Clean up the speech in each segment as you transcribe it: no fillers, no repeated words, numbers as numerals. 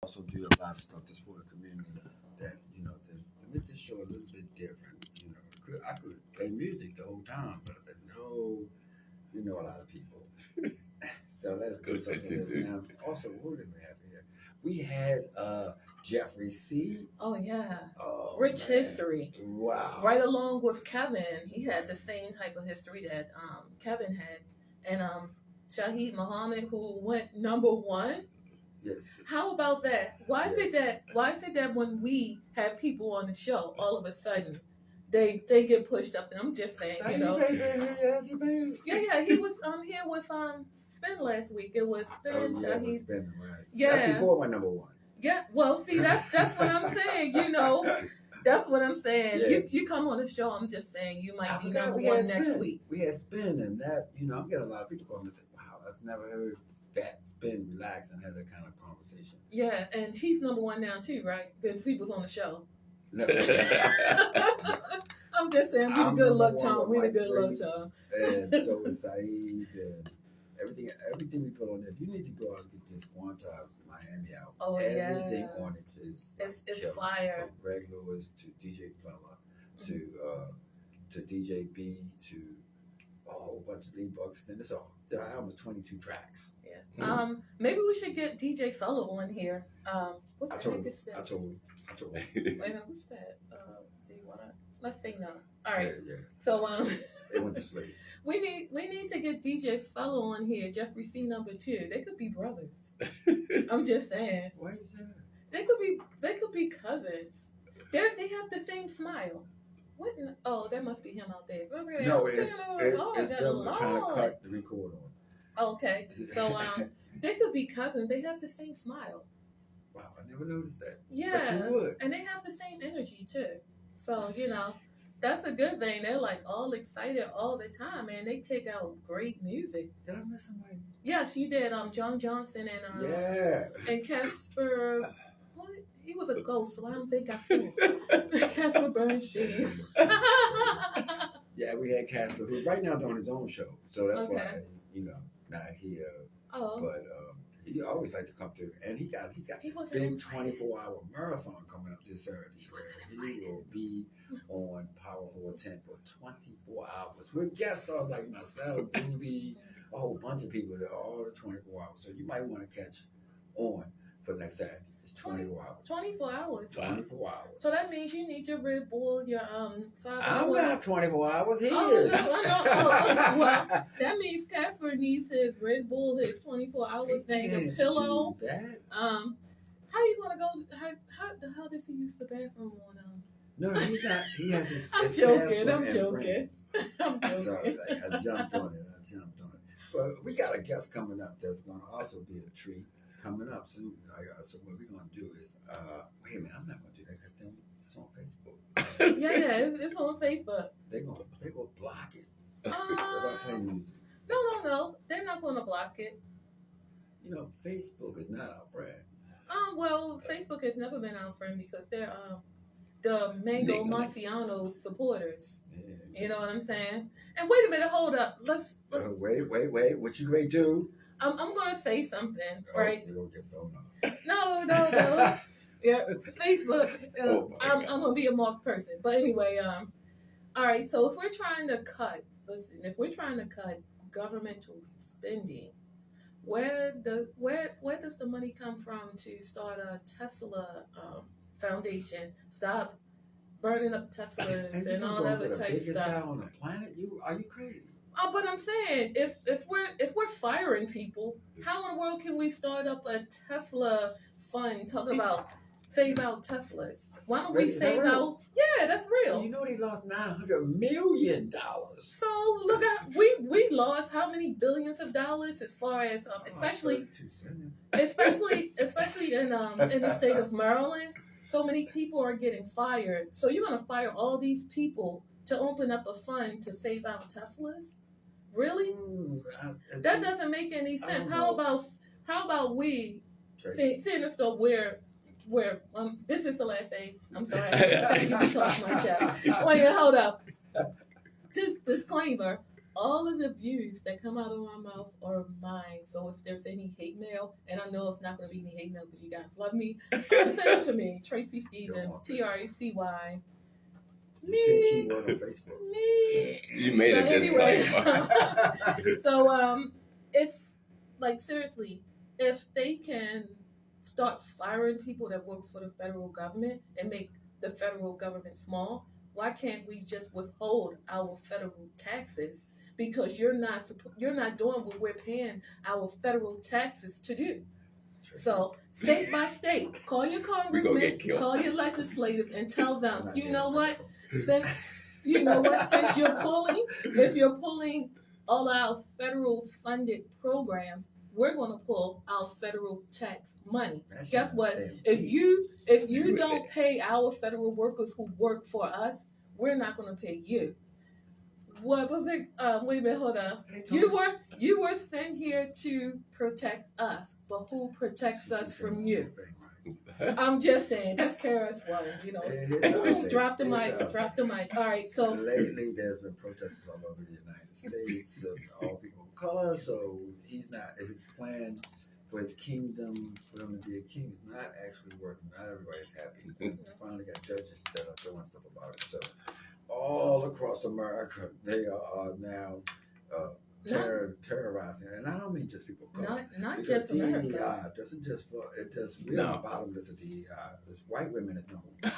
also do a lot of stuff that's for the community that, to make this show a little bit different. I could play music the whole time, but I said, no, a lot of people. So let's do something different. Now, also, what did we have here? We had Jeffrey C. Oh, yeah. Oh, Rich man. history. Wow. Right along with Kevin. He had the same type of history that Kevin had. And Shaheed Muhammad, who went #1. Yes. How about that? Why is it that when we have people on the show, all of a sudden they get pushed up? And I'm just saying, He been Yeah, he was here with Spin last week. It was Spin, Shaheed. Spin, right. Yeah. That's before my #1. Yeah, well, see, that's what I'm saying. That's what I'm saying. Yeah. You come on the show. I'm just saying you might be #1 next week. We had Spin, and that I'm getting a lot of people calling me and say, "Wow, I've never heard that Spin relax and have that kind of conversation." Yeah, and he's #1 now too, right? Because he was on the show. I'm just saying, we the good luck charm. We the good luck charm. And so is Saeed and everything we put on there. If you need to go out and get this Quantize Miami out, everything on it is it's fire. From Greg Lewis to DJ Fella to DJ B to a whole bunch of Lee Buxton. The album is 22 tracks. Yeah. Maybe we should get DJ Fella on here. What the heck is this? I told him. Wait a minute, what's that? Do you wanna? Let's say no. All right. Yeah. So They went to sleep. We need to get DJ Fellow on here. Jeffrey C #2. They could be brothers. I'm just saying. Why you say that? They could be cousins. They have the same smile. What? Oh, that must be him out there. No, it's them trying to cut the record on. Oh, okay. So they could be cousins. They have the same smile. Wow, I never noticed that. Yeah. But you would. And they have the same energy too. So that's a good thing. They're like all excited all the time, and they kick out great music. Did I miss somebody? Yes, you did. John Johnson and and Casper. What? He was a ghost, so I don't think I saw him. Casper Bernstein. Yeah, we had Casper, who's right now doing his own show, so that's why not here. Oh. But he always like to come through, and he got this big 24-hour marathon coming up this Saturday where he will be on Power 410 for 24 hours with guest stars like myself, Doobie, a whole bunch of people there all the 24 hours. So you might want to catch on for next Saturday. It's 24 hours. 24 hours. 24 hours. So that means you need your Red Bull, your 5 I'm not 24 hours. He is. Oh, well, that means Casper needs his Red Bull, his 24 hour thing, a pillow. Do that. How you gonna go? How the hell does he use the bathroom on? No, he's not. He has his. I'm joking. I'm joking. Sorry, I jumped on it. But we got a guest coming up that's going to also be a treat coming up soon. So what we're going to do is, wait a minute, I'm not going to do that because it's on Facebook. Yeah, it's on Facebook. They're going to block it. They're going to play music. No. They're not going to block it. Facebook is not our friend. Well, Facebook has never been our friend because they're the Mango Marciano supporters. Yeah. You know what I'm saying? And wait a minute, hold up. Let's wait. What you gonna do? I'm gonna say something, right? You're gonna get thrown off. No. Yeah, Facebook. I'm gonna be a marked person. But anyway, all right. So if we're trying to cut governmental spending, where does the money come from to start a Tesla foundation? Stop burning up Teslas and all that other type biggest stuff. Guy on the planet? Are you crazy? But I'm saying if we're firing people, how in the world can we start up a Tesla fund talking about save out Teslas? Why don't we save out? Yeah, that's real. You know they lost $900 million. So look at we lost how many billions of dollars as far as especially in the state of Maryland. So many people are getting fired. So you're gonna fire all these people to open up a fund to save out Teslas? Really? That doesn't make any sense. How about we seeing the stuff where this is the last thing. I'm sorry. You can talk my chat. Wait, hold up. Just disclaimer. all of the views that come out of my mouth are mine. So if there's any hate mail, and I know it's not going to be any hate mail because you guys love me, send it to me. Tracy Stevens, Tracy. You said keyword on Facebook. Me. You made it anyway. So if seriously, if they can start firing people that work for the federal government and make the federal government small, why can't we just withhold our federal taxes? Because you're not doing what we're paying our federal taxes to do. So state by state, call your congressman, call your legislative, and tell them, you know what, since if you're pulling all our federal funded programs, we're going to pull our federal tax money. Guess what? If you don't pay our federal workers who work for us, we're not going to pay you. What was it? Wait a minute, hold on. You were sent here to protect us, but who protects us from you? I'm just saying, that's Kara's one, Drop the mic. All right, so lately there's been protests all over the United States of all people of color, so his plan for his kingdom, for him to be a king, is not actually working. Not everybody's happy. We finally got judges that are doing stuff about it. So all across America, they are now terrorizing, and I don't mean just people of color. Not just America. DEI doesn't just we're on the bottom list of DEI. There's white women is number one.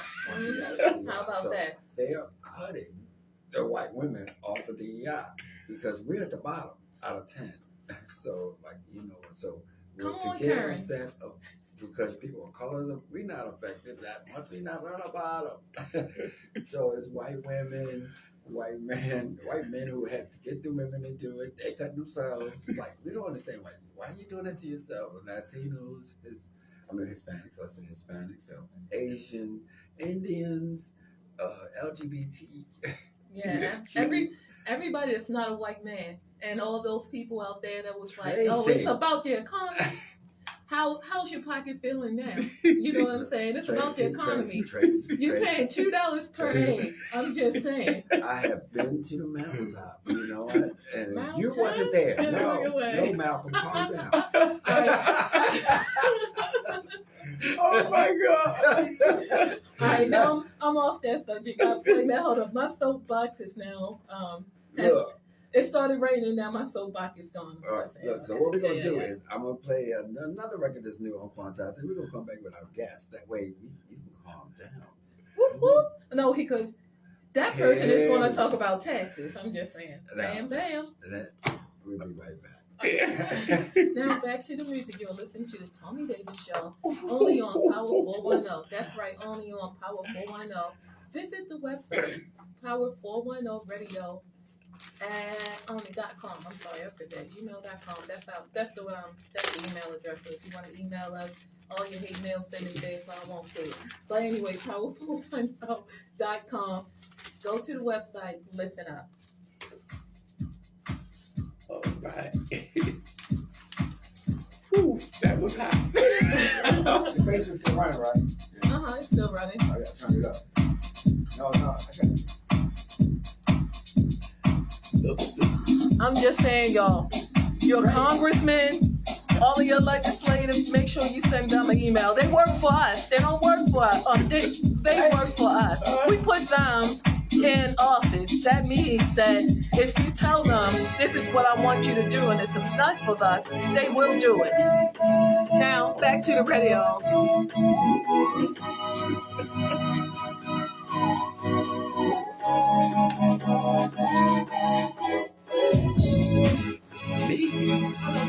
How about that? They are cutting the white women off of DEI because we're at the bottom out of 10. So so come on, to get Karen. Because people of color, we're not affected that much. We're not on the bottom. So it's white women, white men who had to get the women to do it. They cut themselves. Like, we don't understand why are you doing it to yourself? Latinos, Hispanics, let's say Hispanics, so Asian, Indians, LGBT. Yeah, everybody that's not a white man, and all those people out there that was like, oh, it's about the economy. How's your pocket feeling now? You know what I'm saying? It's about the economy. You're paying $2 per egg. I'm just saying. I have been to the mountaintop, and you wasn't there. No, Malcolm, calm down. Oh my God! All right, now I'm off that subject. Hold up, my soapbox is now. It started raining, now my soapbox is gone. Look, so what we're going to do is I'm going to play another record that's new on Quantize, and we're going to come back with our guests. That way you can calm down. Whoop, whoop. No, because that person is going to talk about taxes. I'm just saying. Bam. We'll be right back. Now back to the music. You're listening to the Thommy Davis Show, only on Power 410. That's right, only on Power 410. Visit the website, Power 410 Radio. At .com. I'm sorry, I was gonna say gmail.com. That's the email address. So if you want to email us, all your hate mail, send it there, so I won't say it. But anyway, power410.com. Go to the website, listen up. All right. Whew, that was hot. The Facebook's still running, right? It's still running. I gotta turn it up. No, I got it. I'm just saying, y'all, your congressmen, all of your legislators, make sure you send them an email. They work for us. They don't work for us. They work for us. We put them in office. That means that if you tell them this is what I want you to do and it's enough for us, they will do it. Now, back to the radio.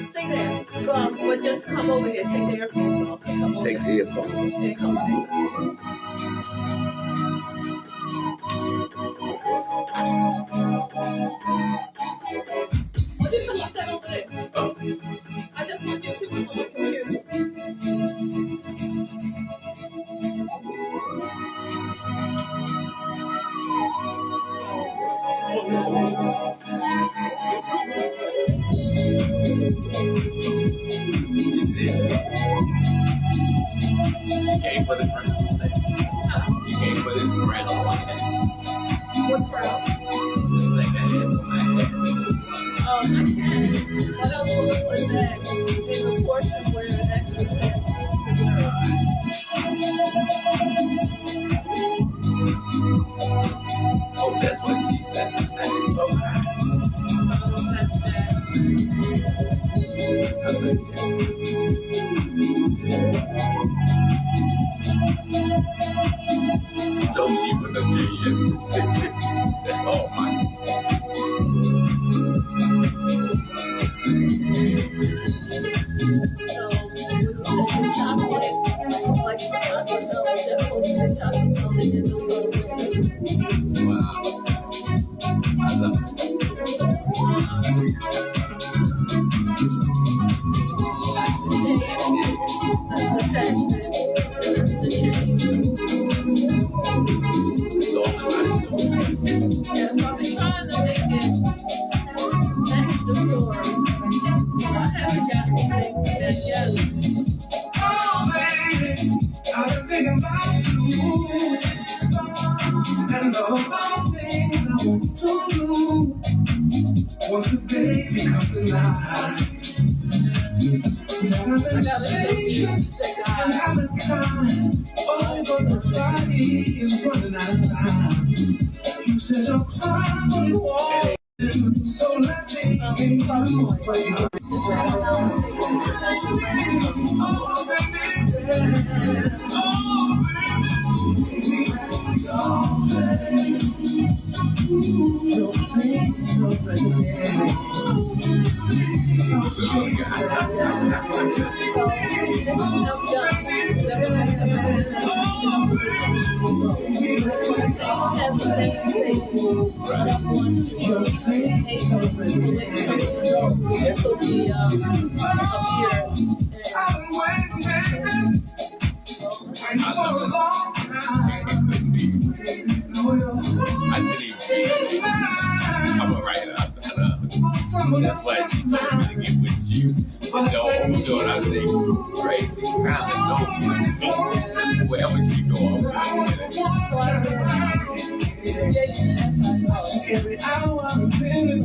Stay there. But just come over here. Take the earphones off. Take the earphones off. Yeah, come on. What did you look that over there? Oh. I just want you to look on the computer. You came for this random thing. You came for this random thing. What crowd? This thing I had for my head. What else was that in the portion where it actually said Oh, that's what she said. That is so high. That's that. Told me you wouldn't have been yesterday. That's all my. Wow. I love it. It's all in my story. Yeah, so I've been trying to make it match the story. So I haven't gotten anything for that yet. Oh, baby, I've been thinking about you. And all the things I want to do. Once the baby comes alive. I got Patience and having time. Oh, but the body is running out of time. You said your heart on your wall. So let me get you. Oh, baby. Oh, baby. Your face so pretty. I didn't even see it. I'm gonna write it out. That's why she told me to get with you. And no, I'm doing, I say, crazy, kind of know wherever she go, I'm going with it. Every hour I'm feeling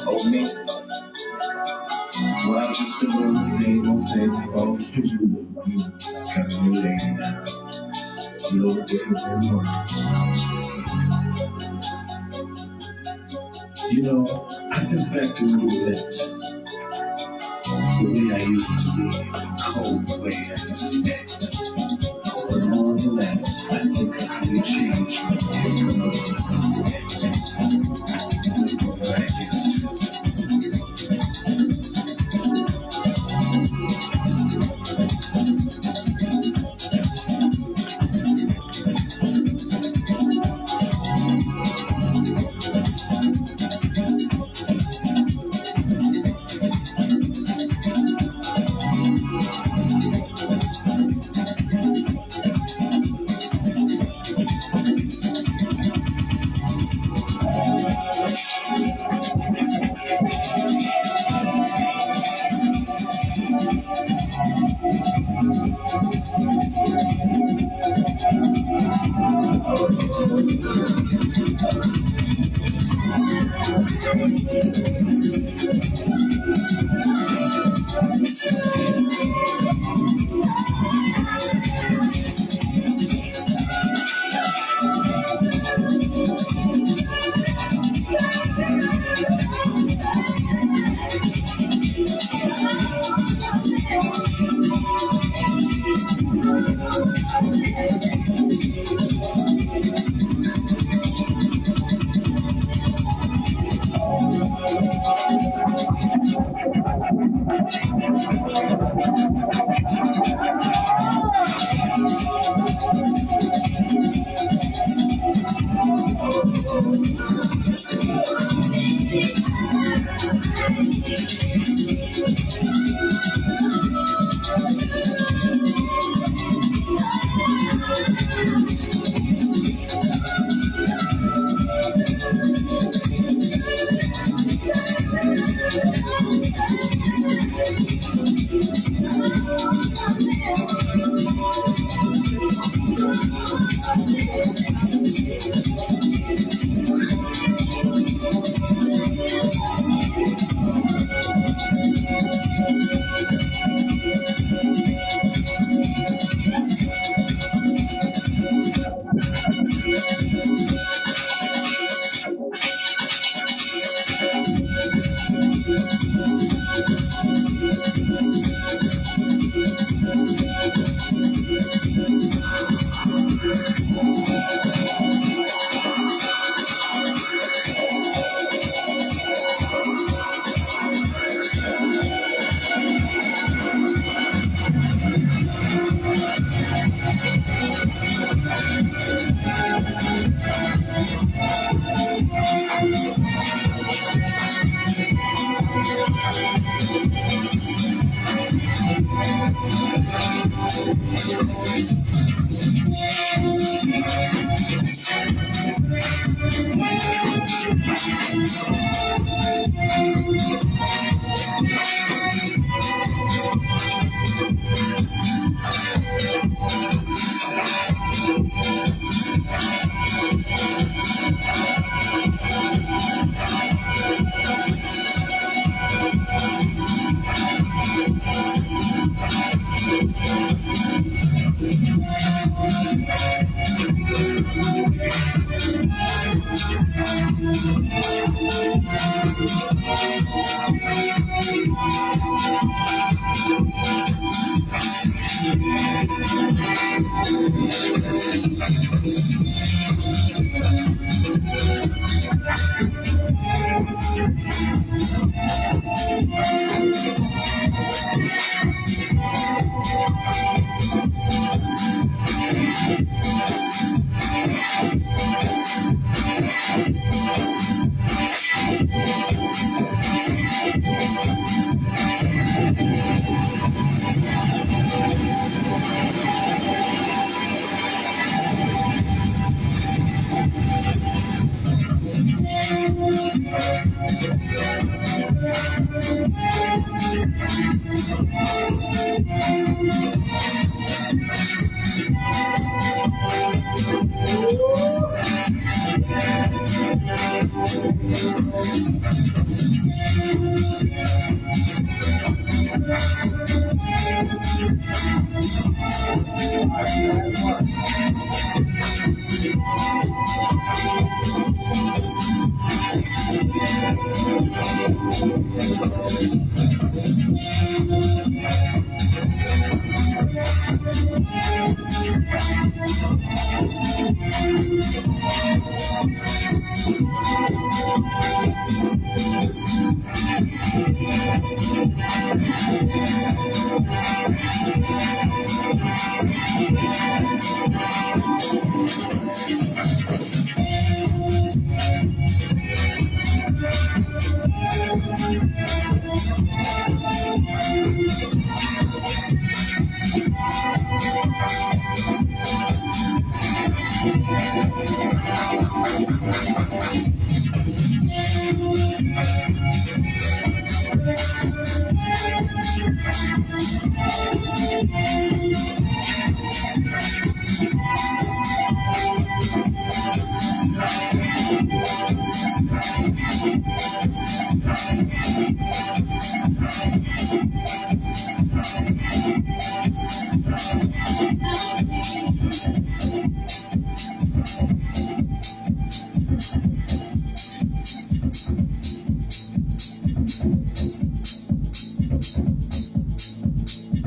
Oh, me? Well, I'm just doing the same old thing all the kind of new lady now. It's a little different than words. You know, I think back to when we met. The way I used to be, the cold way I used to act. But more than that, I think of how you changed me and your love since the end. What I used to.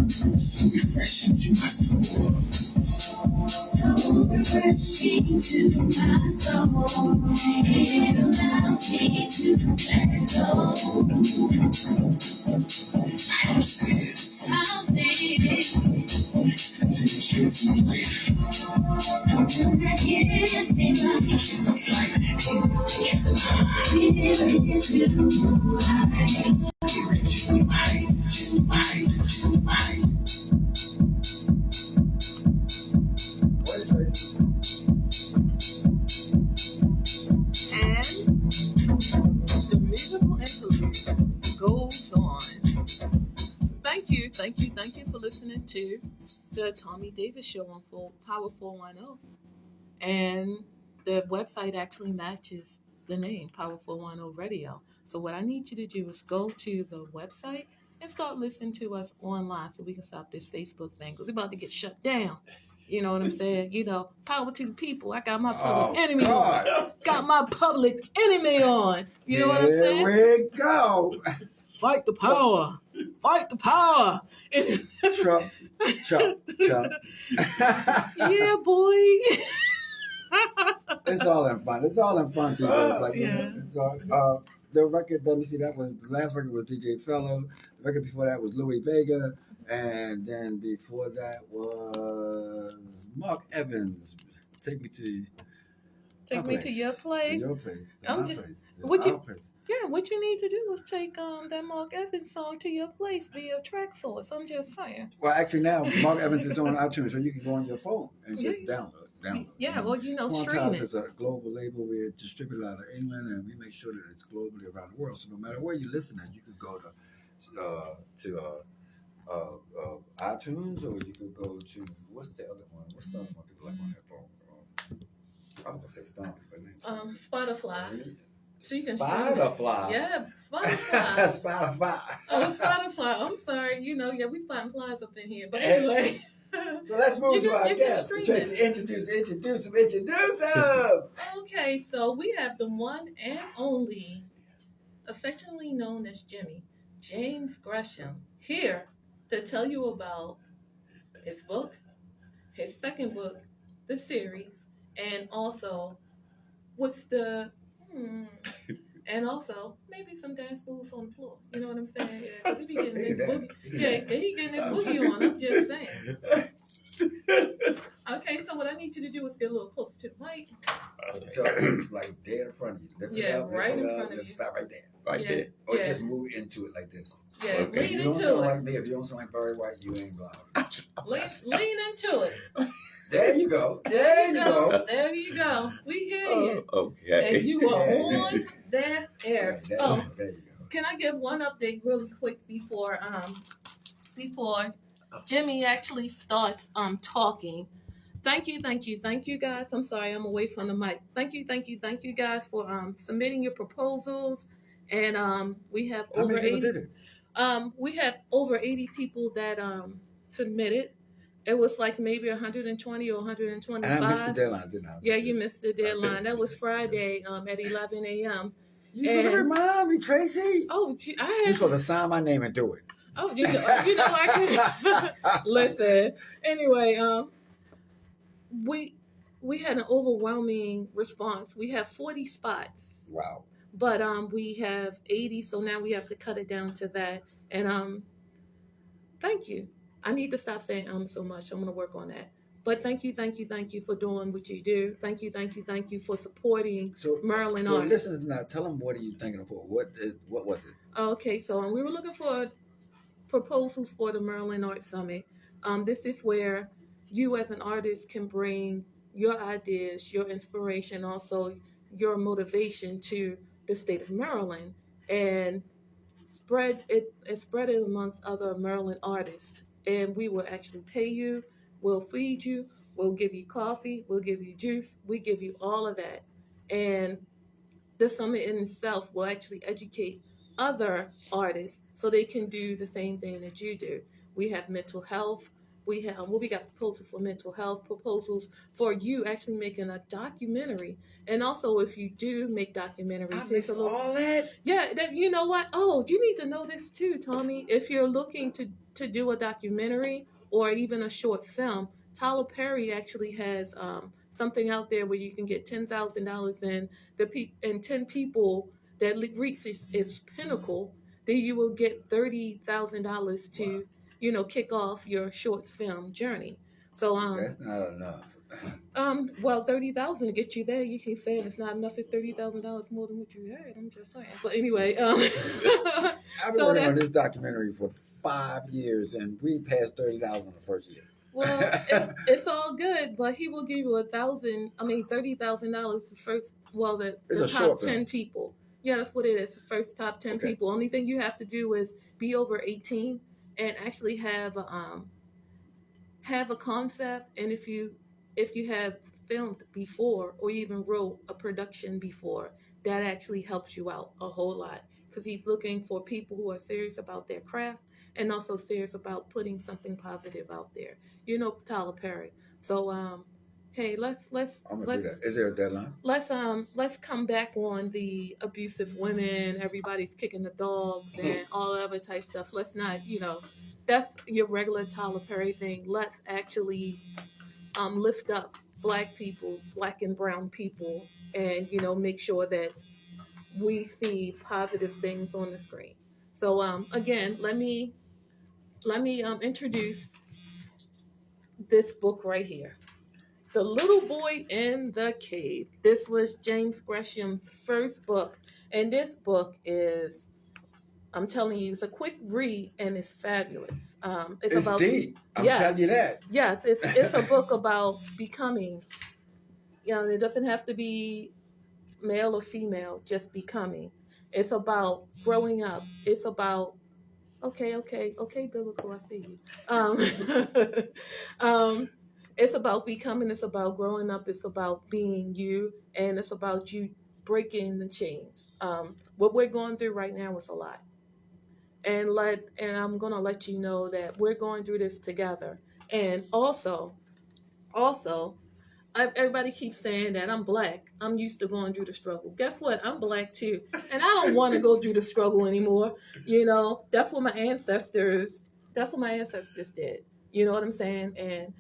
Refreshing to my soul. So refreshing to my soul. It allows me to let go. How's this? Something that gives me life. Something that gives me life. Give it to life. Give it to life. The musical interlude goes on. Thank you for listening to the Thommy Davis Show on Power 410. And the website actually matches the name, Power 410 Radio. So what I need you to do is go to the website and start listening to us online so we can stop this Facebook thing because it's about to get shut down. You know what I'm saying? You know, power to the people. I got my public enemy on. Got my public enemy on. You know what I'm saying? Here we go. Fight the power. Fight the power. Chuck. Yeah, boy. It's all in fun. It's all in fun, people. Like, Yeah. The record, let me see, that was, the last record was DJ Fellow. The record before that was Louis Vega. And then before that was Mark Evans. Take me to your place. To your place. I'm just- place. what you- Our place. Yeah, what you need to do is take that Mark Evans song to your place via track source. I'm just saying. Well, actually now, Mark Evans is on iTunes, so you can go on your phone and just download. Yeah, well, stream Quantiles it. is a global label. We're distributed out of England, and we make sure that it's globally around the world. So no matter where you listen at, you could go to iTunes, or you could go to what's the other one? What's the other one people like on their phone? I'm gonna say Stomp, but it's Spotify. So you can Spotify. Yeah, Spotify. Spotify. Oh, Spotify. I'm sorry. We spotting flies up in here. But anyway. So let's move to our guest. stream Tracy, introduce him. Okay, so we have the one and only, affectionately known as Jimmy, James Gresham, here to tell you about his book, his second book, the series, and also and also maybe some dance moves on the floor. You know what I'm saying? Yeah, 'cause he be getting this boogie. Yeah, he getting this boogie on. I'm just saying. Okay, so what I need you to do is get a little closer to the mic. So it's like dead in front of you. Lift it up, right lift in it up, front of you. Stop right there. Right there. Or Yeah. just move into it like this. Yeah, Okay. lean You don't into sound it. like me. If you don't sound like Barry White, you ain't blind. Lean into it. There you go. There you go. There you go. We hear you. Okay. And you are on that air. There Oh, you go. can I give one update really quick before Jimmy actually starts talking? Thank you guys. I'm sorry, I'm away from the mic. Thank you guys for submitting your proposals. And we have How over many people 80. did it? We had over 80 people that submitted. It was like maybe 120 or 125. And I missed the deadline, didn't I? Yeah, you missed the deadline. That was Friday at 11 a.m. You supposed to remind me, Tracy. Oh, I You supposed to sign my name and do it. Oh, you know I can. Listen. Anyway, we had an overwhelming response. We have 40 spots. Wow. But we have 80, so now we have to cut it down to that. And thank you. I need to stop saying so much. I'm gonna work on that. But thank you for doing what you do. Thank you for supporting Maryland so artists. Listeners, now tell them, what are you thinking for? What was it? Okay, so we were looking for proposals for the Maryland Art Summit. This is where you as an artist can bring your ideas, your inspiration, also your motivation to the state of Maryland and spread it amongst other Maryland artists. And we will actually pay you, we'll feed you, we'll give you coffee, we'll give you juice, we give you all of that. And the summit in itself will actually educate other artists so they can do the same thing that you do. We have mental health. We got proposals for mental health, proposals for you actually making a documentary. And also, if you do make documentaries, I missed all that. Yeah, you know what? Oh, you need to know this too, Thommy. If you're looking to do a documentary or even a short film, Tyler Perry actually has something out there where you can get $10,000 and 10 people that reach its pinnacle, then you will get $30,000 to kick off your short film journey. So that's not enough. Well, 30,000 to get you there. You keep saying it's not enough. It's $30,000 more than what you had. I'm just saying. But anyway, I've been working on this documentary for 5 years, and we passed 30,000 the first year. Well, it's all good, but he will give you $30,000 the first. Well, the top 10 people. Yeah, that's what it is. The first top 10 people. Only thing you have to do is be over 18 and actually have a concept. And if you have filmed before or even wrote a production before, that actually helps you out a whole lot, because he's looking for people who are serious about their craft and also serious about putting something positive out there. Tyler Perry. So hey, let's I'm gonna do that. Is there a deadline? Let's come back on the abusive women, everybody's kicking the dogs and all the other type stuff. Let's not, that's your regular Tyler Perry thing. Let's actually lift up Black people, Black and brown people, and make sure that we see positive things on the screen. So again, let me introduce this book right here, The Little Boy in the Cave. This was James Gresham's first book, and this book is, I'm telling you, it's a quick read and it's fabulous. It's about, deep. I'm telling you that. Yes, it's a book about becoming. It doesn't have to be male or female, just becoming. It's about growing up. It's about okay, biblical, I see you. It's about becoming. It's about growing up. It's about being you, and it's about you breaking the chains. What we're going through right now is a lot. And I'm gonna let you know that we're going through this together. And also, everybody keeps saying that I'm Black. I'm used to going through the struggle. Guess what? I'm Black too, and I don't want to go through the struggle anymore. That's what my ancestors did. You know what I'm saying? And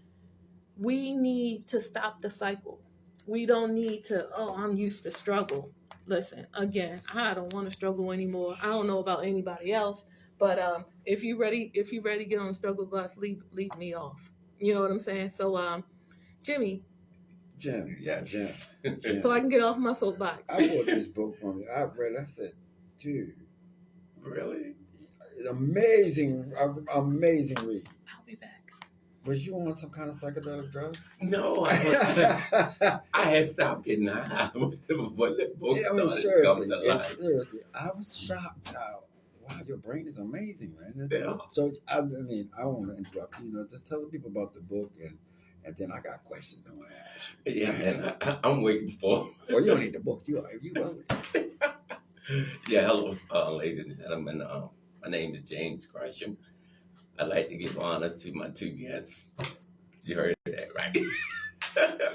we need to stop the cycle. We don't need to. Oh, I'm used to struggle. Listen, again, I don't want to struggle anymore. I don't know about anybody else. But if you ready to get on the struggle bus, leave me off. You know what I'm saying? So, Jim. So I can get off my soapbox. I bought this book from you. I read it. I said, dude. Really? It's amazing read. I'll be back. Was you on some kind of psychedelic drugs? No, I had stopped getting high. Seriously, I was shocked how, wow, your brain is amazing, man. Yeah. So, I don't want to interrupt you. Just tell the people about the book, and then I got questions I want to ask you. Yeah, man, I'm waiting for. Well, you don't need the book. You wrote it. Yeah, hello, ladies and gentlemen. My name is James Gresham. I'd like to give honors to my two guests. You heard that, right?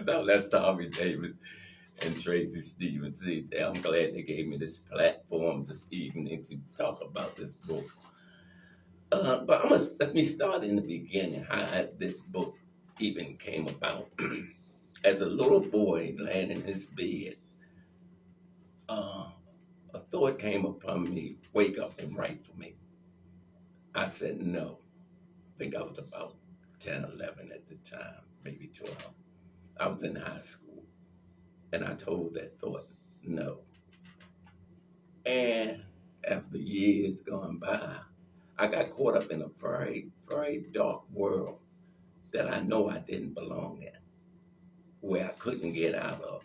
No, that's Thommy Davis and Tracy Stevens. I'm glad they gave me this platform this evening to talk about this book. But let me start in the beginning, how this book even came about. As a little boy laying in his bed, a thought came upon me, wake up and write for me. I said no. I think I was about 10, 11 at the time, maybe 12. I was in high school, and I told that thought no. And after years gone by, I got caught up in a very, very dark world that I know I didn't belong in, where I couldn't get out of.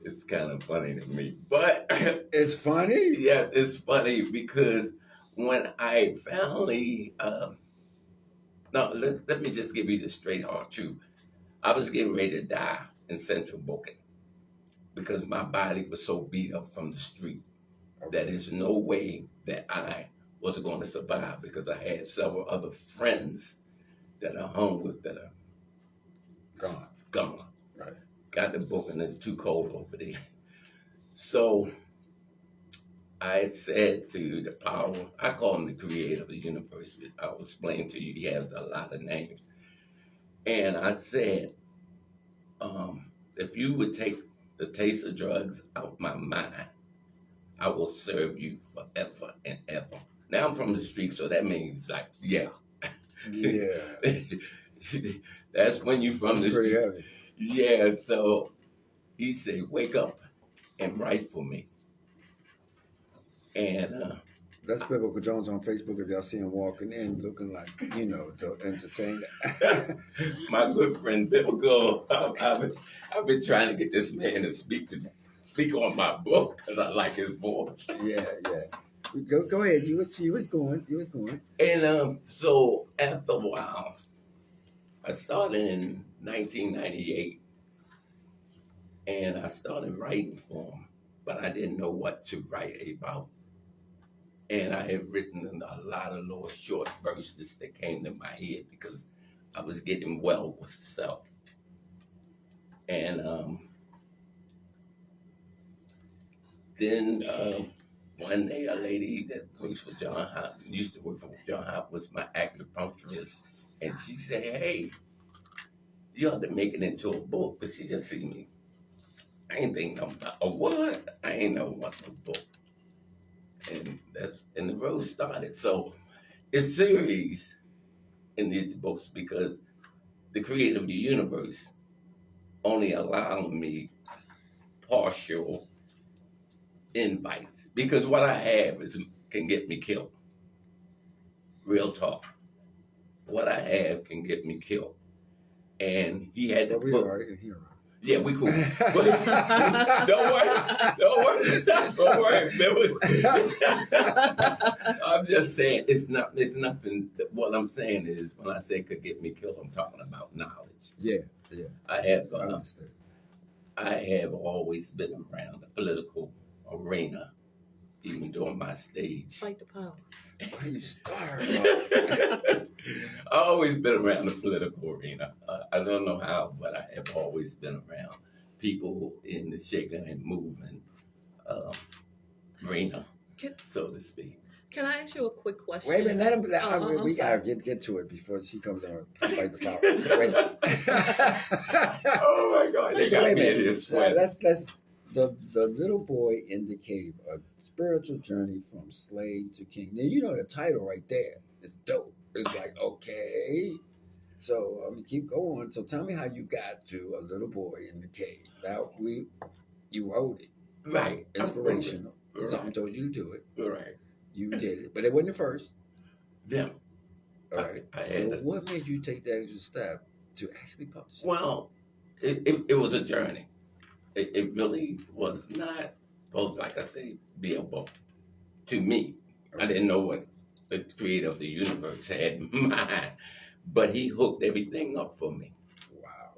It's kind of funny to me, but it's funny. Yeah, it's funny because when I finally, let me just give you the straight hard truth. I was getting ready to die in Central Booking because my body was so beat up from the street that there's no way that I was going to survive because I had several other friends that I hung with that are gone. Right. Got the book and it's too cold over there. So I said to the power, I call him the creator of the universe. I'll explain to you, he has a lot of names. And I said, if you would take the taste of drugs out my mind, I will serve you forever and ever. Now I'm from the street, so that means like, yeah. Yeah. That's when you from the street. Heavy. Yeah, so he said, wake up and write for me. And that's Biblical Jones on Facebook if y'all see him walking in looking like, the entertainer. My good friend Biblical, I've been trying to get this man to speak on my book because I like his voice. Yeah. Go ahead. You was going. And so after a while, I started in 1998, and I started writing for him, but I didn't know what to write about. And I had written a lot of little short verses that came to my head because I was getting well with self. And then one day a lady that works for John Hop, used to work for John Hop, was my acupuncturist. And she said, hey, you ought to make it into a book. But she just see me. I ain't think about a what? I ain't know what a book. And the road started. So it's series in these books because the creator of the universe only allowed me partial invites. Because what I have can get me killed. Real talk. What I have can get me killed. And he had to put... Yeah, we cool. Don't worry. I'm just saying it's nothing. What I'm saying is when I say could get me killed, I'm talking about knowledge. Yeah. I have always been around the political arena, even during my stage. Fight the power. Why you start? I've always been around the political arena. I don't know how, but I have always been around people in the shaking and moving arena, so to speak. Can I ask you a quick question? Wait a minute, we gotta get to it before she comes on. Fight the power. Wait. Oh my God! They got me in this way. Let's the little boy in the cave. Spiritual journey from slave to king. Now you know the title right there. It's dope. It's like, okay. So keep going. So tell me how you got to a little boy in the cave. Now you wrote it. Right. Inspirational. Right. Something told you to do it. Right. You did it. But it wasn't the first. Them. All right. So what made you take the extra step to actually publish it? Well, it was a journey. It really was not supposed, like I say, be a book. To me, I didn't know what the creator of the universe had in mind, but he hooked everything up for me. Wow.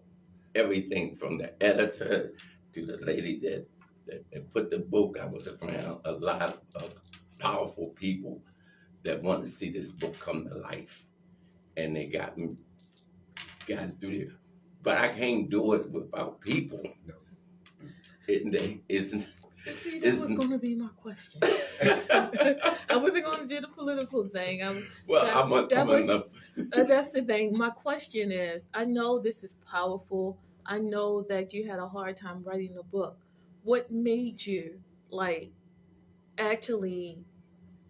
Everything from the editor to the lady that that put the book. I was around a lot of powerful people that wanted to see this book come to life, and they got through it. But I can't do it without people. No. It isn't. See, that was going to be my question. I wasn't going to do the political thing. That's the thing. My question is, I know this is powerful. I know that you had a hard time writing the book. What made you, actually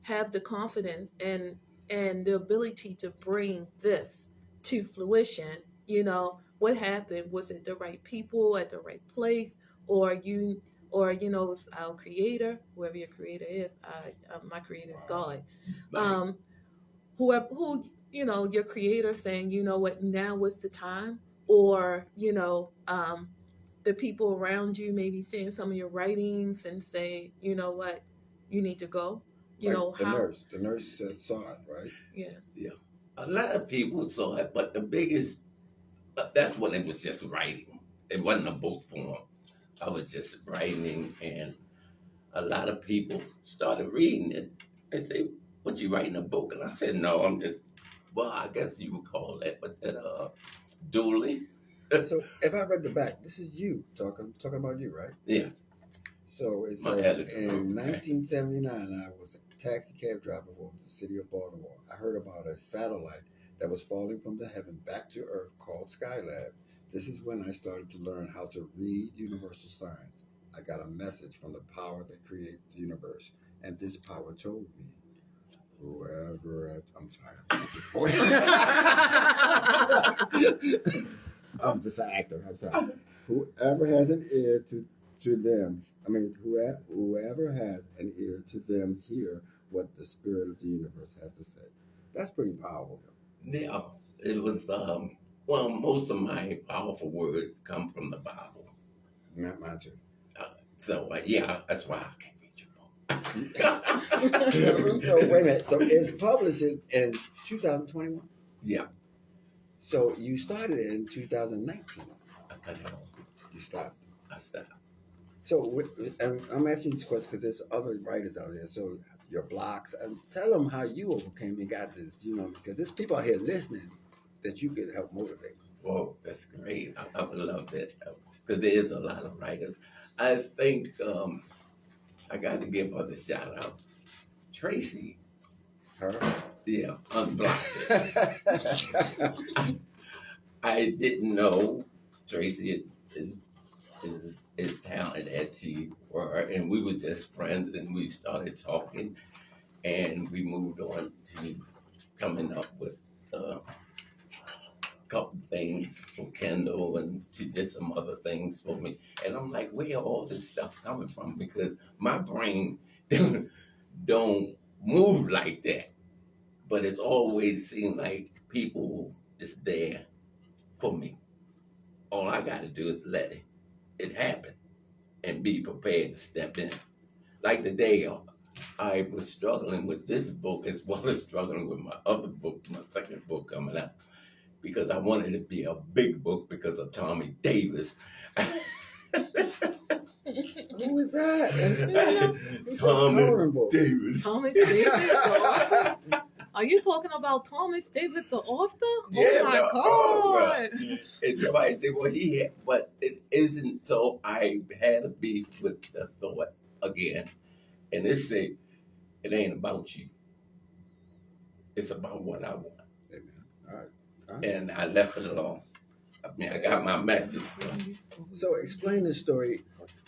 have the confidence and the ability to bring this to fruition? What happened? Was it the right people at the right place, or it's our creator, whoever your creator is? My creator is God. Who your creator saying, you know what, now was the time, or the people around you maybe seeing some of your writings and say, you know what, you need to go. The nurse saw it, right? Yeah. A lot of people saw it, but the biggest, that's when it was just writing. It wasn't a book form. I was just writing, and a lot of people started reading it. They say, "What, you writing a book?" And I said, "No, I'm just, well, I guess you would call that, but that dueling." So if I read the back, this is you talking about you, right? Yes. So it said, in 1979, I was a taxi cab driver for the city of Baltimore. I heard about a satellite that was falling from the heaven back to Earth called Skylab. This is when I started to learn how to read universal signs. I got a message from the power that creates the universe, and this power told me, I'm just an actor. I'm sorry. Whoever has an ear to them, whoever has an ear to them, hear what the spirit of the universe has to say. That's pretty powerful. Yeah, it was. Most of my powerful words come from the Bible. Mine too. That's why I can't read your book. So wait a minute. So it's published in 2021. Yeah. So you started it in 2019. You started. I stopped. So I'm asking you this question because there's other writers out there. So your blocks, and tell them how you overcame and got this. Because there's people out here listening that you could help motivate. Well, that's great. I would love that because there is a lot of writers. I think I got to give her the shout out. Tracy. Her? Yeah, unblocked it. I didn't know Tracy is talented as she were, and we were just friends, and we started talking, and we moved on to coming up with a couple things for Kendall, and she did some other things for me, and I'm like, where all this stuff coming from? Because my brain don't move like that, but it's always seemed like people is there for me. All I got to do is let it happen and be prepared to step in. Like today, I was struggling with this book as well as struggling with my other book, my second book coming out, because I wanted it to be a big book because of Thommy Davis. Who is that? Thomas Davis. Thomas Davis. Are you talking about Thomas Davis, the author? Yeah, oh my God! And somebody said, "Well, he had," but it isn't. So I had to be with the thought again, and it said, "It ain't about you. It's about what I want." Amen. All right. And I left it alone. I got my message. So explain the story,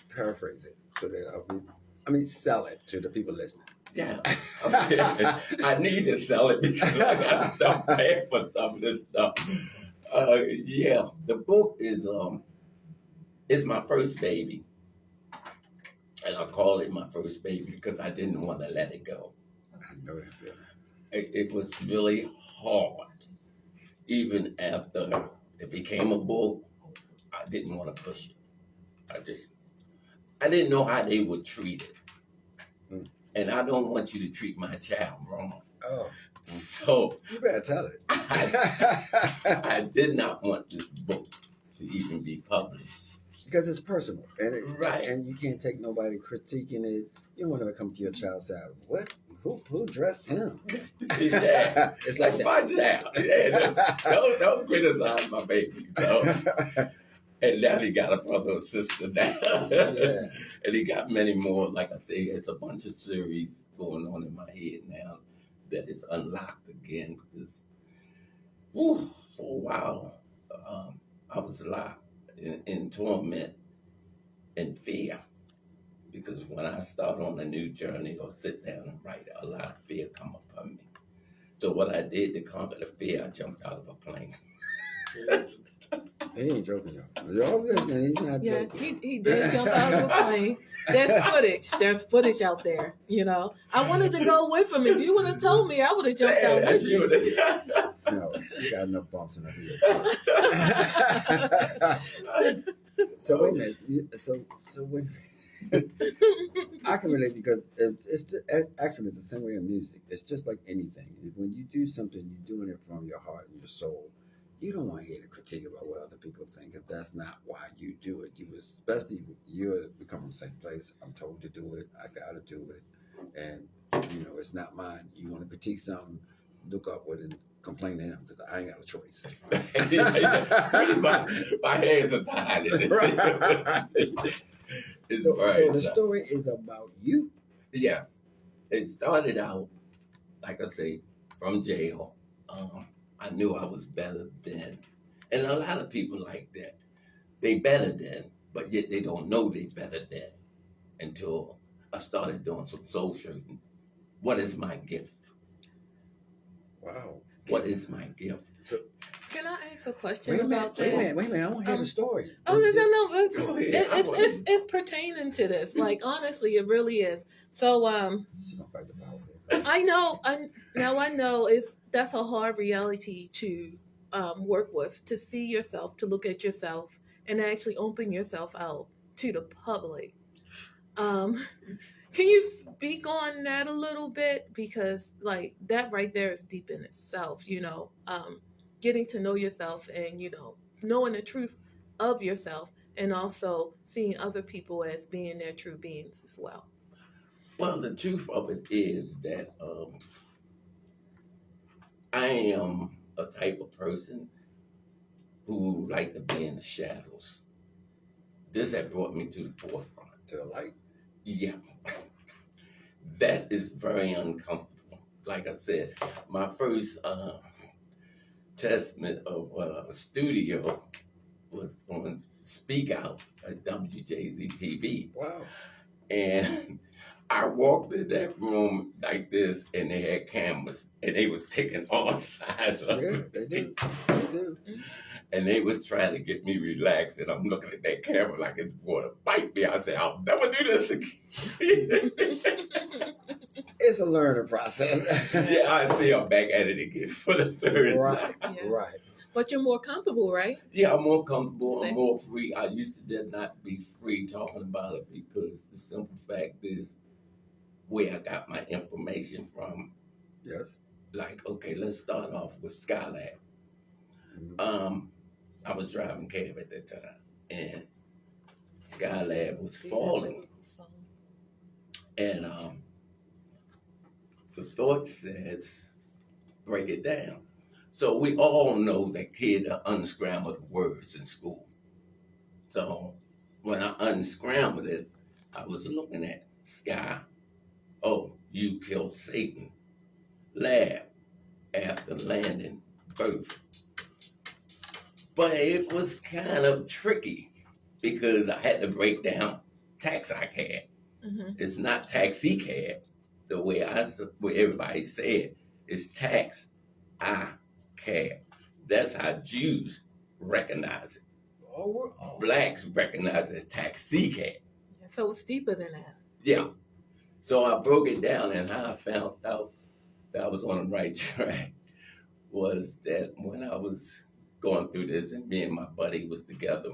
paraphrase it, so that sell it to the people listening. Yeah, I need to sell it because I got to stop paying for some of this stuff. The book is it's my first baby, and I call it my first baby because I didn't want to let it go. I know that feeling. It was really hard, even after it became a book. I didn't want to push it. I didn't know how they would treat it. And I don't want you to treat my child wrong. Oh. So you better tell it. I did not want this book to even be published. because it's personal, and Right. and you can't take nobody critiquing it. You don't want to come to your child and say, "What? Who dressed him?" Yeah. It's like That's my child. Yeah, don't criticize my baby. So, and now he got a brother and sister now. Yeah. And he got many more. Like I say, it's a bunch of series going on in my head now that is unlocked again because for a while I was locked in torment and fear. Because when I start on a new journey or sit down and write, a lot of fear come upon me. So what I did to conquer the fear, I jumped out of a plane. He ain't joking, y'all. Y'all listening? He's not Yeah, joking. he did jump out of the plane. There's footage out there, you know. I wanted to go with him. If you would have told me, I would have jumped out with you. No, she got enough bumps in her head. So wait a minute. So wait. I can relate because actually it's the same way in music. It's just like anything. When you do something, you're doing it from your heart and your soul. You don't want to hear the critique about what other people think, because that's not why you do it. Especially you're becoming from the same place. I'm told to do it. I gotta do it, and it's not mine. You want to critique something, look upward and complain to him, because I ain't got a choice. my hands are tied in this situation. So the story is about you. Yes. It started out, like I say, from jail. I knew I was better then. And a lot of people like that. They better than, but yet they don't know they better than until I started doing some soul searching. What is my gift? Wow. What is my gift? Can I ask a question Wait a about that? minute. I want to hear the story. Oh, no. It's pertaining to this. Like, honestly, it really is. So, I know that's a hard reality to work with, to see yourself, to look at yourself, and actually open yourself out to the public. Can you speak on that a little bit? Because, like, that right there is deep in itself, getting to know yourself and, knowing the truth of yourself, and also seeing other people as being their true beings as well. Well, the truth of it is that I am a type of person who like to be in the shadows. This had brought me to the forefront. To the light? Yeah. That is very uncomfortable. Like I said, my first testament of a studio was on Speak Out at WJZ TV. Wow. And I walked in that room like this, and they had cameras, and they was taking all sides of me. They do. They do. And they was trying to get me relaxed, and I'm looking at that camera like it's going to bite me. I said, I'll never do this again. It's a learning process. Yeah, I see I'm back at it again for the third time. Yeah. Right. But you're more comfortable, right? Yeah, I'm more comfortable. I'm more free. I used to did not be free talking about it because the simple fact is where I got my information from. Yes. Like, okay, let's start off with Skylab. I was driving cab at that time, and Skylab was falling. And the thought says, break it down. So we all know that kids are unscrambled words in school. So when I unscrambled it, I was looking at Sky. Oh, you killed Satan. Lab, after landing, birth. But it was kind of tricky because I had to break down tax I had. Mm-hmm. It's not taxi cab the way everybody said. It's tax I cab. That's how Jews recognize it. Blacks recognize it as taxi cab. So it's deeper than that. Yeah. So I broke it down, and how I found out that I was on the right track was that when I was going through this, and me and my buddy was together,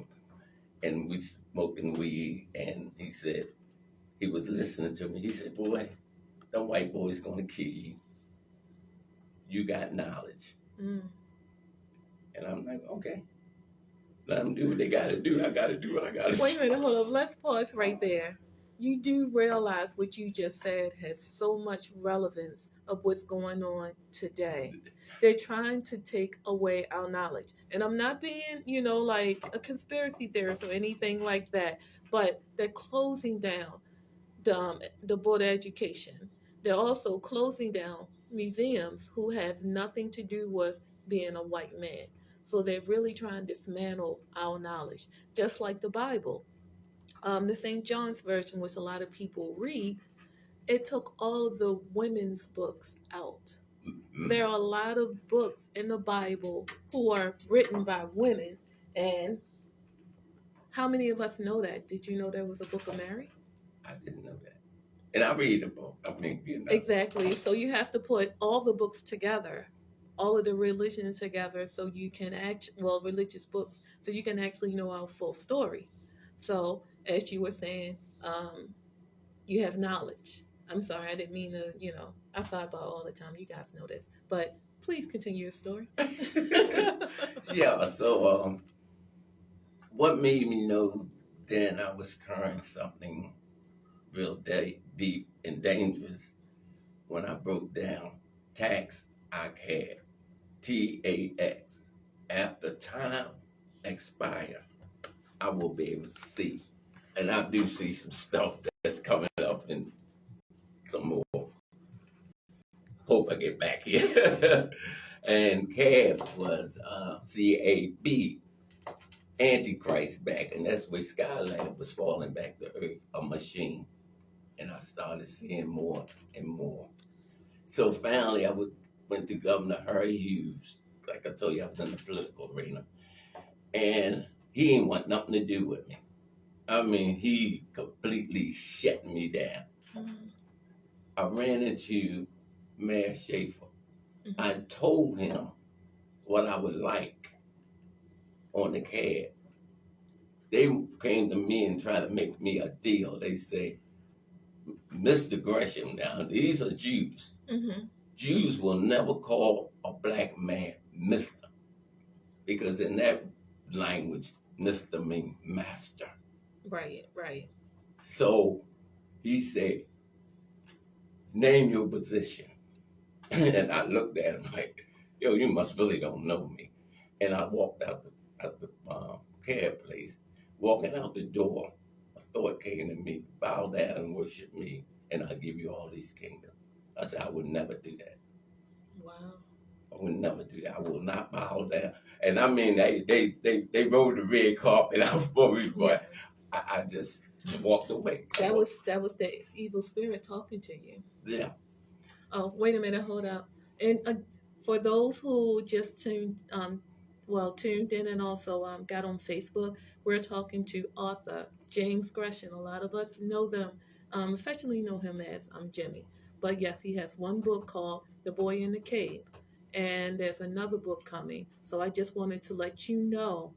and we smoking weed, and he said, he was listening to me. He said, boy, them white boys gonna kill you. You got knowledge. Mm. And I'm like, okay. Let them do what they got to do. I got to do what I got to do. Wait a minute, hold up. Let's pause right there. You do realize what you just said has so much relevance of what's going on today. They're trying to take away our knowledge. And I'm not being, like a conspiracy theorist or anything like that, but they're closing down the Board of Education. They're also closing down museums who have nothing to do with being a white man. So they're really trying to dismantle our knowledge, just like the Bible. The St. John's Version, which a lot of people read, it took all the women's books out. There are a lot of books in the Bible who are written by women. And how many of us know that? Did you know there was a Book of Mary? I didn't know that. And I read the book. I mean, Exactly. So you have to put all the books together, all of the religions together, so you can religious books, so you can actually know our full story. So as you were saying, you have knowledge. I'm sorry, I didn't mean to, I sidebar all the time. You guys know this. But please continue your story. Yeah, so what made me know then I was carrying something real deep and dangerous when I broke down tax I had, TAX. After time expire, I will be able to see. And I do see some stuff that's coming up and some more. Hope I get back here. And CAB was CAB, Antichrist back, and that's where Skylab was falling back to earth, a machine. And I started seeing more and more. So finally, I went to Governor Harry Hughes. Like I told you, I was in the political arena. And he ain't want nothing to do with me. I mean, he completely shut me down. Mm-hmm. I ran into Mayor Schaefer. Mm-hmm. I told him what I would like on the cab. They came to me and tried to make me a deal. They say, Mr. Gresham, now, these are Jews. Mm-hmm. Jews will never call a black man Mr. Because in that language, Mr. means master. Right. So he said, name your position. And I looked at him like, yo, you must really don't know me. And I walked out the cab place. Walking out the door, a thought came to me, bow down and worship me, and I'll give you all these kingdoms. I said, I would never do that. Wow. I would never do that. I will not bow down. And I mean, they rolled the red carpet out for me, but I just walked away. That was the evil spirit talking to you. Yeah. Oh, wait a minute, hold up. And for those who just tuned in and also got on Facebook, we're talking to author James Gresham. A lot of us know them, affectionately know him as Jimmy. But yes, he has one book called The Boy in the Cave, and there's another book coming. So I just wanted to let you know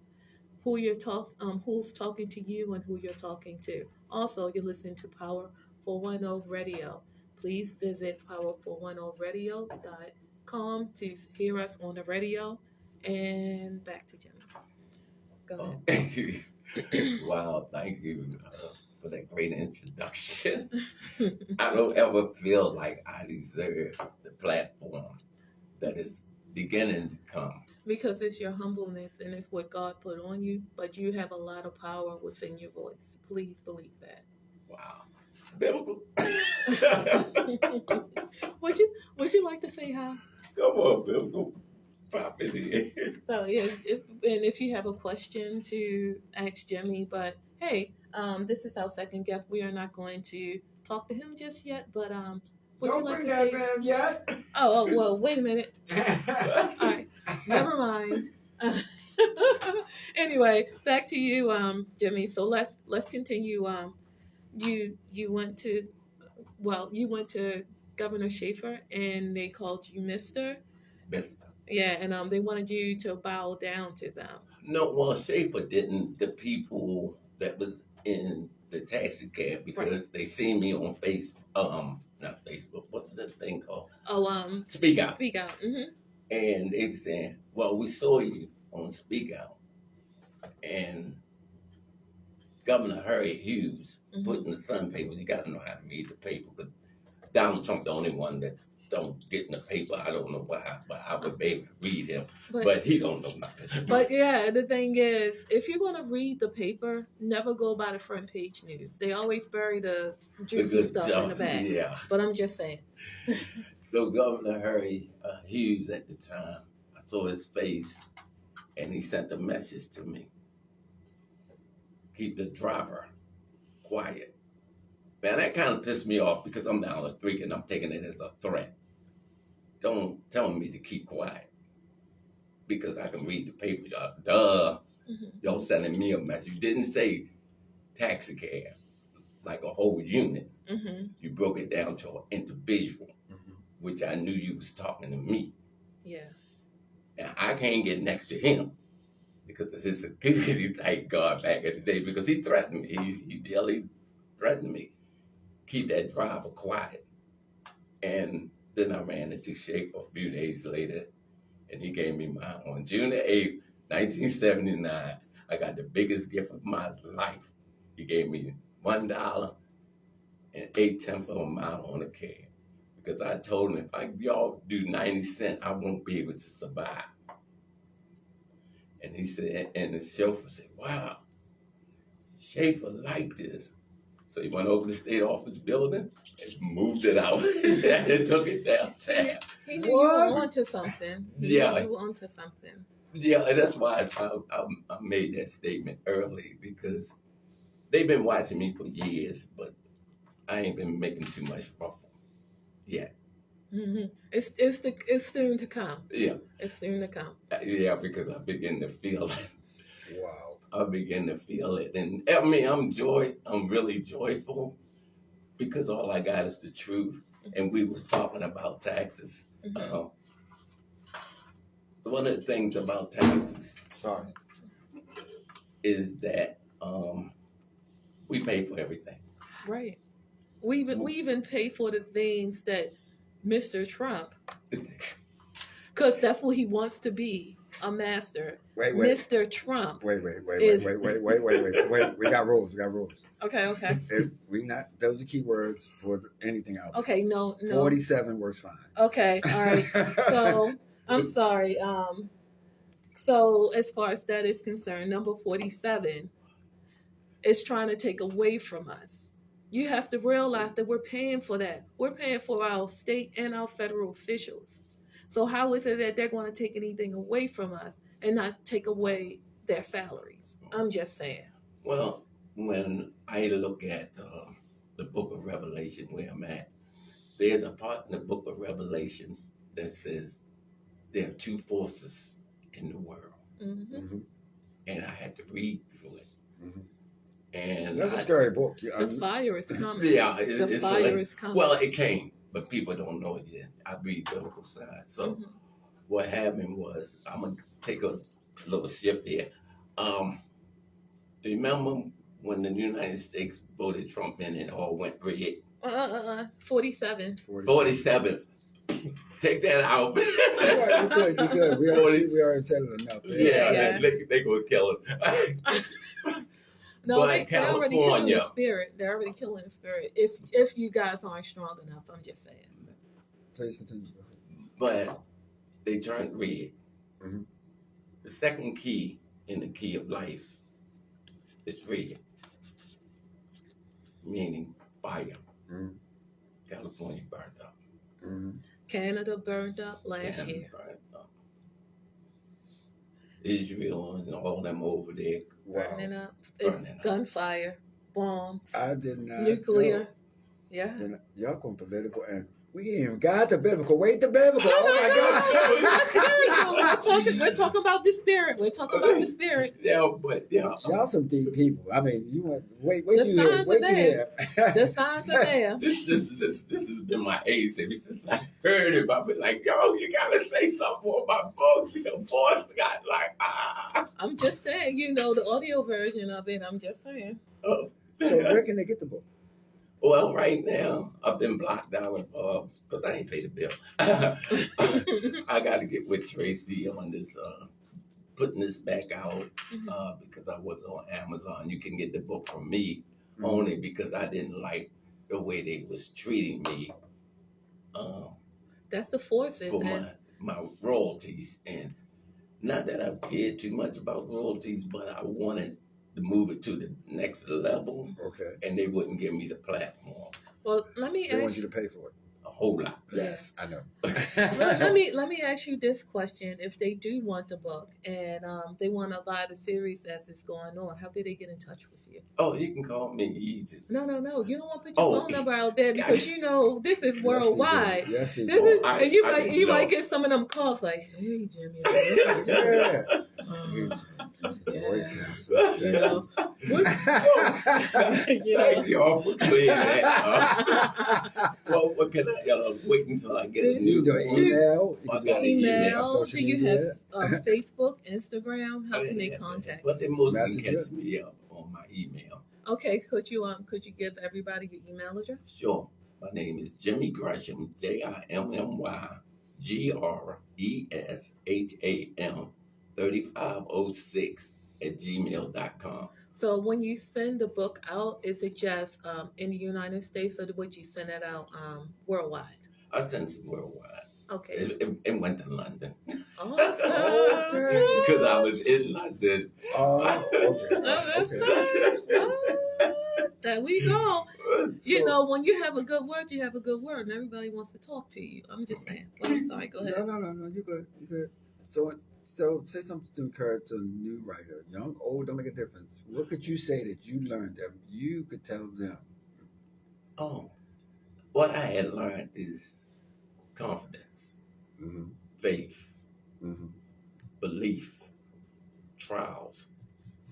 who's talking to you and who you're talking to. Also, you're listening to Power 410 Radio. Please visit power410radio.com to hear us on the radio. And back to Jimmy. Go ahead. Wow, thank you for that great introduction. I don't ever feel like I deserve the platform that is beginning to come. Because it's your humbleness and it's what God put on you, but you have a lot of power within your voice. Please believe that. Wow. Biblical. Would you like to say hi? Come on, Biblical. Pop it in. So yeah, and if you have a question to ask Jimmy, but hey, this is our second guest. We are not going to talk to him just yet, but would don't you like bring to that say? man yet. Oh well, wait a minute. All right, never mind. Anyway, back to you, Jimmy. So let's continue. You went to Governor Schaefer, and they called you Mr. Yeah, and they wanted you to bow down to them. No, well, Schaefer didn't. The people that was in the taxi cab, because they seen me on not Facebook, what's that thing called? Oh, Speak Out. Speak Out. Mm-hmm. And they saying, well, we saw you on Speak Out, And Governor Harry Hughes Mhm. put in the Sun papers, you got to know how to read the paper, because Donald Trump the only one that don't get in the paper. I don't know why, but I would be able to read him. But he don't know nothing. But yeah, the thing is, if you're gonna read the paper, never go by the front page news. They always bury the juicy stuff in the back. Yeah. But I'm just saying. So Governor Harry Hughes at the time, I saw his face, and he sent a message to me. Keep the driver quiet. Man, that kind of pissed me off because I'm down the street and I'm taking it as a threat. Don't tell me to keep quiet because I can read the paper. Y'all, y'all sending me a message. You didn't say taxi cab like a whole unit. You broke it down to an individual, which I knew you was talking to me. Yeah. And I can't get next to him because of his security, thank God, back in the day, because he threatened me. He really threatened me. Keep that driver quiet. And then I ran into Shape a few days later, and he gave me mine on June the 8th, 1979. I got the biggest gift of my life. He gave me $1 and 8/10 of a mile on a cab. Because I told him, if y'all do 90 cents, I won't be able to survive. And he said, and the chauffeur said, wow, Schaefer liked this. So he went over to the state office building and moved it out and took it downtown. He knew you were onto something. He knew you were onto something. Yeah, and that's why I made that statement early, because they've been watching me for years, but I ain't been making too much ruffle yet. It's soon to come. Yeah. It's soon to come. Yeah, because I begin to feel it. Wow. I begin to feel it. And I mean, I'm really joyful because all I got is the truth. And we was talking about taxes. One of the things about taxes is that we pay for everything. Right. We even pay for the things that Mr. Trump, because that's what he wants to be. A master. Wait. Mr. Trump. Wait. We got rules. Okay. Those are key words for anything else. Okay, no. 47 works fine. Okay, all right. So I'm sorry. So as far as that is concerned, number 47 is trying to take away from us. You have to realize that we're paying for that. We're paying for our state and our federal officials. So how is it that they're going to take anything away from us and not take away their salaries? I'm just saying. Well, when I look at the book of Revelation where I'm at, there's a part in the book of Revelations that says there are two forces in the world. And I had to read through it. And that's a scary book. The fire is coming. Yeah, the fire is coming. Well, it came, but people don't know it yet. I read biblical science. So what happened was, I'm going to take a little shift here. Remember when the United States voted Trump in and it all went red? 47. 47. Take that out. You good. We already said it enough. Yeah. They going to kill him. No, but they're already killing the spirit. They're already killing the spirit. If you guys aren't strong enough, I'm just saying. Please continue. But they turned red. The second key in the key of life is red, meaning fire. California burned up. Canada burned up last year. Burned up. Israel and all them over there. Burning up. It's gunfire, bombs. I did not. Nuclear. Know. Yeah. Y'all going political, and we ain't even got the biblical. Wait, the biblical. Oh my God. We're talking about the spirit. We're talking about the spirit. Y'all some deep people. I mean, you went. Wait the till you hear. Wait till you hear. The signs are there. This has been my age since I heard it. I've been like, yo, you gotta say something more about books. Your voice got like, I'm just saying, the audio version of it. I'm just saying. Oh. So where can they get the book? Well, right now, I've been blocked down because I ain't paid the bill. I got to get with Tracy on this putting this back out Mhm. because I was on Amazon. You can get the book from me Mhm. only because I didn't like the way they was treating me That's the forces. for And my royalties. And not that I cared too much about royalties, but I wanted to move it to the next level, Okay. and they wouldn't give me the platform. well, let me They want ask you to pay for it. A whole lot. Yes, I know. let me ask you this question: if they do want the book and they want to buy the series as it's going on, how do they get in touch with you? Oh, you can call me easy. No. You don't want to put your Oh, phone number out there because you know this is Yes, worldwide. he do. Yes, he This do. is, I- and you I might didn't you might know. get some of them calls like, "Hey, Jimmy." Yeah. You know, Thank you all for clearing that. Well, what can I wait until I get a You new can do an email. I You got can an do email. social Do you media. have Facebook, Instagram? How can they contact But they you? mostly can Messenger. catch me up on my email. Okay, could you give everybody your email address? Sure. My name is Jimmy Gresham, JimmyGresham 3506 @gmail.com. So when you send the book out, is it just in the United States, or would you send it out worldwide? I sent it worldwide. Okay. It went to London. Awesome. Okay. Because I was in London. There we go. You So- know, when you have a good word, you have a good word, and everybody wants to talk to you. I'm just saying. Well, I'm sorry. Go ahead. No. You're good. So say something to encourage a new writer, young, old, don't make a difference. What could you say that you learned that you could tell them? Oh, what I had learned is confidence, Mm-hmm. faith, Mm-hmm. belief, trials,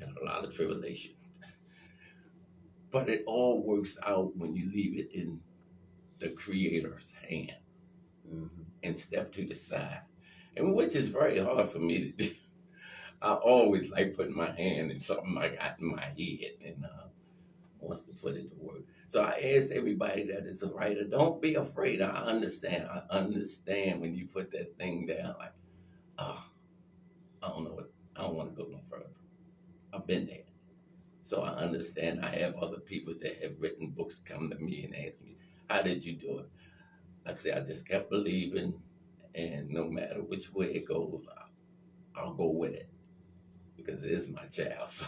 and a lot of tribulation. But it all works out when you leave it in the Creator's hand Mm-hmm. and step to the side. And which is very hard for me to do. I always like putting my hand in something I got in my head and wants to put it to work. So I ask everybody that is a writer, don't be afraid. I understand when you put that thing down, like, oh, I don't want to go no further. I've been there. So I understand. I have other people that have written books come to me and ask me, how did you do it? I say, I just kept believing, and no matter which way it goes, I'll go with it because it is my child. So,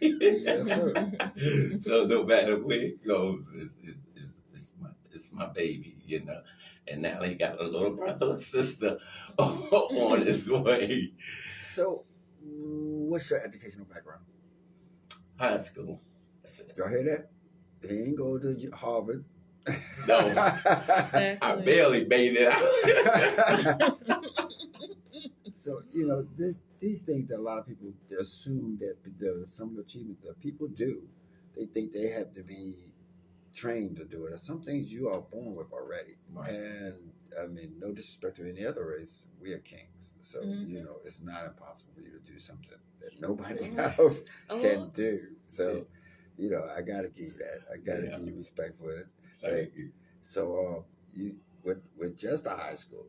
Yes, sir. so no matter where it goes, it's my baby, you know. And now he got a little brother or sister on his way. So, what's your educational background? High school. That's it. Y'all hear that? He ain't go to Harvard. No. I barely made it out. So these things that a lot of people assume that some of the achievements that people do, they think they have to be trained to do it. And some things you are born with already. Right. And I mean, no disrespect to any other race, we are kings. So Mhm. it's not impossible for you to do something that nobody else can Oh, do. So I gotta give you that. I gotta Yeah. give you respect for it. Thank you. So you with just a high school,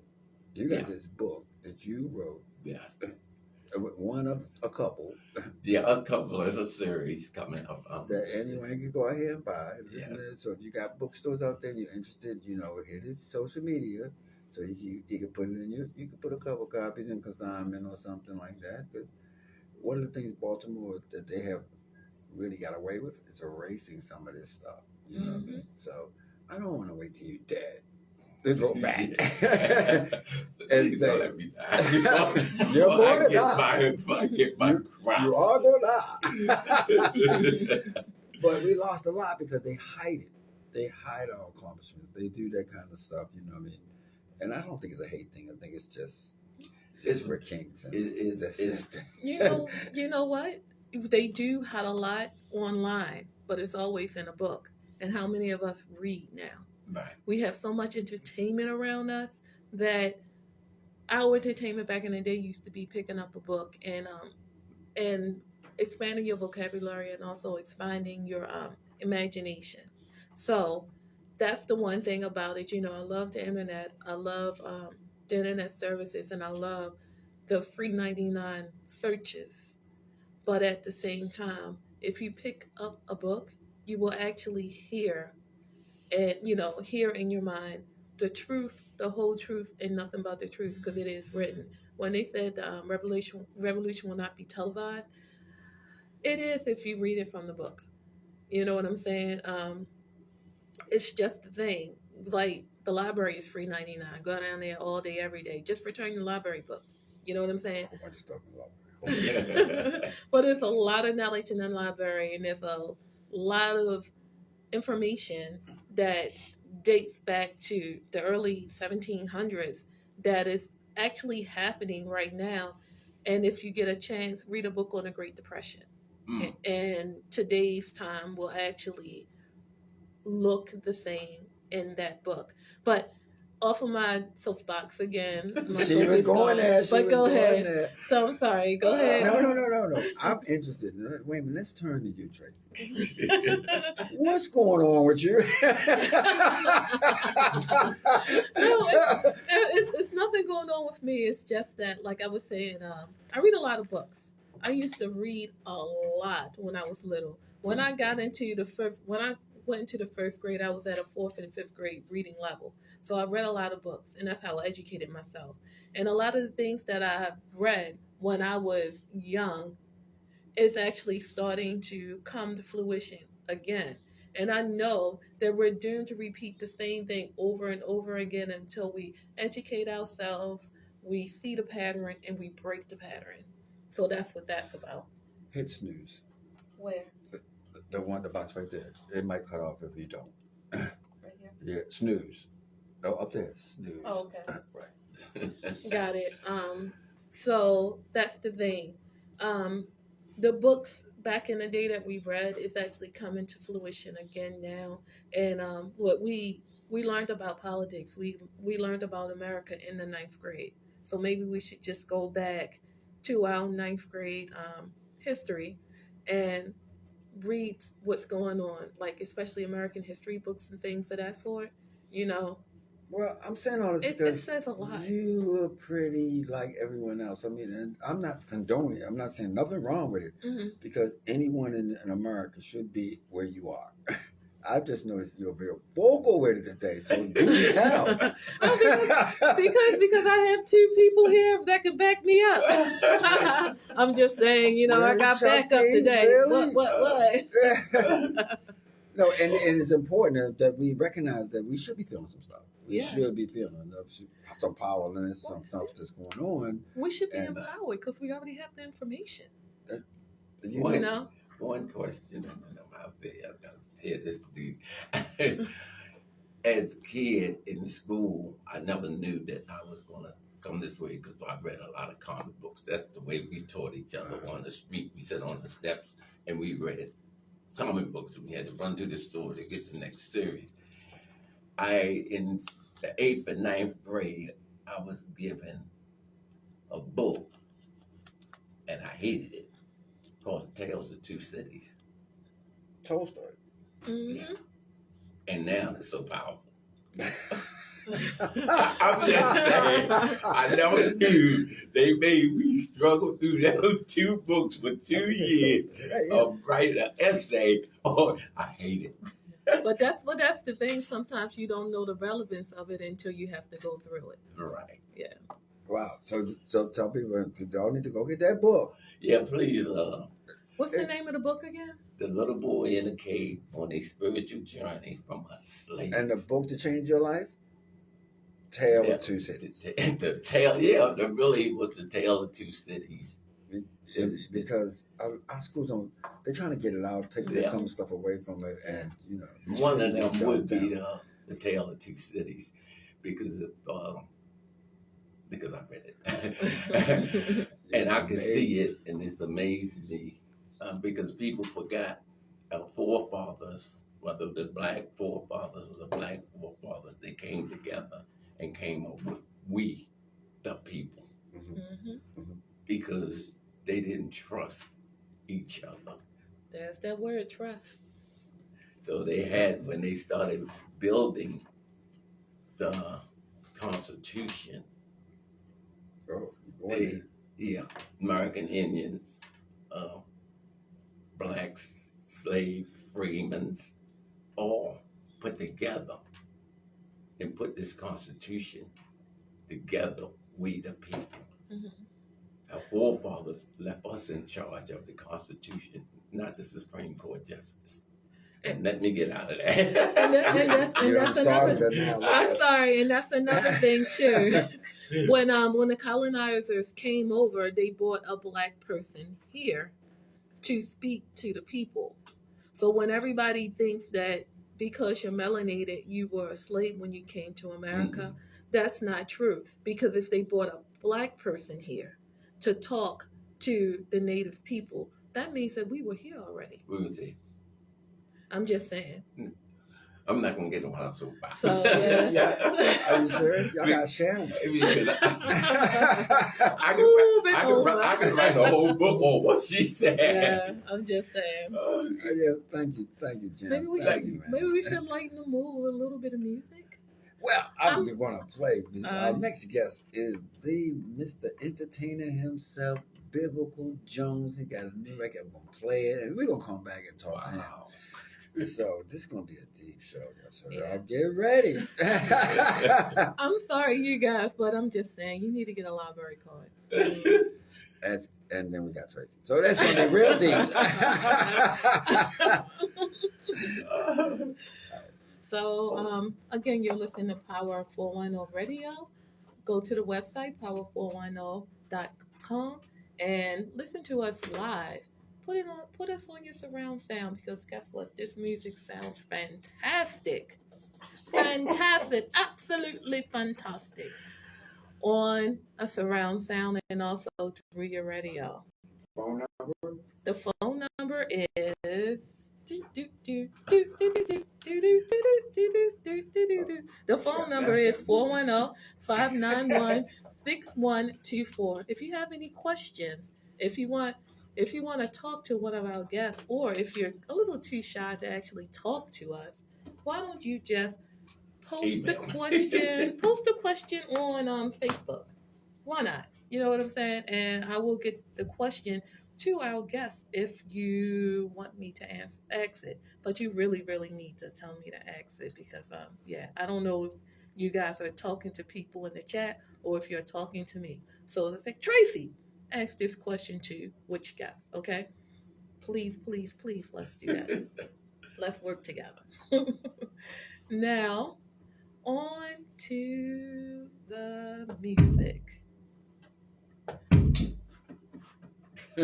you got Yeah. this book that you wrote. Yeah. One of a couple Yeah, a couple of a series coming up. that anyone can go ahead and buy. Listen Yes. to it. So if you got bookstores out there and you're interested, hit his social media so he can put it in you can put a couple copies in consignment or something like that. Because one of the things Baltimore that they have really got away with is erasing some of this stuff. You know what I mean? So I don't want to wait till you're dead to go back. Please say, don't let me die. You're Before going I to get die. If I get my crown. You are going to die. But we lost a lot because they hide it. They hide our accomplishments. They do that kind of stuff, you know what I mean? And I don't think it's a hate thing. I think it's just we're kings. And that's just you know what? They do hide a lot online, but it's always in a book. And how many of us read now? Right. We have so much entertainment around us that our entertainment back in the day used to be picking up a book and expanding your vocabulary and also expanding your imagination. So that's the one thing about it. I love the internet. I love the internet services, and I love the free 99 searches. But at the same time, if you pick up a book, you will actually hear and, hear in your mind the truth, the whole truth, and nothing but the truth, because it is written. When they said revolution will not be televised, it is if you read it from the book. You know what I'm saying? It's just the thing. Like the library is free 99. Go down there all day, every day. Just return your library books. You know what I'm saying? A bunch of stuff in the library. But there's a lot of knowledge in the library, and there's a lot of information that dates back to the early 1700s that is actually happening right now. And if you get a chance, read a book on the Great Depression. And today's time will actually look the same in that book. But off of my soapbox again. She was going there. But go ahead. So I'm sorry. Go ahead. No. I'm interested. Wait a minute. Let's turn to you, Tracy. What's going on with you? No, it's nothing going on with me. It's just that, like I was saying, I read a lot of books. I used to read a lot when I was little. When I went into the first grade, I was at a 4th and 5th grade reading level. So I read a lot of books, and that's how I educated myself. And a lot of the things that I read when I was young is actually starting to come to fruition again. And I know that we're doomed to repeat the same thing over and over again until we educate ourselves, we see the pattern, and we break the pattern. So that's what that's about. Hit snooze. Where? The one, the box right there. It might cut off if you don't. Right here? Yeah, snooze. No, up there. Snooze. Oh, okay. Right. Got it. So that's the thing. The books back in the day that we read is actually coming to fruition again now. And what we learned about politics, we learned about America in the 9th grade. So maybe we should just go back to our 9th grade history and read what's going on, like especially American history books and things of that sort. Well, I'm saying all this It because says a lot. you are pretty like everyone else. I mean, and I'm not condoning it. I'm not saying nothing wrong with it, because anyone in America should be where you are. I've just noticed you're very vocal with it today, so do tell. because I have 2 people here that can back me up. I'm just saying, Really, I got Chucky? backup today. Really? What? No, and it's important that we recognize that we should be feeling some stuff. We should be feeling some powerlessness, some stuff that's going on. We should be empowered because we already have the information. One question, and I'm out there. I hear this dude. As a kid in school, I never knew that I was going to come this way because I read a lot of comic books. That's the way we taught each other on the street. We sat on the steps and we read comic books. We had to run to the store to get the next series. In the 8th and 9th grade, I was given a book, and I hated it, called Tales of Two Cities. Tolstoy. Mm-hmm. And now it's so powerful. I'm just saying, I never knew they made me struggle through those 2 books for 2 years of writing an essay. Oh, I hate it. But that's the thing. Sometimes you don't know the relevance of it until you have to go through it. Right. Yeah. Wow. So tell people, y'all need to go get that book. Yeah, please. What's the name of the book again? The Little Boy in the Cave on a Spiritual Journey from a Slave. And the book to change your life? Tale of Two Cities. The tale, it really was the Tale of Two Cities. Because our schools they're trying to get it out, take some stuff away from it, and one of them would be the Tale of Two Cities, because I read it and I can see it, and it's amazed me because people forgot our forefathers, whether the black forefathers or the black forefathers, they came together and came up with we, the people, because they didn't trust each other. There's that word, trust. So they had, when they started building the Constitution, Yeah, American Indians, blacks, slave freemen, all put together and put this Constitution together, we the people. Mm-hmm. Our forefathers left us in charge of the Constitution, not the Supreme Court justice. And let me get out of that. And that's another. I'm sorry, and that's another thing too. When the colonizers came over, they brought a black person here to speak to the people. So when everybody thinks that because you're melanated, you were a slave when you came to America, that's not true. Because if they brought a black person here to talk to the native people, that means that we were here already. We would say. I'm just saying. I'm not gonna get on my soapbox. So yeah. Are you serious? Y'all got sharing. I can write a whole book on what she said. Yeah, I'm just saying. Yeah, thank you, Jim. Maybe we should lighten the mood with a little bit of music. Well, I'm going to play. Our next guest is the Mr. Entertainer himself, Biblical Jones. He got a new record. I'm going to play it, and we're going to come back and talk to him. So this is going to be a deep show, so y'all get ready. I'm sorry, you guys, but I'm just saying you need to get a library card. And then we got Tracy. So that's going to be real deep. So again, you're listening to Power 410 Radio. Go to the website, power410.com, and listen to us live. Put us on your surround sound, because guess what? This music sounds fantastic. Fantastic. Absolutely fantastic. On a surround sound and also through your radio. Phone number? The phone number is the phone number is 410-591-6124. If you have any questions, if you want to talk to one of our guests, or if you're a little too shy to actually talk to us, why don't you just post the question on Facebook? Why not? You know what I'm saying? And I will get the question to our guests if you want me to ask it. But you really, really need to tell me to ask it, because I don't know if you guys are talking to people in the chat or if you're talking to me. So it's like, Tracy, ask this question to which guest, okay? Please, please, please, let's do that. Let's work together. Now, on to the music. My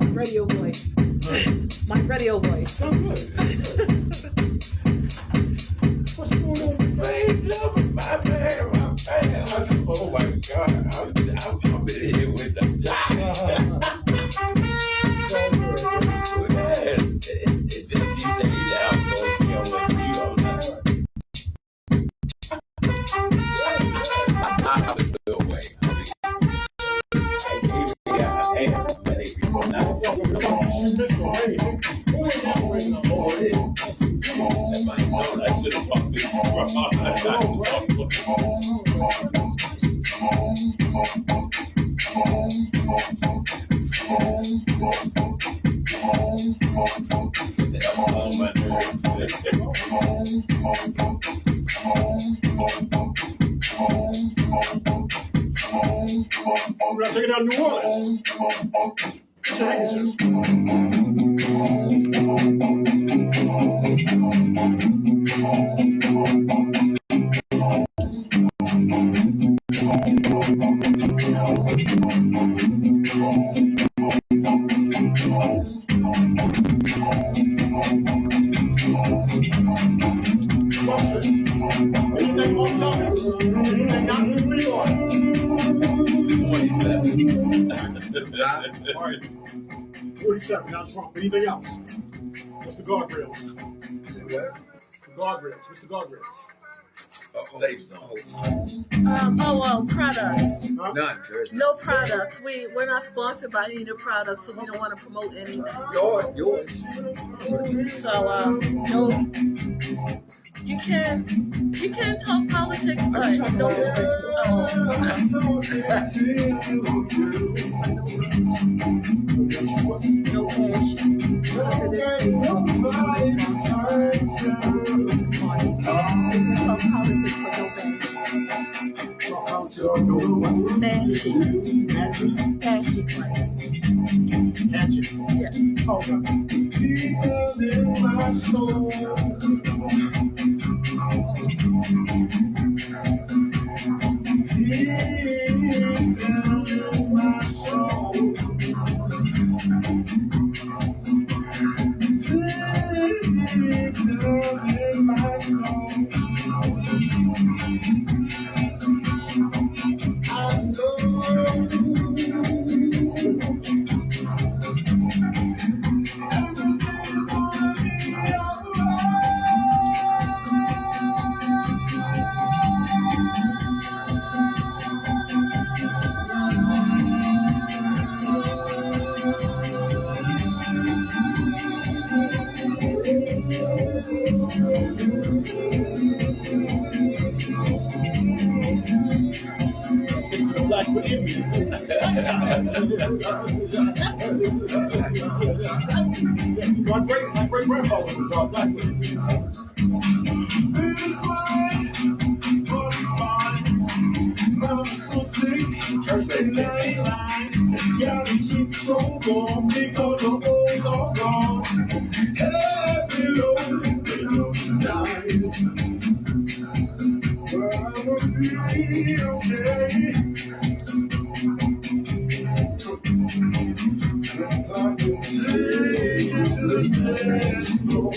radio voice. My radio voice. So good. What's going on? My man. Oh my God. I'm in here with the We're taking out New Orleans. Anything off topic? Anything not this week on? 47, not Trump. Anything else? What's the guardrails? The guardrails. What's the guardrails? Products. Huh? None. No products. We're not sponsored by any products, so we don't want to promote anything. Yours. So no, you can talk politics, but no. No passion. Talk politics, but no passion. Passion. Yeah. Deep in my soul. Deep down in my soul. Deep down in my soul. I know. Black within me. My great grandfather was black within me. It is mine, but it's mine. I'm so sick, church day 99. Gotta keep so warm because the old are gone. Heavy load, below tonight. But I will be okay. Yes, I can take it to the dance floor.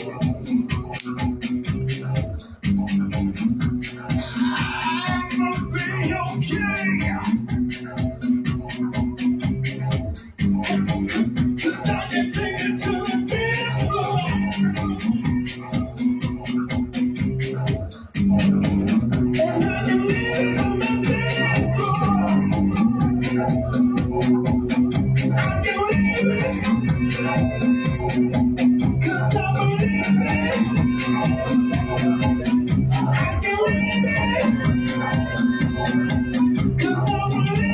I'ma be okay. 'Cause I can take it to the dance floor. And I can leave it on the dance floor. I can leave it. 'Cause I believe it. I can leave it. 'Cause I believe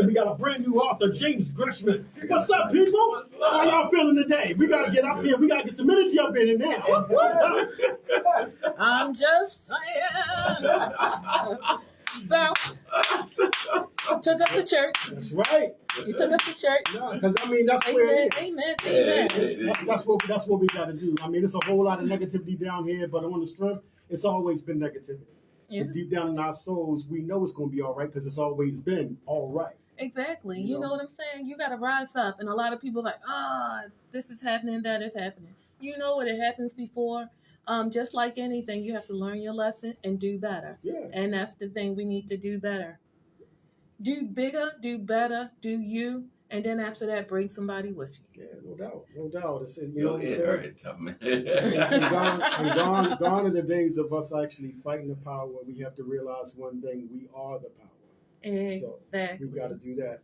and we got a brand new author, James Gresham. What's up, people? How y'all feeling today? We gotta get up here. We gotta get some energy up in here now. I'm just saying. So, took up the church. That's right. You took up the church. No, because I mean that's where it is. Amen. That's what we got to do. I mean, it's a whole lot of negativity down here, but on the strength, it's always been negativity. Yeah. But deep down in our souls, we know it's going to be all right because it's always been all right. Exactly. You know what I'm saying? You got to rise up. And a lot of people are like, this is happening, that is happening. You know what? It happens before. Just like anything, you have to learn your lesson and do better. Yeah. And that's the thing. We need to do better. Do bigger, do better, do you. And then after that, bring somebody with you. Yeah, no doubt. It's, you Your head hurt, Thommy. and gone are the days of us actually fighting the power. We have to realize one thing: we are the power. Exactly. So we got to do that,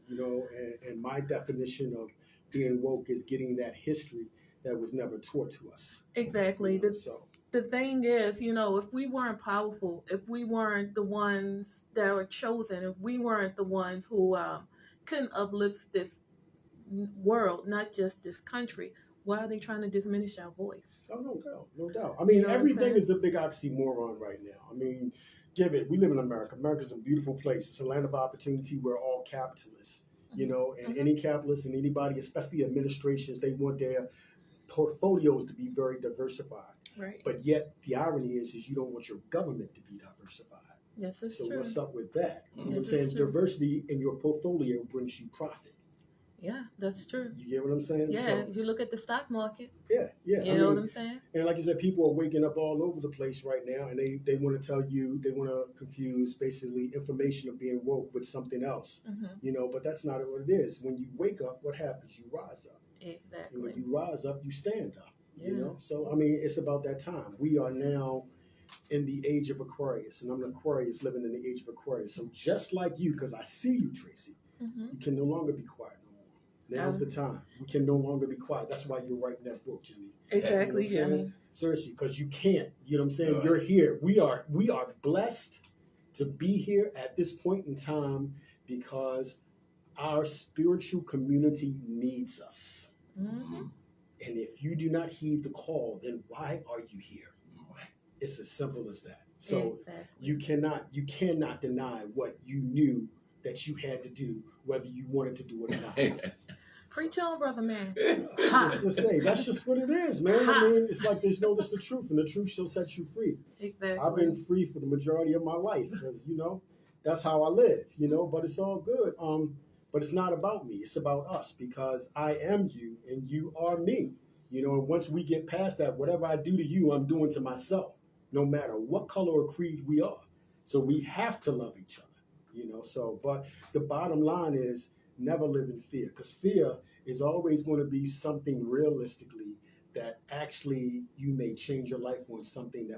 And my definition of being woke is getting that history that was never taught to us. Exactly. The thing is, if we weren't powerful, if we weren't the ones that were chosen, if we weren't the ones who couldn't uplift this world, not just this country, why are they trying to diminish our voice? Oh, no doubt. I mean, everything is a big oxymoron right now. I mean, we live in America. America's a beautiful place. It's a land of opportunity. We're all capitalists, and any capitalist and anybody, especially administrations, they want their portfolios to be very diversified. Right. But yet the irony is you don't want your government to be diversified. Yes, it's so true. What's up with that? You know what I'm Yes, saying? it's true. Diversity in your portfolio brings you profit. Yeah, that's true. You get what I'm saying? Yeah, So, you look at the stock market. yeah. You know what I'm saying? And like you said, people are waking up all over the place right now, and they want to tell you, they want to confuse basically information of being woke with something else. Mm-hmm. But that's not what it is. When you wake up, what happens? You rise up. Exactly. And when you rise up, you stand up. Yeah. So I mean, it's about that time. We are now in the age of Aquarius, and I'm an Aquarius living in the age of Aquarius. So just like you, because I see you, Tracy, you can no longer be quiet no more. Now's the time. We can no longer be quiet. That's why you're writing that book, Jimmy. Exactly, Jimmy. Seriously, because you can't. You know what I'm saying? Right. You're here. We are blessed to be here at this point in time because our spiritual community needs us. Mm-hmm. And if you do not heed the call, then why are you here? It's as simple as that. So you cannot deny what you knew that you had to do, whether you wanted to do it or not. Preach on, brother man. That's just what it is, man. I mean, it's like it's the truth, and the truth shall set you free. Exactly. I've been free for the majority of my life because that's how I live. But it's all good. But it's not about me. It's about us because I am you and you are me. And once we get past that, whatever I do to you, I'm doing to myself, no matter what color or creed we are. So we have to love each other, but the bottom line is never live in fear because fear is always going to be something realistically that actually you may change your life on something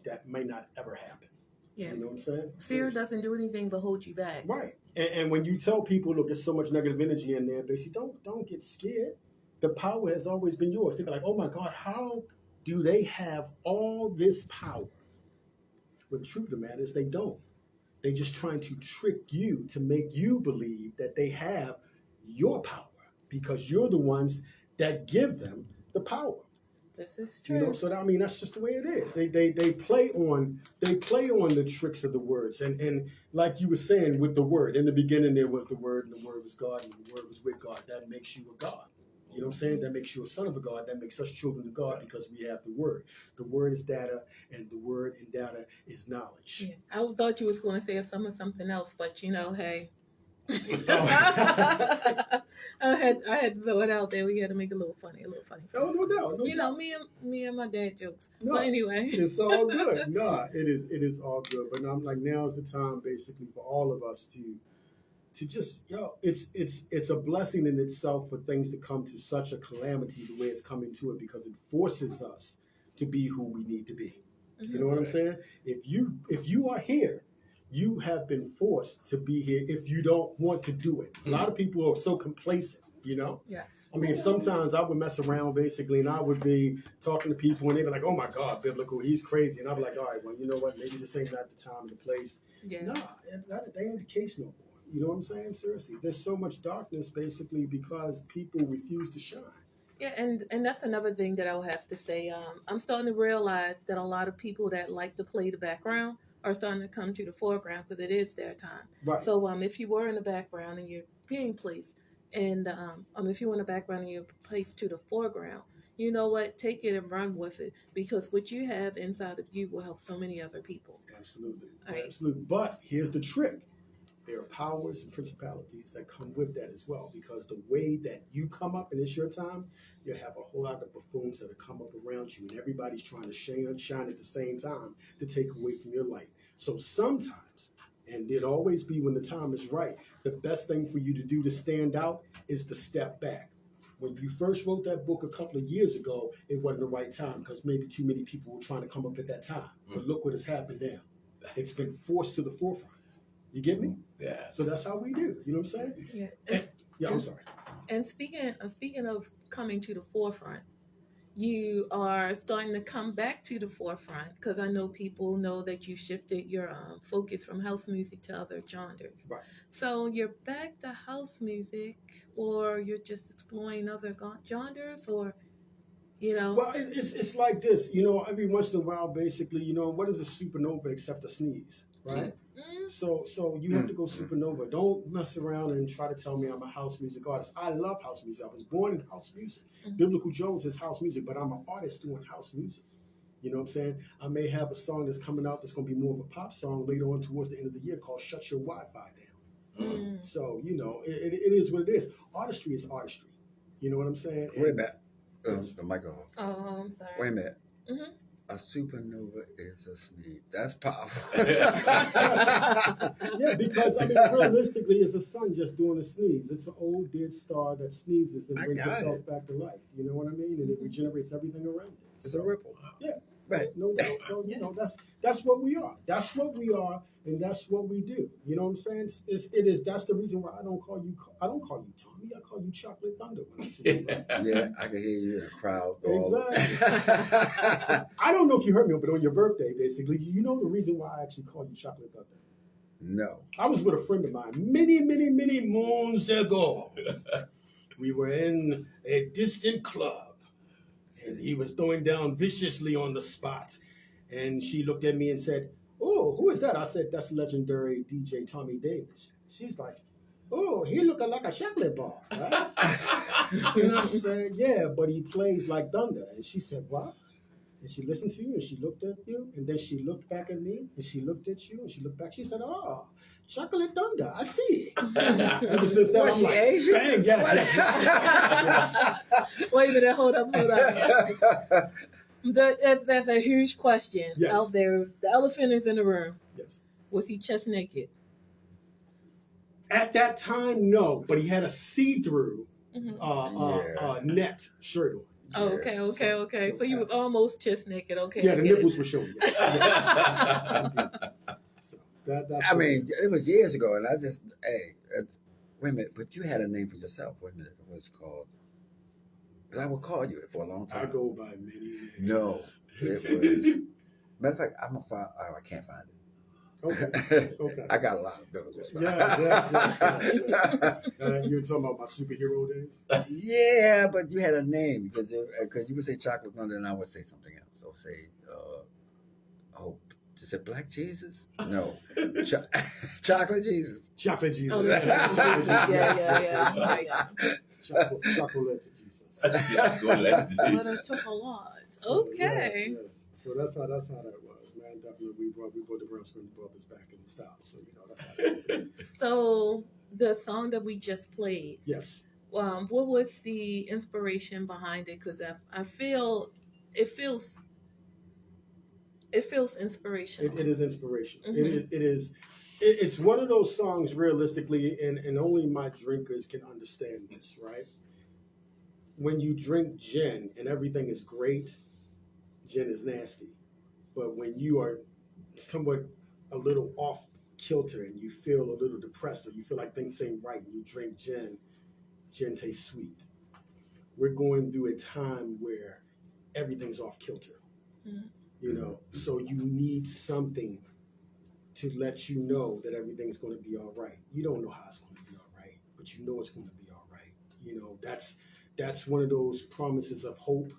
that may not ever happen. Yeah. You know what I'm saying? Fear doesn't do anything but hold you back. Right. And when you tell people, look, there's so much negative energy in there, basically, don't get scared. The power has always been yours. They're like, oh my God, how do they have all this power? But the truth of the matter is they don't. They're just trying to trick you to make you believe that they have your power because you're the ones that give them the power. This is true. So that's just the way it is. They play on the tricks of the words, and like you were saying with the word, in the beginning there was the word, and the word was God, and the word was with God. That makes you a God. You know what I'm saying? That makes you a son of a God. That makes us children of God because we have the word. The word is data, and the word in data is knowledge. Yeah. I thought you was going to say something else, but hey. I had to throw it out there. We had to make it a little funny. Oh, no doubt. Me and my dad jokes. No, but anyway, it's all good. No, it is all good. But I'm like, now is the time, basically, for all of us to just it's a blessing in itself for things to come to such a calamity the way it's coming to it because it forces us to be who we need to be. You know what I'm saying? If you are here, you have been forced to be here if you don't want to do it. A lot of people are so complacent, Yes. I mean, sometimes I would mess around basically and I would be talking to people and they'd be like, oh my God, biblical, he's crazy. And I'd be like, all right, well, you know what? Maybe this ain't not the time and the place. Yeah. Nah, that ain't the case no more. You know what I'm saying? Seriously, there's so much darkness basically because people refuse to shine. Yeah, and that's another thing that I'll have to say. I'm starting to realize that a lot of people that like to play the background are starting to come to the foreground because it is their time. Right. So if you were in the background and you're being placed, and if you were in the background and you're placed to the foreground, you know what? Take it and run with it because what you have inside of you will help so many other people. Absolutely. Right. Absolutely. But here's the trick. There are powers and principalities that come with that as well, because the way that you come up and it's your time, you have a whole lot of buffoons that come up around you, and everybody's trying to shine at the same time to take away from your light. So sometimes, and it always be when the time is right, the best thing for you to do to stand out is to step back. When you first wrote that book a couple of years ago, it wasn't the right time because maybe too many people were trying to come up at that time. But look what has happened now. It's been forced to the forefront. You get me? Yeah. So that's how we do. You know what I'm saying? Yeah. I'm sorry. And speaking of coming to the forefront, you are starting to come back to the forefront because I know people know that you shifted your focus from house music to other genres. Right. So you're back to house music, or you're just exploring other genres, or Well, it's like this. Every once in a while, basically, what is a supernova except a sneeze, right? Mm-hmm. So you have to go supernova. Don't mess around and try to tell me I'm a house music artist. I love house music. I was born in house music. Mm-hmm. Biblical Jones is house music, but I'm an artist doing house music. You know what I'm saying? I may have a song that's coming out that's going to be more of a pop song later on towards the end of the year called Shut Your Wi-Fi Down. Mm-hmm. So, it is what it is. Artistry is artistry. You know what I'm saying? Wait a minute. The microphone. Oh, I'm sorry. Wait a minute. Mm-hmm. A supernova is a sneeze. That's powerful. Yeah, because realistically, it's a sun just doing a sneeze. It's an old dead star that sneezes and I brings got itself it. back to life. You know what I mean? And it regenerates everything around it. It's a ripple. Yeah, Right. no doubt. So that's what we are. That's what we are, and that's what we do. You know what I'm saying? It is. That's the reason why I don't call you Thommy. I call you Chocolate Thunder when I see you. Right? Yeah, I can hear you in the crowd. Exactly. I don't know if you heard me, but on your birthday, basically, you know the reason why I actually call you Chocolate Thunder? No. I was with a friend of mine many, many, many moons ago. We were in a distant club, and he was throwing down viciously on the spot. And she looked at me and said, "Oh, who is that?" I said, "That's legendary DJ Thommy Davis." She's like, "Oh, he looking like a chocolate bar, right?" And I said, "Yeah, but he plays like thunder." And she said, "What?" And she listened to you, and she looked at you, and then she looked back at me, and she looked at you, and she looked back. She said, "Oh, Chocolate Thunder, I see." Ever since that, Was I'm she like, Asian? "Bang, yes." Wait a minute, hold up. That's a huge question Yes. out there. The elephant is in the room. Yes. Was he chest naked? At that time, no, but he had a see-through Mm-hmm. net shirt on. Oh, okay. So So you was almost chest naked. Okay. Yeah, I the get nipples it. were showing. Yes. So that's. I mean, it was years ago, and I just, wait a minute, but you had a name for yourself. Wait a minute, what was it called? 'Cause I would call you for a long time. I go by many names. No, it was. Matter of fact, I'm gonna find. Oh, I can't find it. Okay. I got a lot of biblical stuff. Yes. You're talking about my superhero days? Yeah, but you had a name because you would say Chocolate Thunder, and I would say something else. I would say, is it Black Jesus? No, Chocolate Jesus. Chocolate Jesus. Oh, yeah. Chocolate Jesus. But it took a lot. Okay. Yes. So that's how that was, man. Definitely, we brought the Gresham brothers back in the style. So that's how that was. So the song that we just played, Yes. what was the inspiration behind it? Because I feel it feels inspirational. It is inspirational. Mm-hmm. It's one of those songs, realistically, and only my drinkers can understand this, right? When you drink gin and everything is great, gin is nasty. But when you are somewhat a little off kilter and you feel a little depressed or you feel like things ain't right and you drink gin tastes sweet. We're going through a time where everything's off kilter. Mm-hmm. So you need something to let you know that everything's going to be all right. You don't know how it's going to be all right, but you know it's going to be all right. You know, that's one of those promises of hope,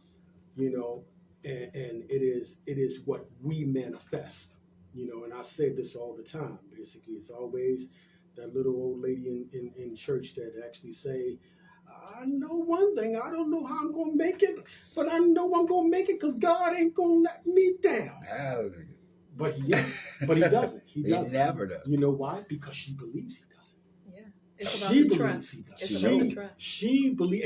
you know, and it is what we manifest, you know, and I say this all the time. Basically, it's always that little old lady in church that actually say, I know one thing, I don't know how I'm going to make it, but I know I'm going to make it because God ain't going to let me down. Hallelujah. But he doesn't. He doesn't. Never does. You know why? Because she believes he doesn't. Yeah. It's about She the believes trust. he does. It's She, about the trust. she believes,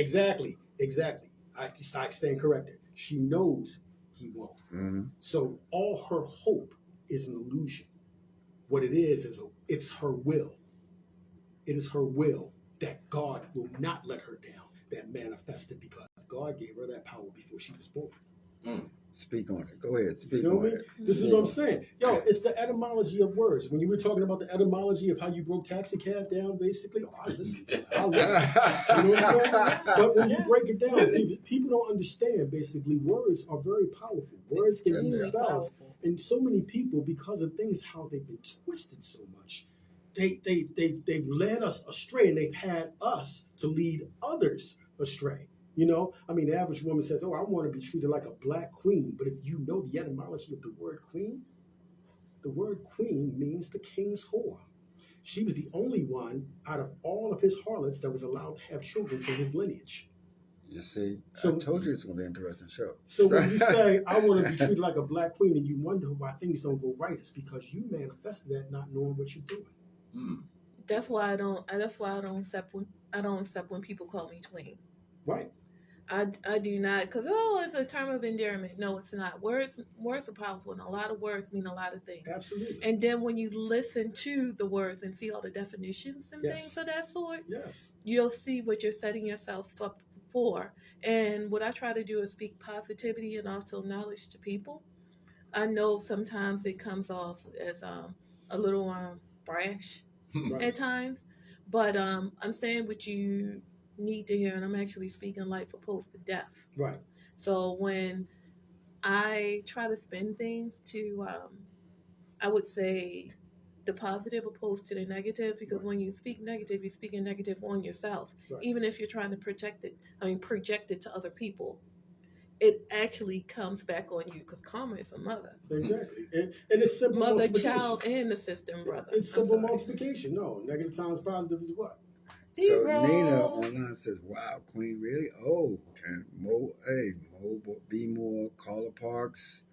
exactly. I stand corrected. She knows he won't. Mm-hmm. So all her hope is an illusion. What it is it's her will. It is her will that God will not let her down, that manifested because God gave her that power before she was born. Speak on it. Go ahead. Speak You know on me? it. This is what I'm saying. Yo, it's the etymology of words. When you were talking about the etymology of how you broke taxi cab down, basically, I listen. You know what I'm saying? But when you break it down, people don't understand. Basically, words are very powerful. Words can be Extremely spells. powerful. And so many people, because of things how they've been twisted so much, they've led us astray, and they've had us to lead others astray. You know, I mean, the average woman says, oh, I want to be treated like a black queen. But if you know the etymology of the word queen means the king's whore. She was the only one out of all of his harlots that was allowed to have children from his lineage. You see, So- I told you it's going to be an interesting show. So when you say, I want to be treated like a black queen, and you wonder why things don't go right, it's because you manifested that not knowing what you're doing. That's why I don't accept when people call me twin. Right. I do not, because it's a term of endearment. No, it's not. Words are powerful, and a lot of words mean a lot of things. Absolutely. And then when you listen to the words and see all the definitions and Yes. things of that sort, Yes. you'll see what you're setting yourself up for. And what I try to do is speak positivity and also knowledge to people. I know sometimes it comes off as a little brash Right. at times, but I'm saying what you need to hear, and I'm actually speaking life opposed to death. Right. So when I try to spin things to, I would say, the positive opposed to the negative, because Right. when you speak negative, you're speaking negative on yourself. Right. Even if you're trying to project it to other people, it actually comes back on you, because karma is a mother. Exactly. And it's simple Mother, multiplication. child, and the system, brother. It's I'm simple sorry. multiplication. No, negative times positive is what? So Zero. Nina online says, "Wow, Queen really old." And Mo B Moore, Carla Parks,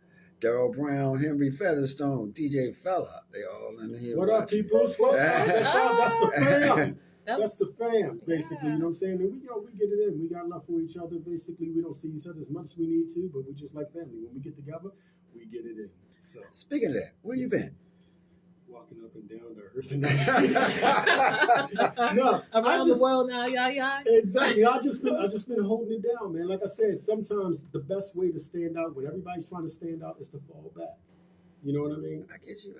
Daryl Brown, Henry Featherstone, DJ Fella. They all in here. What up, watching. people? What's up? That's the fam. That That's the fam, basically. Yeah. You know what I'm saying? And we get it in. We got love for each other. Basically, we don't see each other as much as we need to, but we just like family. When we get together, we get it in. So Speaking of that, where you been? walking up and down the earth. No, Around the world now, yeah. Exactly. I just been holding it down, man. Like I said, sometimes the best way to stand out when everybody's trying to stand out is to fall back. You know what I mean? I get you.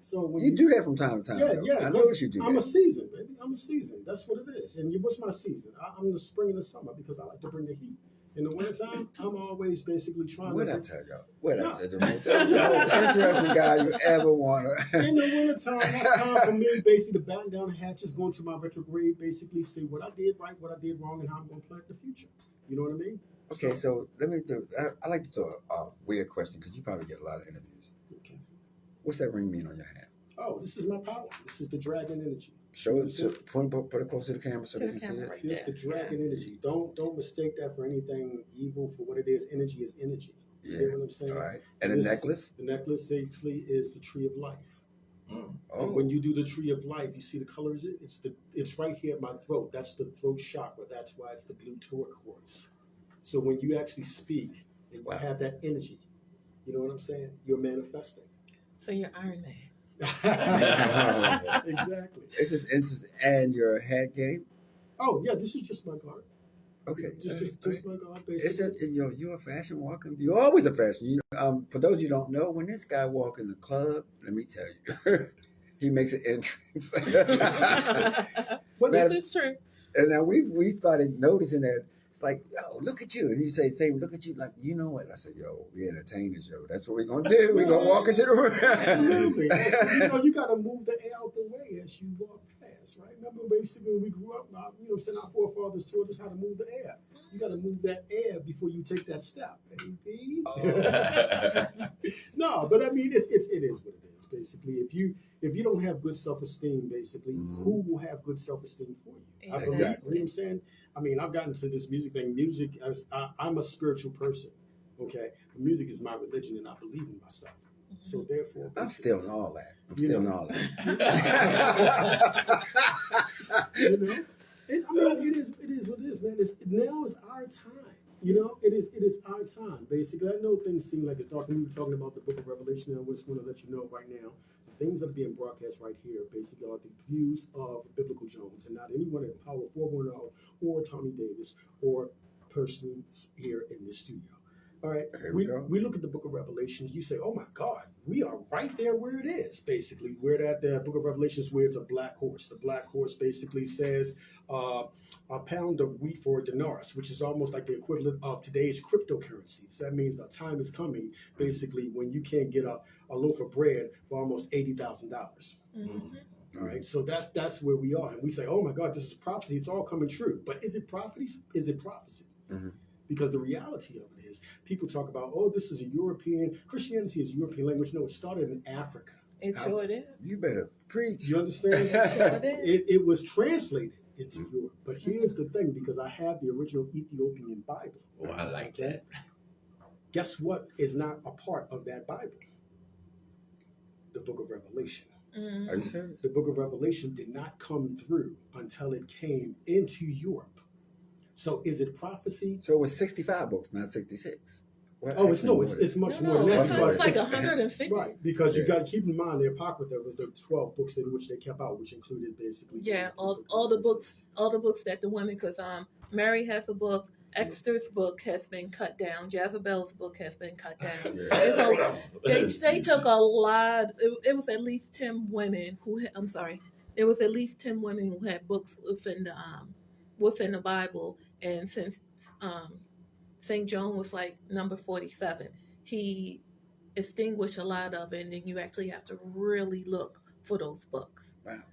So when You do that from time to time. yeah, though. yeah. I notice you do I'm that. a season, baby. I'm a season. That's what it is. And what's my season? I'm the spring and the summer because I like to bring the heat. In the wintertime, I'm always basically trying What to. I tell y'all? What I No. tell you? That's the most interesting guy you ever want to. In the wintertime, that's time for me basically to batten down the hatches, go into my retrograde, basically see what I did right, what I did wrong, and how I'm going to play the future. You know what I mean? Okay, so let me do. I like to throw a weird question because you probably get a lot of interviews. Okay. What's that ring mean on your hand? Oh, this is my power. This is the dragon energy. Show it. Put it close to the camera so To they the can see camera, it. right. See, it's the dragon energy. Don't mistake that for anything evil. For what it is, energy is energy. You Yeah. get what I'm saying? All right. And the This- necklace. The necklace actually is the tree of life. Oh. And when you do the tree of life, you see the colors. It's right here at my throat. That's the throat chakra. That's why it's the blue turquoise. So when you actually speak, it will Wow. have that energy. You know what I'm saying? You're manifesting. So you're Iron Man. Exactly. This is interesting. And your head game. Oh yeah, this is just my guard. Okay. Just my guard, It's basically. you're a fashion walker. You're always a fashion. For those you don't know, when this guy walk in the club, let me tell you, he makes an entrance. But This is true. And now we started noticing that It's like, yo, look at you. And you say, look at you. Like, you know what? I said, yo, we entertain the show. That's what we're going to do. We're going to walk into the room. Absolutely. You got to move the air out the way as you walk past, right? Remember, basically, when we grew up, our forefathers taught us how to move the air. You got to move that air before you take that step, baby. No, but I mean, it is what it is. Basically, if you don't have good self-esteem, basically, who will have good self-esteem for you? I believe. You know what I'm saying? I mean, I've gotten to this music thing. I'm a spiritual person. Okay, but music is my religion, and I believe in myself. So therefore, I'm still in all that. I'm still in all that. I mean, it is what it is, man. Now is our time. It is our time. Basically, I know things seem like it's dark. We were talking about the Book of Revelation, and I just want to let you know right now, the things that are being broadcast right here, basically, are the views of Biblical Jones, and not anyone at Power 410 or Thommy Davis or persons here in the studio. All right, we look at the Book of Revelation. You say, "Oh my God, we are right there where it is." Basically, we're at the Book of Revelation where it's a black horse. The black horse basically says a pound of wheat for a denarius, which is almost like the equivalent of today's cryptocurrencies. That means the time is coming, basically, when you can't get a loaf of bread for almost $80,000. All right, so that's where we are, and we say, "Oh my God, this is prophecy. It's all coming true." But is it prophecy? Is it prophecy? Because the reality of it is, people talk about, oh, this is a Christianity is a European language. No, it started in Africa. It sure did. You better preach. You understand? Sure did. It was translated into Europe. But here's the thing, because I have the original Ethiopian Bible. Oh, I like that. Guess what is not a part of that Bible? The Book of Revelation. Are you serious? The Book of Revelation did not come through until it came into Europe. So is it prophecy? So it was 65 books, not 66. It's much more than that. It's like 150. Right, because you got to keep in mind the Apocrypha was the 12 books in which they kept out, which included basically all the books that the women, because Mary has a book, Esther's book has been cut down, Jezebel's book has been cut down. So they took a lot. It was at least 10 women who had, there was at least 10 women who had books within the Bible. And since St. John was like number 47, he extinguished a lot of it, and then you actually have to really look for those books. Wow,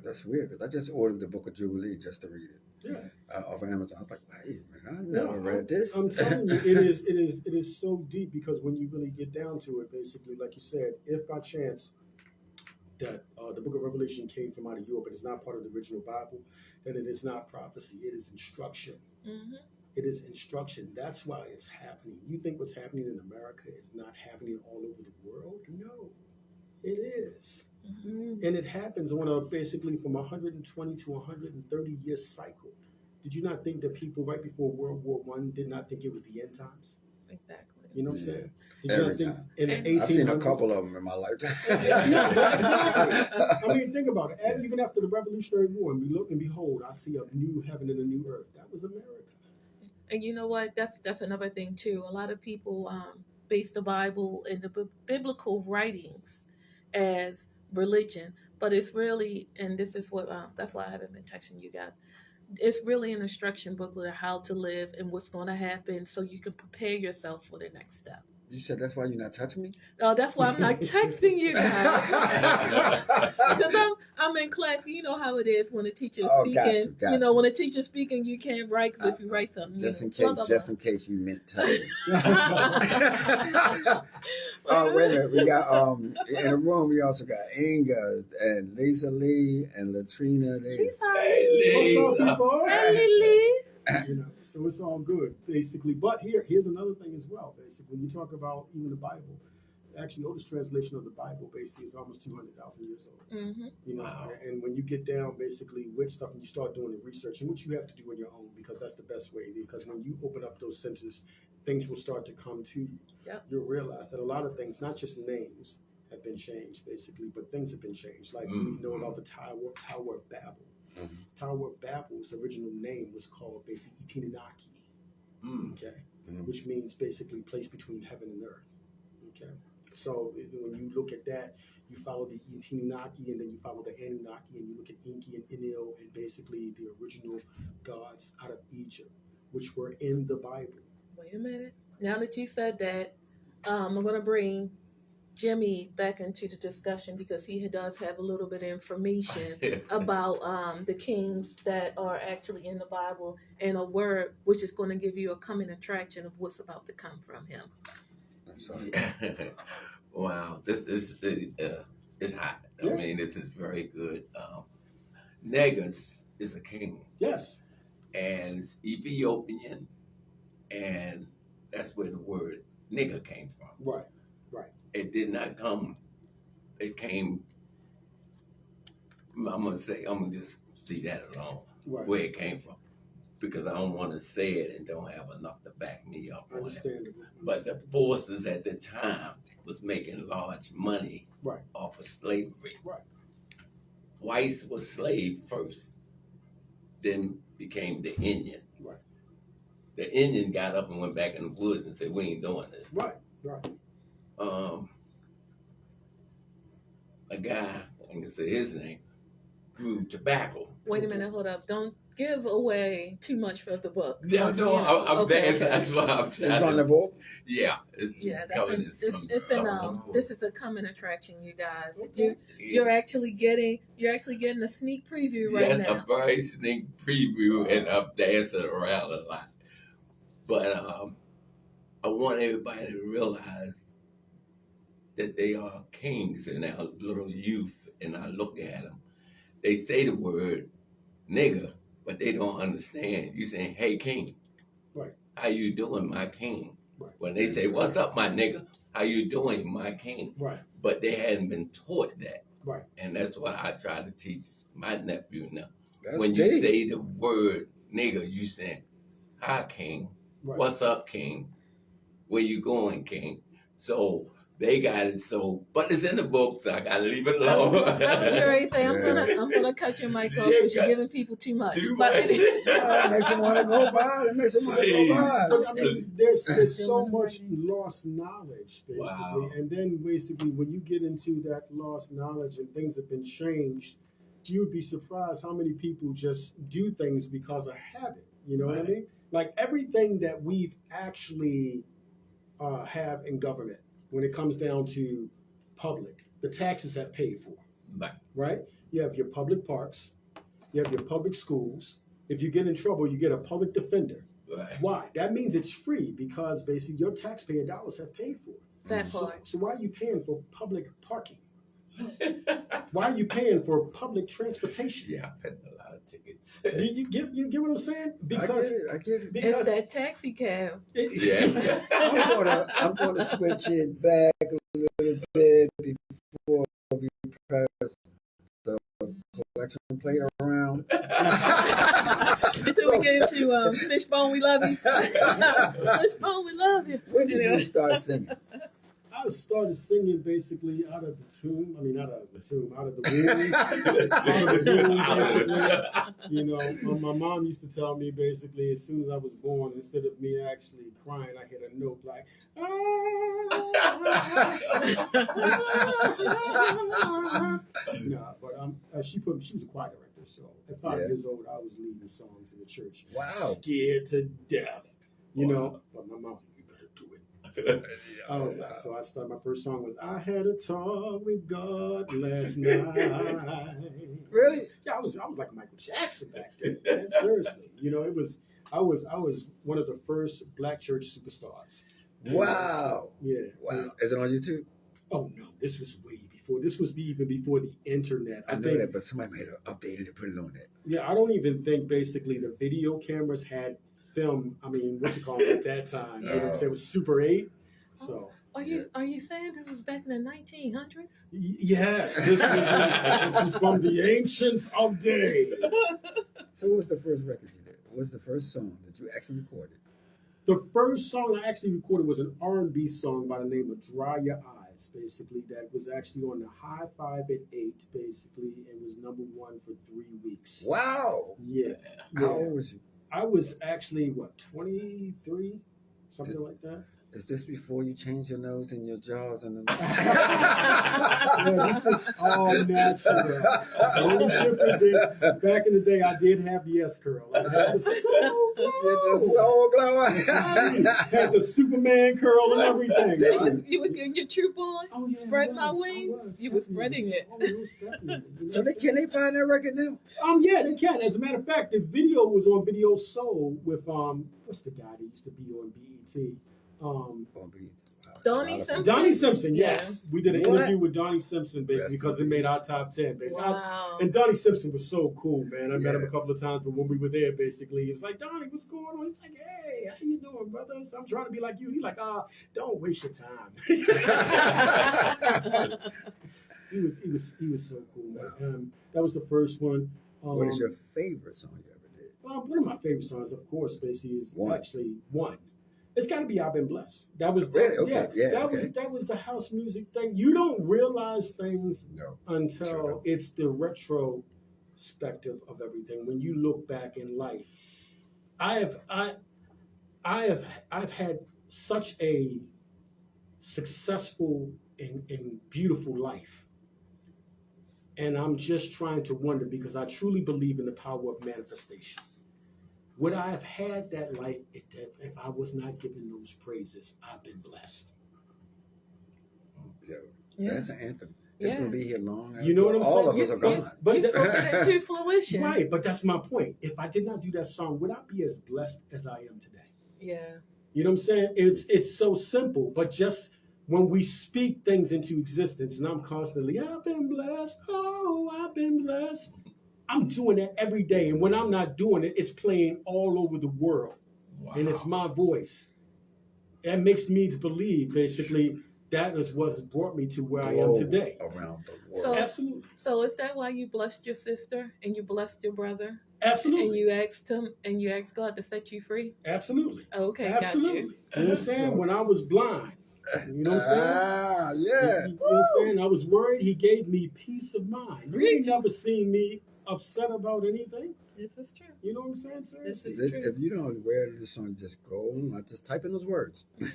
that's weird, because I just ordered the Book of Jubilee just to read it. Off Amazon. I was like, wait, man, I never read this. I'm telling you, it is so deep, because when you really get down to it, basically, like you said, if by chance that the Book of Revelation came from out of Europe and is not part of the original Bible, then it is not prophecy. It is instruction. It is instruction. That's why it's happening. You think what's happening in America is not happening all over the world? No, it is. And it happens on basically from 120 to 130 year cycle. Did you not think that people right before World War I did not think it was the end times? Exactly. You know what I'm saying? Did Every you not think time. in the 1800s? I've seen a couple of them in my lifetime. Exactly. I mean, think about it. Even after the Revolutionary War, and we look and behold, I see a new heaven and a new earth. That was America. And you know what? That's another thing too. A lot of people base the Bible and the biblical writings as religion, but it's really, and this is what that's why I haven't been texting you guys. It's really an instruction booklet of how to live and what's going to happen, so you can prepare yourself for the next step. You said that's why you're not touching me? Oh, that's why I'm not texting you guys. Because I'm in class. You know how it is when a teacher is speaking. Gotcha. You know, when a teacher's speaking, you can't write, because if you write something, just in case you meant touching. Oh, wait a minute. We got in the room. We also got Inga and Lisa Lee and Latrina. Hey, What's up, people? Hey, Lily. So it's all good, basically. But here's another thing as well, basically. When you talk about even the Bible, actually, the oldest translation of the Bible, basically, is almost 200,000 years old. Wow. And when you get down, basically, with stuff, and you start doing the research, and what you have to do on your own, because that's the best way. Because when you open up those centers, things will start to come to you. Yep. You'll realize that a lot of things, not just names, have been changed, basically, but things have been changed. Like we know about the Tower of Babel. Tower of Babel's original name was called basically Itininaki, which means basically place between heaven and earth. Okay, so when you look at that, you follow the Itininaki, and then you follow the Anunnaki, and you look at Enki and Enlil, and basically the original gods out of Egypt. which were in the Bible. Wait a minute. Now that you said that, I'm going to bring Jimmy back into the discussion because he does have a little bit of information about the kings that are actually in the Bible and a word which is going to give you a coming attraction of what's about to come from him. Wow, this is it's hot. Yeah. I mean, this is very good. Negus is a king. Yes. And it's Ethiopian, and that's where the word nigger came from. Right. It did not come. It came. I'm gonna just leave that alone. Right. Where it came from, because I don't want to say it and don't have enough to back me up on it. Understandable. But the forces at the time was making large money Right. off of slavery. Right. Whites were slave first, then became the Indian. Right. The Indian got up and went back in the woods and said, "We ain't doing this." Right. A guy, I can say his name, grew tobacco. Wait a minute, hold up. Don't give away too much for the book. Yeah, no, I'm okay. that's why I'm It's on the book. Yeah, This is a common attraction, you guys. You're actually getting a sneak preview right now. A very sneak preview, and I'm dancing around a lot. But I want everybody to realize that they are kings in our little youth, and I look at them. They say the word nigger, but they don't understand. You saying, "Hey, king." Right. How you doing, my king? Right. When they say, "What's up, my nigga?" How you doing, my king? Right. But they hadn't been taught that. Right. And that's why I try to teach my nephew now. That's When you deep. say the word nigger, you saying, "Hi, king. Right. What's up, king? Where you going, king?" So they got it. So, but it's in the book, so I gotta leave it alone. I'm gonna cut your mic off because you're giving people too much. Too But much. It makes them want to go by. It makes them want to go by. I mean, there's so much lost knowledge, basically. Wow. And then basically when you get into that lost knowledge and things have been changed, you would be surprised how many people just do things because of habit. You know what I Right. mean? Like everything that we've actually have in government, when it comes down to public, the taxes have paid for, Right. right? You have your public parks, you have your public schools. If you get in trouble, you get a public defender. Right. Why? That means it's free because basically your taxpayer dollars have paid for it. that So, part. so why are you paying for public parking? Why are you paying for public transportation? Yeah, I paid a lot of tickets. You get what I'm saying? Because I get it. It's because that taxi cab. Yeah. I'm gonna switch it back a little bit before we press the collection plate around. Until we get into Fishbone, we love you. Fishbone, we love you. When did Anyway. you start singing? I started singing basically out of the tomb. I mean, not out of the tomb, out of the womb. Out of the womb, basically. You know, my mom used to tell me basically as soon as I was born, instead of me actually crying, I hit a note like, no, but she was a choir director, so at 5 years old, I was leading songs in the church. Wow. Scared to death, you know. But my mom, you better do it. So, I was like, so I started. My first song was "I Had a Talk with God Last Night." Really? Yeah, I was like Michael Jackson back then. Man. Seriously, you know, I was one of the first black church superstars. Wow. Yeah. Wow. Is it on YouTube? Oh no, this was way before. This was even before the internet. I know that, but somebody might have updated it and put it on it. Yeah, I don't even think basically the video cameras had film. I mean, what you call it at that time? You know what I'm saying? It was Super 8. So. Are you saying this was back in the 1900s? Yes, this is from the ancients of days. So what was the first record you did? What was the first song that you actually recorded? The first song I actually recorded was an R&B song by the name of Dry Your Eyes, basically, that was actually on the High 5 at 8, basically, and was number 1 for 3 weeks. Wow. Yeah. How old was you? I was actually, 23? Something like that. Is this before you change your nose and your jaws and Yeah, this is all natural. The only difference is back in the day, I did have the S curl. I had the so glowing. had the Superman curl and everything. You was getting your troop on? Oh, yeah, Spreading I my was, wings? You were spreading it. Oh, most definitely. So can they find that record now? Yeah, they can. As a matter of fact, the video was on Video Soul with what's the guy that used to be on BET? Donnie Simpson. Donnie Simpson, yes. Yeah. We did an What? interview with Donnie Simpson basically because it made our top 10. Basically. Wow. And Donnie Simpson was so cool, man. I met him Yeah. a couple of times, but when we were there, basically, he was like, Donnie, what's going on? He's like, hey, how you doing, brother? So I'm trying to be like you. He's like, don't waste your time. He was so cool, man. Wow. That was the first one. What is your favorite song you ever did? One of my favorite songs, of course, basically, is One. actually one. It's got to be "I've Been Blessed." That was Really? Okay. Yeah, that okay. was the house music thing. You don't realize things No. until Sure. it's the retrospective of everything. When you look back in life, I've had such a successful and beautiful life. And I'm just trying to wonder, because I truly believe in the power of manifestation. Would I have had that life if I was not given those praises? I've been blessed. Yeah. Yeah. That's an anthem. It's Yeah. going to be here long after You know what I'm all saying? of us are gone. But You spoke it into fruition. right, but that's my point. If I did not do that song, would I be as blessed as I am today? Yeah. You know what I'm saying? It's so simple, but just when we speak things into existence, and I'm constantly, I've been blessed, oh, I've been blessed. I'm doing that every day, and when I'm not doing it, it's playing all over the world, and it's my voice. That makes me to believe, basically, that is what's brought me to where I am today. Around the world. So- Absolutely. So is that why you blessed your sister and you blessed your brother? Absolutely. And you asked God to set you free? Absolutely. Okay, Absolutely. got you. You know what I'm saying? When I was blind, you know what I'm saying? Ah, yeah. You know what I'm saying? I was worried. He gave me peace of mind. You ain't Preach. never seen me upset about anything. This is true. You know what I'm saying, sir? This is This, true. if you don't wear this song, just go on, just type in those words. Yeah.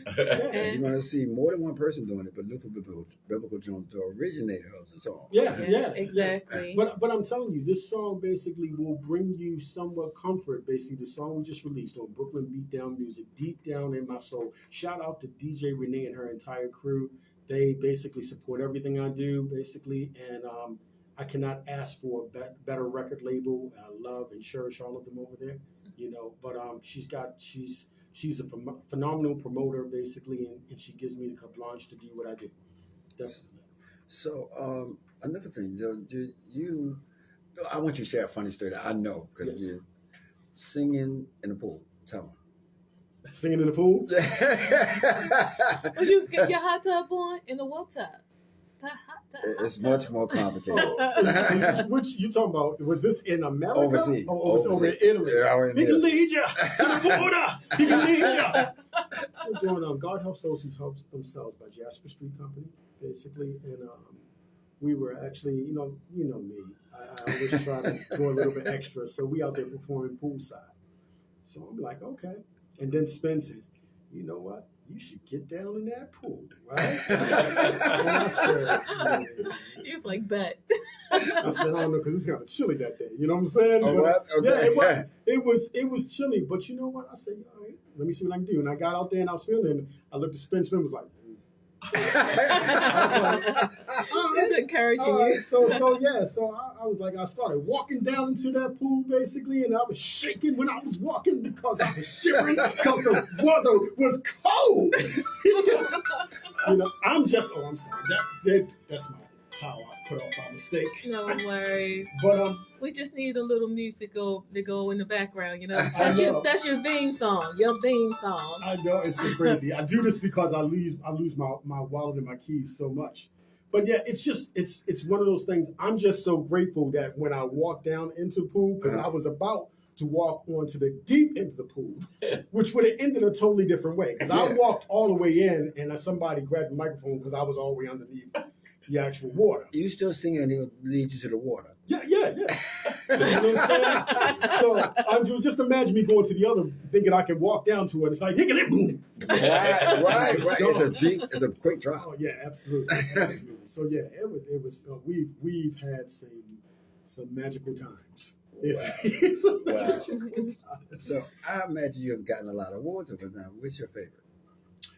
You're going to see more than one person doing it, but look for Biblical Jones, the originator of the song. Yeah, Yeah, yes, exactly. yes. But I'm telling you, this song basically will bring you somewhat comfort. Basically, the song we just released on Brooklyn Beatdown Music, deep down in my soul. Shout out to DJ Renee and her entire crew. They basically support everything I do, basically, and I cannot ask for a better record label. I love and cherish all of them over there, you know. But she's a phenomenal promoter, basically, and she gives me the carte blanche to do what I do. Definitely. So, another thing, I want you to share a funny story that I know, because Yes. you're singing in the pool. Tell me. Singing in the pool? But you was getting your hot tub on in the what tub? It's much more complicated. Which you talking about? Was this in America? Overseas. Oh, it was over in Italy. Yeah, over in He can Italy. lead you to the border. He can lead you. We're doing God Helps Those Who Help Themselves by Jasper Street Company, basically, and we were actually, you know me. I always try to go a little bit extra, so we out there performing poolside. So I'm like, okay, and then Spence says, you know what? You should get down in that pool, right? And I said, He was like, bet. I said, I don't know, because it's kind of chilly that day. You know what I'm saying? Oh, But, what? Okay. yeah, it was chilly. But you know what? I said, all right, let me see what I can do. And I got out there and I was feeling it. I looked at Spin was like, He's encouraging all right. you. So I was like, I started walking down into that pool basically, and I was shaking when I was walking because I was shivering because the weather was cold. You know, I'm sorry. That's my towel I put off by mistake. No worries. But We just need a little music to go in the background, you know. I know. That's your theme song. Your theme song. I know it's so crazy. I do this because I lose my wallet and my keys so much. But yeah, it's one of those things. I'm just so grateful that when I walked down into the pool, because I was about to walk onto the deep end of the pool, which would have ended a totally different way. Because I walked all the way in, and somebody grabbed the microphone because I was all the way underneath. the actual water. You still sing and he'll lead you to the water. Yeah. You know what I'm saying? So I'm just imagine me going to the other, thinking I can walk down to it. It's like, boom. Right. It's a quick drop. Oh yeah, absolutely. So yeah, it was. We've had some magical times. It's some magical times. So I imagine you have gotten a lot of awards over now. What's your favorite?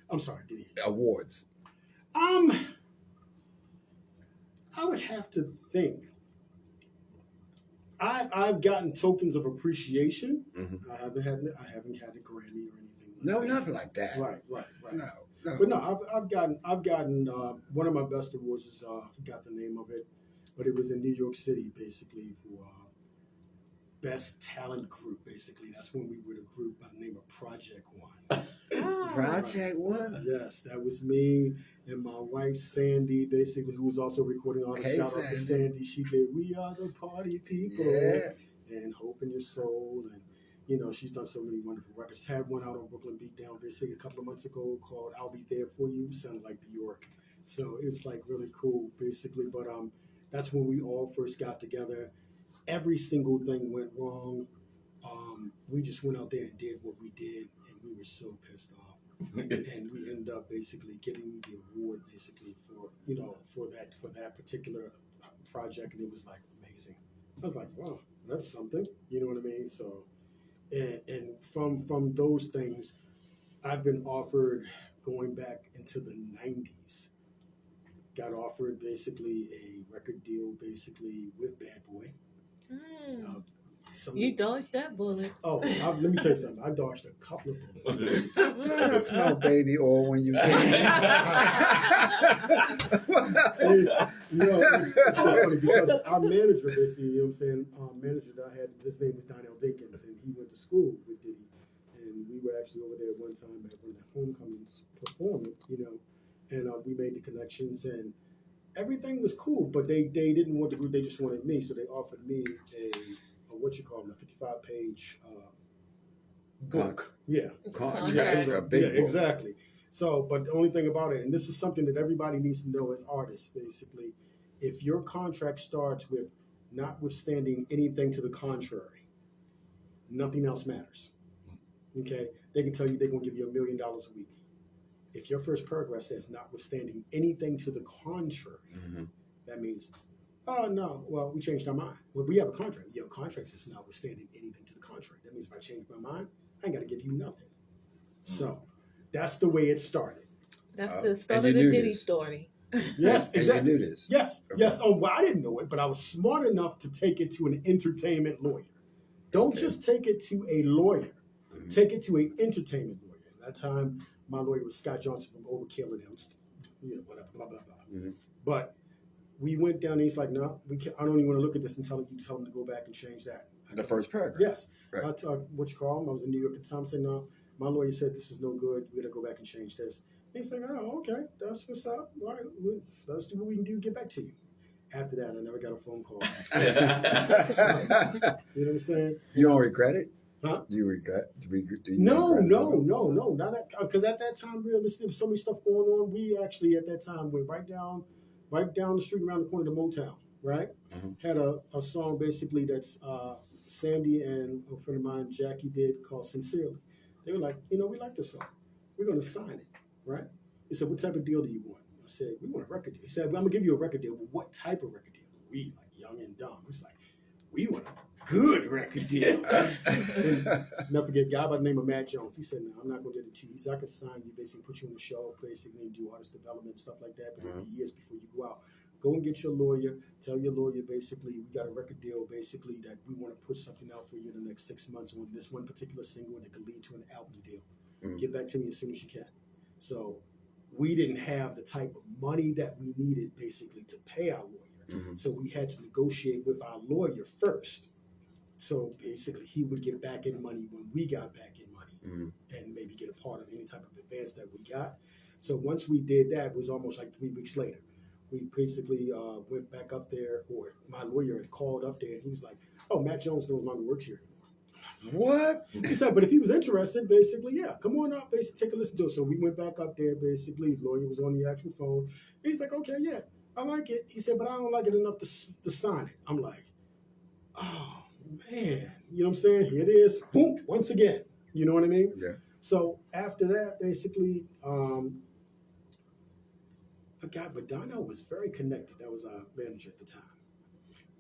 I'm sorry, did he? Awards. I would have to think. I've gotten tokens of appreciation. Mm-hmm. I haven't had a Grammy or anything. No, nothing like that. Right. No. But no, I've gotten one of my best awards is I forgot the name of it, but it was in New York City basically for best talent group. Basically, that's when we were the group by the name of Project One. Project One. Yes, that was me and my wife Sandy, basically, who was also recording artist. Hey, Shout out to Sandy. She did "We Are the Party People" and "Hope in Your Soul," and you know she's done so many wonderful records. Had one out on Brooklyn Beatdown basically a couple of months ago called "I'll Be There for You." Sounded like Bjork, so it's like really cool, basically. But that's when we all first got together. Every single thing went wrong. We just went out there and did what we did, and we were so pissed off. And we ended up basically getting the award basically for that particular project, and it was like amazing. I was like, wow, that's something. You know what I mean? So, and from those things, I've been offered going back into the 90s. Got offered basically a record deal basically with Bad Boy. You dodged that bullet. Oh, let me tell you something. I dodged a couple of bullets. I smell baby oil when you get it's so funny because our manager, basically, you know what I'm saying, manager that I had, his name was Donnell Dinkins, and he went to school with Diddy. And we were actually over there one time at one of the homecomings performing, and we made the connections, and everything was cool, but they didn't want the group, they just wanted me, so they offered me a 55-page book. Yeah. Contract. A big book. Exactly. So, but the only thing about it, and this is something that everybody needs to know as artists, basically, if your contract starts with notwithstanding anything to the contrary, nothing else matters. Okay? They can tell you they're going to give you $1 million a week. If your first paragraph says notwithstanding anything to the contrary, that means, oh, no, well, we changed our mind. Well, we have a contract. Your contract says notwithstanding anything to the contrary. That means if I change my mind, I ain't got to give you nothing. So that's the way it started. That's the start of the Diddy story. Yes, exactly. You knew this. Yes, Okay. yes. Oh, well, I didn't know it, but I was smart enough to take it to an entertainment lawyer. Don't just take it to a lawyer. Take it to an entertainment lawyer. At that time, my lawyer was Scott Johnson from Overkill and them, whatever, blah, blah, blah. But we went down and he's like, no, we can't, I don't even want to look at this until you tell him to go back and change that. The first paragraph. Yes. Right. I was in New York at the time, saying, no, my lawyer said this is no good. We got to go back and change this. And he's like, oh, okay, that's what's up. All right, let's do what we can do, get back to you. After that, I never got a phone call. You know what I'm saying? You don't regret it? Huh? Do you regret? No. Not because at that time, realistically, so many stuff going on. We actually at that time went right down the street around the corner to Motown. Right, had a song basically that's Sandy and a friend of mine, Jackie, did called "Sincerely." They were like, we like this song. We're going to sign it. Right? He said, what type of deal do you want? I said, we want a record deal. He said, well, I'm gonna give you a record deal, but what type of record deal? We like young and dumb. It's like, we want a good record deal. Never forget a guy by the name of Matt Jones. He said, no, I'm not gonna get it to you. He said, I could sign you, basically put you on the shelf, basically, and do artist development and stuff like that, but it'll be years before you go out. Go and get your lawyer. Tell your lawyer, basically, we got a record deal, basically, that we want to put something out for you in the next 6 months on this one particular single, and it could lead to an album deal. Get back to me as soon as you can. So we didn't have the type of money that we needed, basically, to pay our lawyer. So we had to negotiate with our lawyer first. So basically, he would get back in money when we got back in money and maybe get a part of any type of advance that we got. So once we did that, it was almost like 3 weeks later. We basically went back up there, or my lawyer had called up there, and he was like, oh, Matt Jones no longer works here anymore. What? He said, but if he was interested, basically, yeah, come on up, basically, take a listen to it. So we went back up there, basically, the lawyer was on the actual phone. He's like, okay, yeah, I like it. He said, but I don't like it enough to sign it. I'm like, oh, man. You know what I'm saying? Here it is. Boom, once again. You know what I mean? Yeah. So after that, basically, forgot, but Donnell was very connected. That was our manager at the time.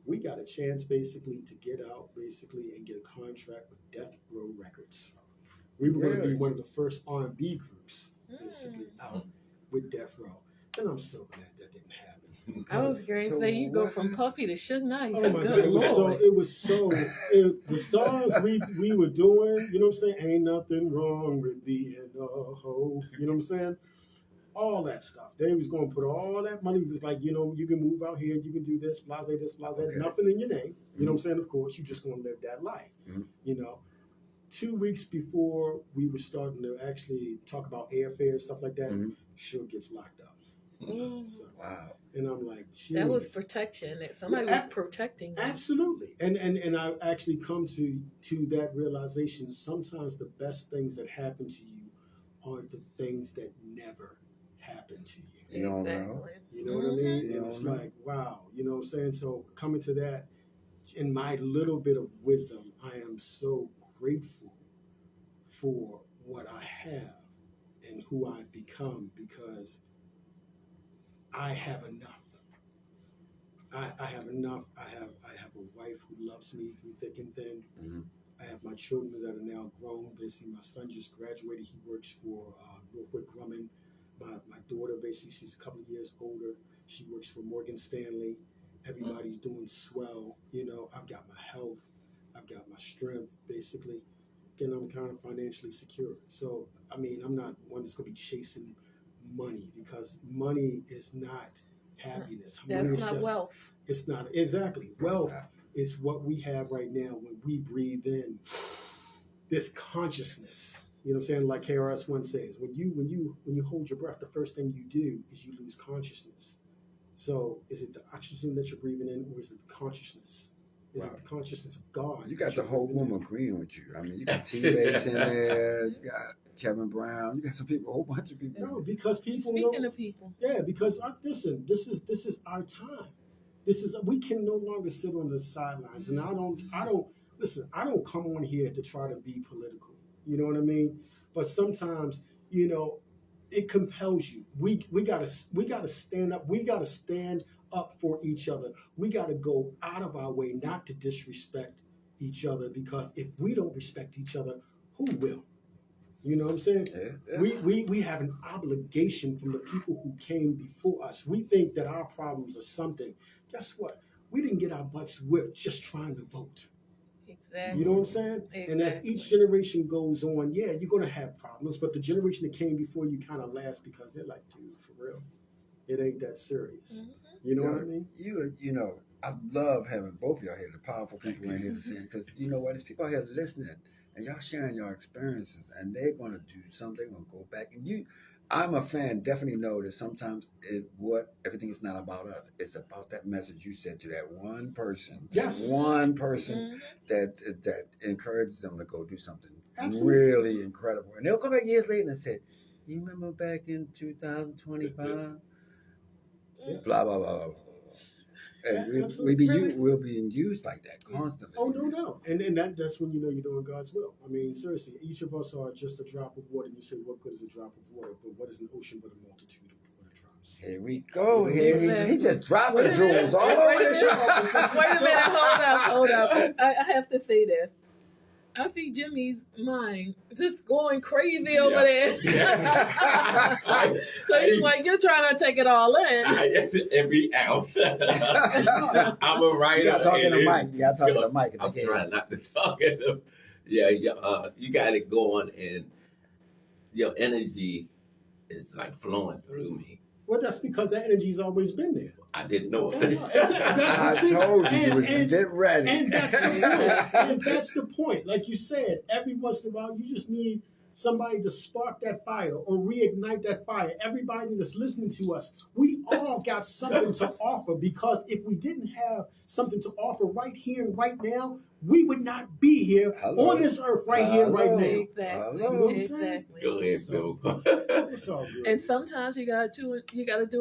We got a chance basically to get out basically and get a contract with Death Row Records. We were going to be one of the first R&B groups basically out with Death Row. And I'm so glad that didn't happen. I was going to say, you go from Puffy to Suge Knight. Oh my God, it was so the songs we were doing, you know what I'm saying? Ain't nothing wrong with being a hoe. You know what I'm saying? All that stuff. They was going to put all that money, just like, you know, you can move out here, you can do this, blase, nothing in your name. You know what I'm saying? Of course, you just going to live that life. You know, 2 weeks before we were starting to actually talk about airfare and stuff like that, Suge gets locked up. So, wow. And I'm like, geez. That was protection. That somebody was protecting you. Absolutely. And I actually come to that realization. Sometimes the best things that happen to you are the things that never happen to you. You don't know. You know what I mean? And it's like, wow. You know what I'm saying? So coming to that, in my little bit of wisdom, I am so grateful for what I have and who I've become, because I have enough. I have enough. I have a wife who loves me through thick and thin. I have my children that are now grown. Basically, my son just graduated. He works for Norfolk Grumman. My daughter, basically, she's a couple of years older. She works for Morgan Stanley. Everybody's doing swell. You know, I've got my health. I've got my strength, basically. And I'm kind of financially secure. So, I mean, I'm not one that's going to be chasing money, because money is not happiness. That's not wealth. It's not. Exactly. Wealth is what we have right now when we breathe in this consciousness. You know what I'm saying? Like KRS-One says, when you hold your breath, the first thing you do is you lose consciousness. So is it the oxygen that you're breathing in, or is it the consciousness? Is it the consciousness of God? You got the whole room agreeing with you. I mean, you got T-Bass in there, you got Kevin Brown, you got some people, a whole bunch of people. No, because people Speaking of people. Yeah, because listen, this is our time. We can no longer sit on the sidelines. And I don't come on here to try to be political. You know what I mean? But sometimes, you know, it compels you. We gotta stand up. We gotta stand up for each other. We gotta go out of our way not to disrespect each other, because if we don't respect each other, who will? You know what I'm saying? Yeah. We have an obligation from the people who came before us. We think that our problems are something. Guess what? We didn't get our butts whipped just trying to vote. Exactly. You know what I'm saying? Exactly. And as each generation goes on, yeah, you're going to have problems, but the generation that came before you kind of lasts, because they're like, dude, for real, it ain't that serious. You know what I mean? You know, I love having both of y'all here, the powerful people in here to sing, because you know what? There's people out here listening, and y'all sharing your experiences, and they're going to do something. They're going to go back. And I'm a fan, definitely know that sometimes everything is not about us. It's about that message you said to that one person. Yes. One person that encourages them to go do something really incredible. And they'll come back years later and say, you remember back in 2025? Blah, blah, blah, blah, blah. And we'll be used like that constantly. Oh, no. And that's when you know you're doing God's will. I mean, seriously, each of us are just a drop of water. You say, what good is a drop of water? But what is an ocean but a multitude of water drops? Here we go. He just dropping jewels all over the shop. Wait a minute. Hold up. I have to say this. I see Jimmy's mind just going crazy over there. So he's like, you're trying to take it all in. Every ounce. I'm a writer. You got to talk to the mic. You got to talk to the mic. I'm trying not to talk at them. Yeah, you got it going, and your energy is like flowing through me. Well, that's because that energy's always been there. I didn't know it. I told you, get ready. And that's the point. Like you said, every once in a while, you just need somebody to spark that fire or reignite that fire. Everybody that's listening to us, we all got something to offer, because if we didn't have something to offer right here and right now, we would not be here on this earth right here right now. Exactly. You know what I'm saying? Exactly. Go ahead, Bill. It's all good. And sometimes you gotta do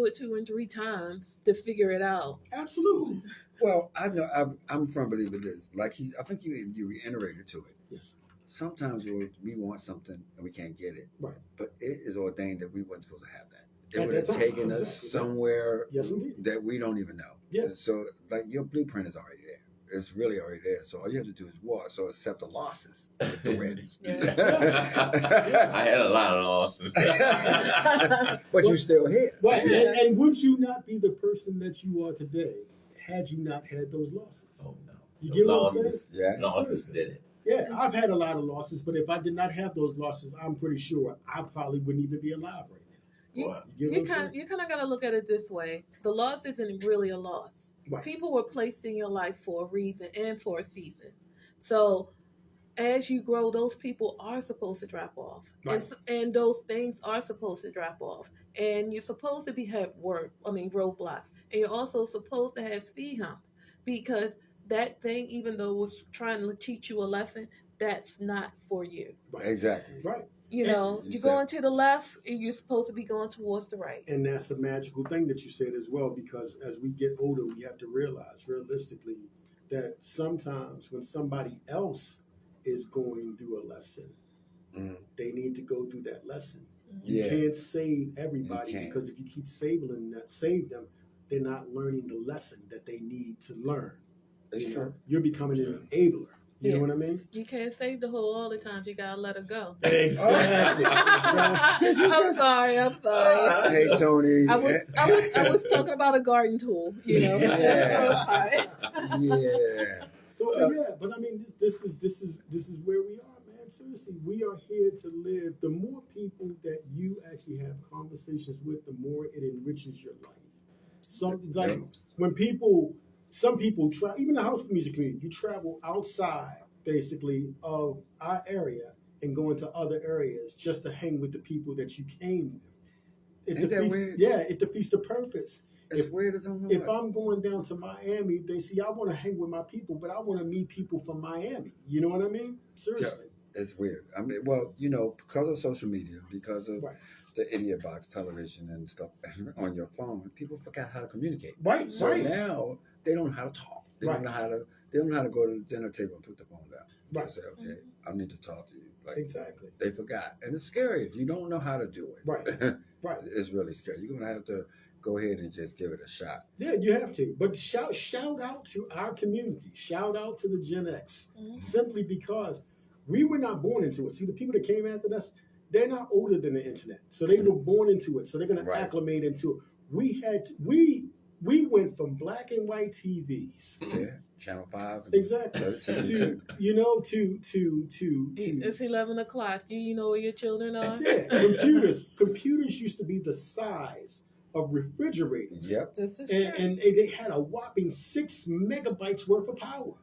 it 2 and 3 times to figure it out. Absolutely. Well, I know I'm a firm believer in this. Like I think you reiterated to it. Yes. Sometimes we want something and we can't get it. Right. But it is ordained that we weren't supposed to have that. It At would have that time, taken us exactly. somewhere Yes, indeed. that we don't even know. Yeah. So like your blueprint is already there. It's really already there. So all you have to do is walk. So accept the losses with the wins. I had a lot of losses. But you're still here. Right. And would you not be the person that you are today had you not had those losses? Oh no. You get what I'm saying? Losses. Yeah. Losses did it. Yeah, I've had a lot of losses, but if I did not have those losses, I'm pretty sure I probably wouldn't even be alive right now. What? You get what I'm saying? You kind of got to look at it this way. The loss isn't really a loss. Right. People were placed in your life for a reason and for a season. So as you grow, those people are supposed to drop off. Right. And those things are supposed to drop off. And you're supposed to have roadblocks. And you're also supposed to have speed humps, because that thing, even though it was trying to teach you a lesson, that's not for you. Right. Exactly. Right. You know, You you're said- going to the left, and you're supposed to be going towards the right. And that's the magical thing that you said as well, because as we get older, we have to realize realistically that sometimes when somebody else is going through a lesson, they need to go through that lesson. You Yeah. can't save everybody, You can't. because if you keep save them, they're not learning the lesson that they need to learn. It's You know, true. you're becoming an enabler. You know Yeah. what I mean? You can't save the whole all the time. You gotta let her go. Exactly. Did you I'm just? sorry. Hey Tony. I was talking about a garden tool. You know. Yeah. Yeah. So yeah, but I mean, this is where we are, man. Seriously, we are here to live. The more people that you actually have conversations with, the more it enriches your life. Some people try, even the house music community, you travel outside basically of our area and go into other areas just to hang with the people that you came with. Ain't that weird? Yeah, it defeats the purpose. It's weird as I'm If I'm going down to Miami, they see I want to hang with my people, but I want to meet people from Miami. You know what I mean? Seriously. It's weird. I mean, well, you know, because of social media, because of Right. the idiot box television and stuff on your phone, people forgot how to communicate. Right, So right. now they don't know how to talk. They Right. don't know how to. They don't know how to go to the dinner table and put the phone down. Right. They say, okay, I need to talk to you. Like Exactly. they forgot, and it's scary if you don't know how to do it. Right. Right. It's really scary. You're gonna have to go ahead and just give it a shot. Yeah, you have to. But shout out to our community. Shout out to the Gen X. Mhm. Simply because we were not born into it. See, the people that came after us, they're not older than the internet. So they were born into it. So they're going to Right. acclimate into it. We went from black and white TVs. Yeah, Channel 5. And Exactly. 13. to It's 11 o'clock. You know where your children are. yeah, computers used to be the size of refrigerators. Yep. This is true. And they had a whopping 6 megabytes worth of power.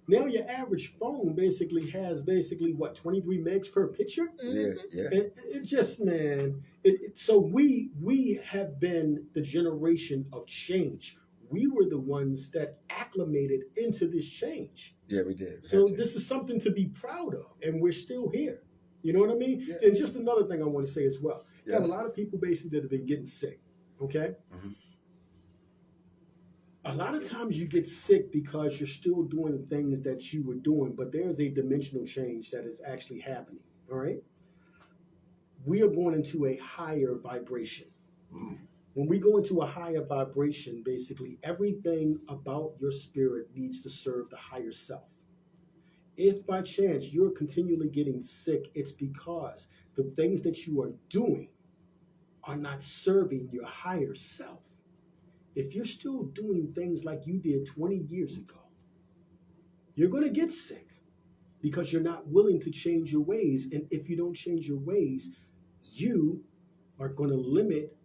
Now your average phone basically has what, 23 megs per picture? Yeah. Yeah. It just, man. So we have been the generation of change. We were the ones that acclimated into this change. Yeah, we did. So this is something to be proud of, and we're still here. You know what I mean? Yeah. And just another thing I want to say as well. You have a Yes. lot of people basically that have been getting sick. Okay. Mhm. A lot of times you get sick because you're still doing things that you were doing, but there's a dimensional change that is actually happening. All right. We are going into a higher vibration. Mm. When we go into a higher vibration, basically everything about your spirit needs to serve the higher self. If by chance you're continually getting sick, it's because the things that you are doing are not serving your higher self. If you're still doing things like you did 20 years ago, you're going to get sick because you're not willing to change your ways. And if you don't change your ways, you are going to limit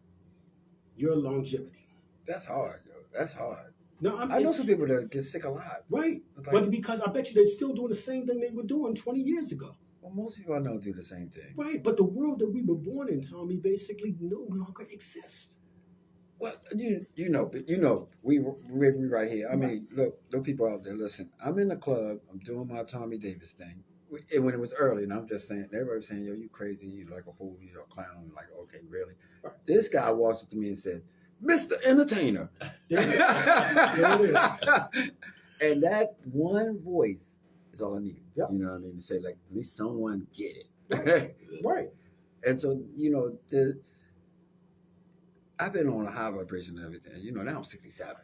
your longevity. That's hard, yo. That's hard. No, I know some people that get sick a lot. Right. Like- But because I bet you they're still doing the same thing they were doing 20 years ago. Well, most people I know do the same thing. Right, but the world that we were born in, Tommy, basically no longer exists. Well, we right here. I mean, look, people out there, listen. I'm in the club. I'm doing my Tommy Davis thing. And when it was early, and I'm just saying, everybody was saying, "Yo, you crazy? You like a fool? You're a clown?" I'm like, okay, really? Right. This guy walks up to me and said, "Mr. Entertainer." There it is. And that one voice is all I need. Yep. You know what I mean? To say, like, at least someone get it. Right. And so, I've been on a high vibration and everything. Now I'm 67.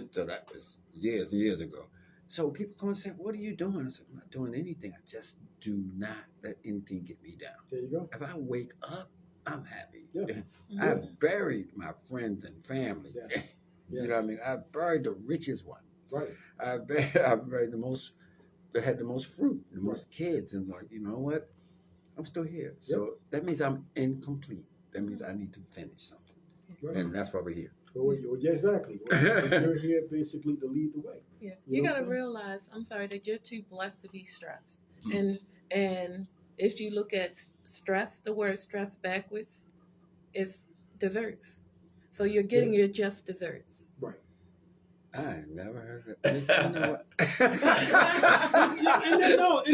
So that was years and years ago. So people come and say, "What are you doing?" I said, "I'm not doing anything. I just do not let anything get me down. There you go. If I wake up, I'm happy." Yeah. I've buried my friends and family. Yes. You know what I mean? I've buried the richest one. Right. I've buried the most, that had the most fruit, the most kids. And like, you know what? I'm still here. So that means I'm incomplete. That means I need to finish something. Right. And that's why we're here. Yeah, exactly. You're here basically to lead the way. Yeah, You know gotta what I'm saying? realize. I'm sorry that you're too blessed to be stressed. And if you look at stress, the word stress backwards is desserts. So you're getting your just desserts. Right. I ain't never heard of that. You know what?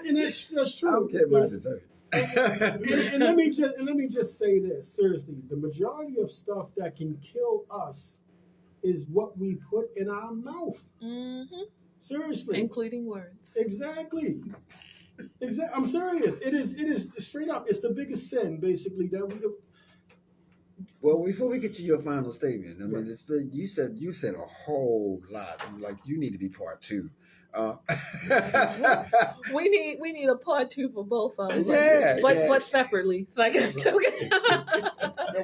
and that's true. I don't get my dessert. and let me just say this seriously: the majority of stuff that can kill us is what we put in our mouth. Mm-hmm. Seriously, Including words. exactly. I'm serious. It is straight up. It's the biggest sin, basically, that we. Well, before we get to your final statement, I mean, you said a whole lot. Like, you need to be part two. We need a part two for both of them. Yeah, but separately. Like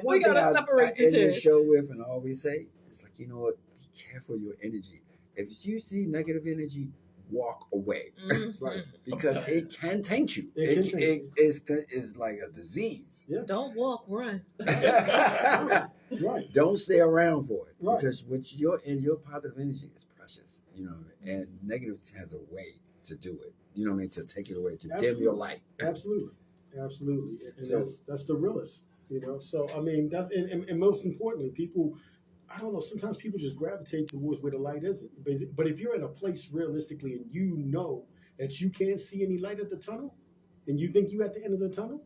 we gotta separate the end two. this show with, and I always say, it's like, you know what? Be careful your energy. If you see negative energy, walk away. Mm-hmm. Right. Because it can taint you. It's like a disease. Yeah. Don't walk, run. Right. Don't stay around for it. Right. Because your positive energy is precious. And negative has a way to do it. You know what I mean? To take it away, to dim your light. Absolutely. And so, that's the realest. So I mean, that's and most importantly, people. I don't know. Sometimes people just gravitate towards where the light isn't. But if you're in a place realistically and you know that you can't see any light at the tunnel, and you think you're at the end of the tunnel,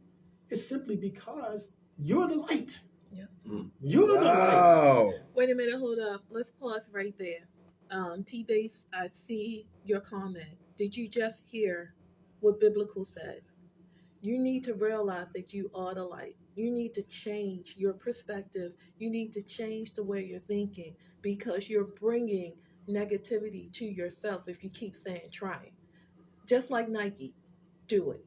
it's simply because you're the light. Yeah. You're the light. Wait a minute, hold up. Let's pause right there. T-Base, I see your comment. Did you just hear what Biblical said? You need to realize that you are the light. You need to change your perspective. You need to change the way you're thinking because you're bringing negativity to yourself if you keep saying try. Just like Nike, do it.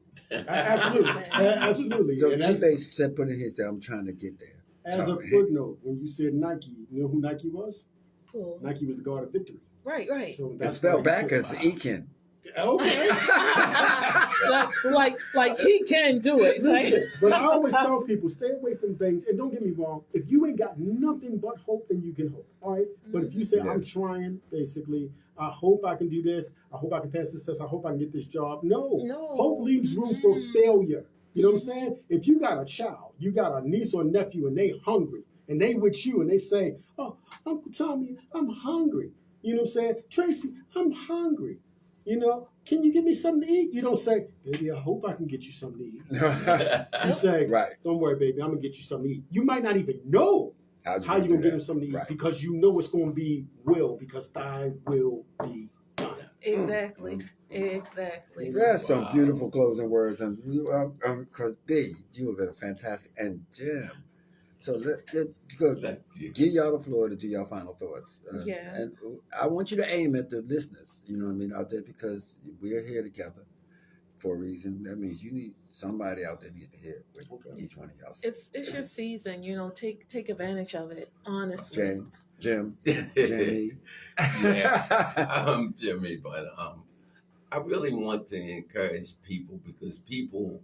Absolutely. So T-Base said, put it here, said, I'm trying to get there. As a footnote, when you said Nike, you know who Nike was? Cool. Nike was the God of victory. Right. So That's spelled back as Ekin. Okay. like he can do it. Listen, but I always tell people, stay away from things. And don't get me wrong, if you ain't got nothing but hope, then you can hope. All right. But if you say, I'm trying, basically, I hope I can do this. I hope I can pass this test. I hope I can get this job. No. Hope leaves room for failure. You know what I'm saying? If you got a child, you got a niece or nephew, and they hungry, and they with you, and they say, "Oh, Uncle Tommy, I'm hungry." You know what I'm saying? Tracy, I'm hungry. Can you give me something to eat? You don't say, "Baby, I hope I can get you something to eat." You say, right. Don't worry, baby, I'm going to get you something to eat. You might not even know how you're going to get him something to eat because you know it's going to be because thy will be done. Exactly. That's some beautiful closing words. Because B, you have been a fantastic, and Jim. So give y'all the floor to do your final thoughts. And I want you to aim at the listeners, out there, because we're here together for a reason. That means you need somebody out there needs to hear what each one of y'all say. It's your season, take advantage of it, honestly. Jim, Jimmy. I'm Jimmy, but I really want to encourage people because people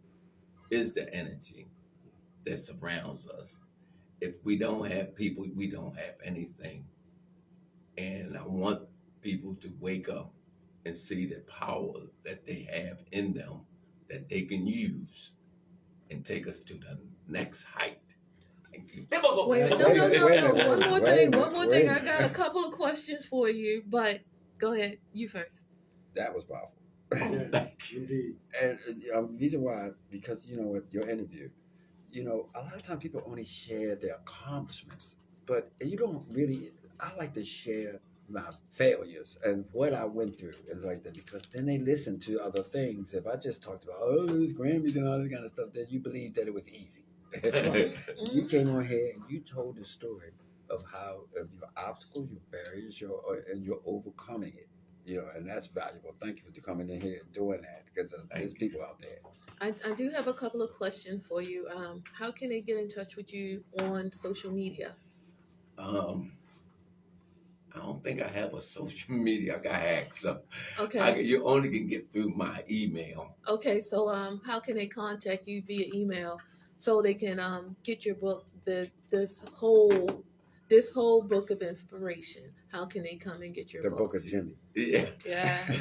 is the energy that surrounds us. If we don't have people, we don't have anything. And I want people to wake up and see the power that they have in them that they can use and take us to the next height. Thank you. Wait, no. Wait a One minute, more wait a thing. minute, One more wait thing. a I minute. got a couple of questions for you, but go ahead. You first. That was powerful. Yeah, indeed. And reason why, because with your interview, a lot of times people only share their accomplishments, but you don't really. I like to share my failures and what I went through and like that, because then they listen to other things. If I just talked about these Grammys and all this kind of stuff, then you believe that it was easy. You came on here and you told the story of how of your obstacles, your barriers, and you're overcoming it. And that's valuable. Thank you for coming in here and doing that, because there's people out there. I do have a couple of questions for you. How can they get in touch with you on social media? I don't think I have a social media. I got hacked, so Okay. you only can get through my email. Okay. So how can they contact you via email so they can get your book, this whole book of inspiration? How can they come and get your The books? book of Jimmy. Yeah. Yeah. I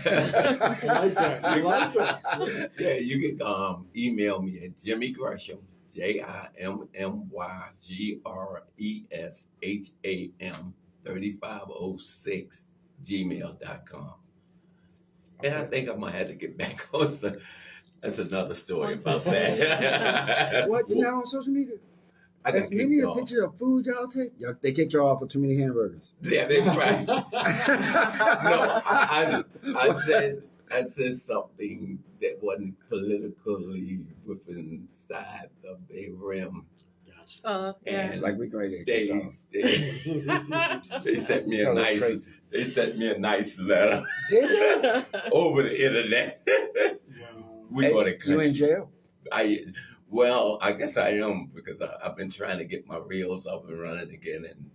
like that. I like that. Yeah, you can email me at Jimmy Gresham, JIMMYGRESHAM 3506 gmail.com. And I think I might have to get back on that's another story On about social that. What? You're not on social media? I got As kicked many a off. picture of food y'all take? They kicked y'all off for too many hamburgers. Yeah, they right. No, I said something that wasn't politically within side of their rim. Yeah. And Like we going to get kicked off. they sent me a Because of nice Tracy. they sent me a nice letter Did you? over the internet. We Hey, go to you in jail? I guess I am, because I've been trying to get my reels up and running again, and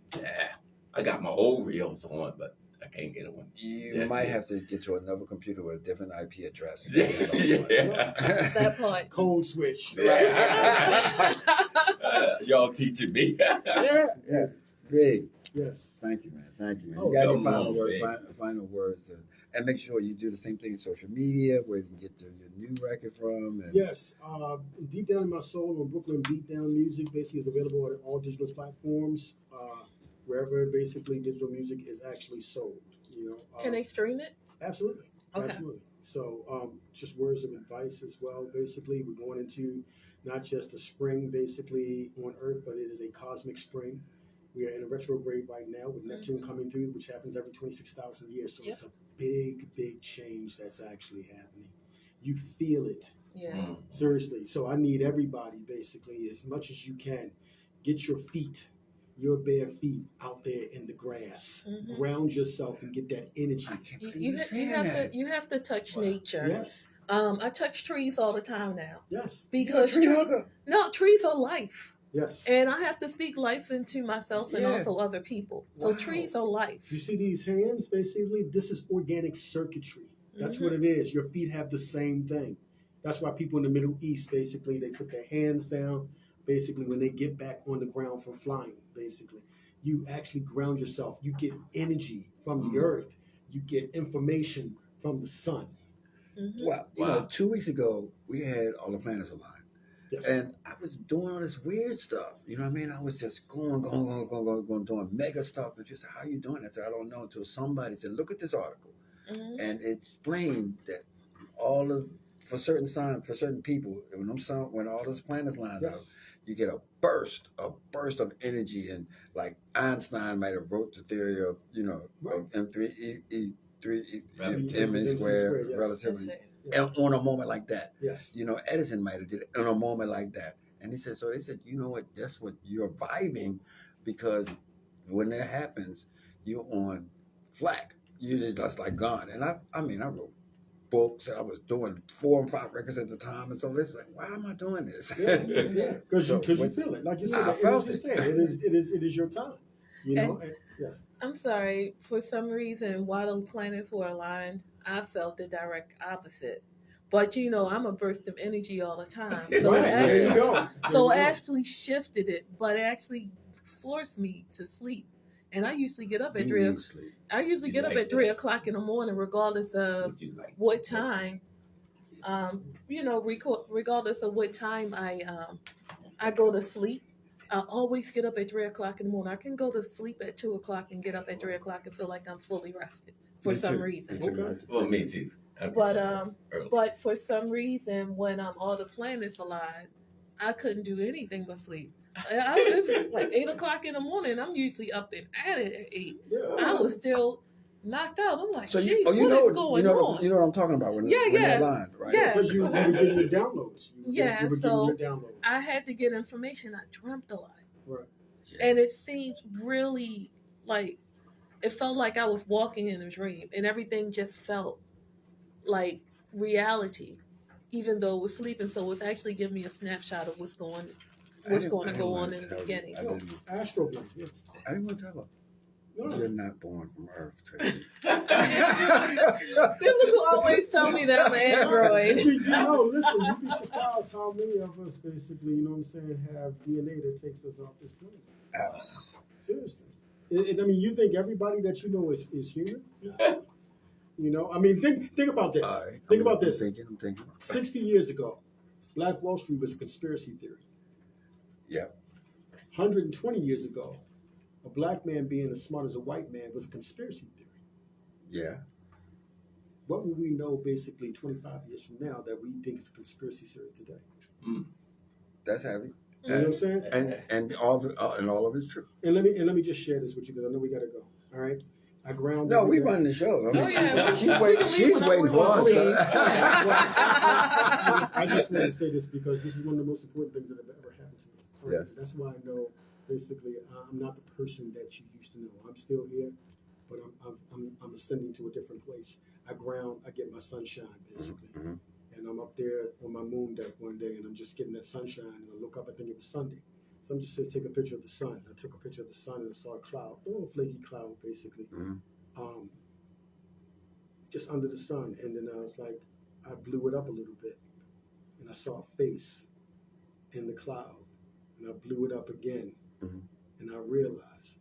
I got my old reels on, but I can't get one. You might have to get you another computer with a different IP address. Yeah. That part. Code switch. Y'all teaching me. Yeah. Great. Yes. Thank you, man. You Oh, got your come final on, words, man. final words, and make sure you do the same thing in social media, where you can get your new record from. And Yes. Deep Down in My Soul on Brooklyn Beatdown Music basically is available on all digital platforms, wherever basically digital music is actually sold. Can they stream it? Absolutely. Okay. Absolutely. So just words of advice as well. Basically, we're going into not just a spring basically on Earth, but it is a cosmic spring. We are in a retrograde right now with Neptune coming through, which happens every 26,000 years. So Yep. it's a big change that's actually happening. You feel it. Yeah. Seriously. So I need everybody basically, as much as you can, get your bare feet out there in the grass. Mhm. Ground yourself and get that energy. I can't believe You you're saying have that. to touch nature. Yes. I touch trees all the time now Yes. because Tree hugger. trees are life. Yes. And I have to speak life into myself and Yeah. also other people. So Wow. trees are life. You see these hands, basically, this is organic circuitry. That's what it is. Your feet have the same thing. That's why people in the Middle East, basically, they put their hands down, basically, when they get back on the ground from flying, basically. You actually ground yourself. You get energy from the earth. You get information from the sun. Mhm. Well, Wow. 2 weeks ago, we had all the planets aligned. Yes. And I was doing all this weird stuff. You know what I mean? I was just going, doing mega stuff. And she said, how you doing? I said, I don't know, until somebody said, look at this article. Mhm. And it explained that for certain signs, for certain people, when all those planets line up, Yes. you get a burst of energy. And like Einstein might have wrote the theory of, Right. of M3 Relativity. M squared, Yes. relativity. That's it. And on a moment like that. Yes. Edison might have did it on a moment like that. And they said, you know what, that's what you're vibing, because when that happens, you're on flack. You're just like gone. And I wrote books, and I was doing 4 and 5 records at the time. And so it's like, why am I doing this? Yeah. Because So, you but feel it. Like you said, I the felt energy's it. there. It is your time. Yes. I'm sorry. For some reason, while the planets were aligned, I felt the direct opposite. But I'm a burst of energy all the time. So Right. it There actually, you go. so it actually shifted it, but it actually forced me to sleep. And I usually get up at You need sleep. I usually You get up like at 3 that? o'clock in the morning, regardless of Would you like what time Regardless of what time I go to sleep, I always get up at 3 o'clock in the morning. I can go to sleep at 2 o'clock and get up at 3 o'clock and feel like I'm fully rested for some reason. Well, me too. But for some reason, when all the planets aligned, I couldn't do anything but sleep. It was like 8 o'clock in the morning. I'm usually up and at it at 8. Yeah. I was still knocked out. I'm like, So geez, you what is going on? You know what I'm talking about when they're aligned, right? Yeah. Because you were getting your downloads. You were so getting your downloads. I had to get information. I dreamt a lot. Right. Yeah. And it seemed really like, it felt like I was walking in a dream, and everything just felt like reality, even though it was sleeping. So it was actually giving me a snapshot of what's going to go on in the beginning. Astro Blink, yeah. I didn't want to tell her. No. You're not born from Earth, Tracy. People always tell me that I'm an android. Listen, you'd be surprised how many of us basically, you know what I'm saying, have DNA that takes us off this planet. Seriously. I mean, you think everybody that you know is human? You know, I mean, think about this. Right. Think about this. I'm thinking. 60 years ago, Black Wall Street was a conspiracy theory. Yeah. 120 years ago, a black man being as smart as a white man was a conspiracy theory. Yeah. What will we know basically 25 years from now that we think is a conspiracy theory today? That's heavy. You know what I'm saying? And all of it's true. And let me just share this with you because I know we gotta go. All right. I ground. No, we run the show. I mean, she's waiting for us. I just want to say this because this is one of the most important things that have ever happened to me. Right? Yes. That's why I know basically I'm not the person that you used to know. I'm still here, but I'm ascending to a different place. I get my sunshine basically. Mm-hmm. And I'm up there on my moon deck one day and I'm just getting that sunshine and I look up, I think it was Sunday. So I'm just saying, take a picture of the sun. I took a picture of the sun and I saw a cloud, a little flaky cloud basically, just under the sun. And then I was like, I blew it up a little bit and I saw a face in the cloud and I blew it up again. And I realized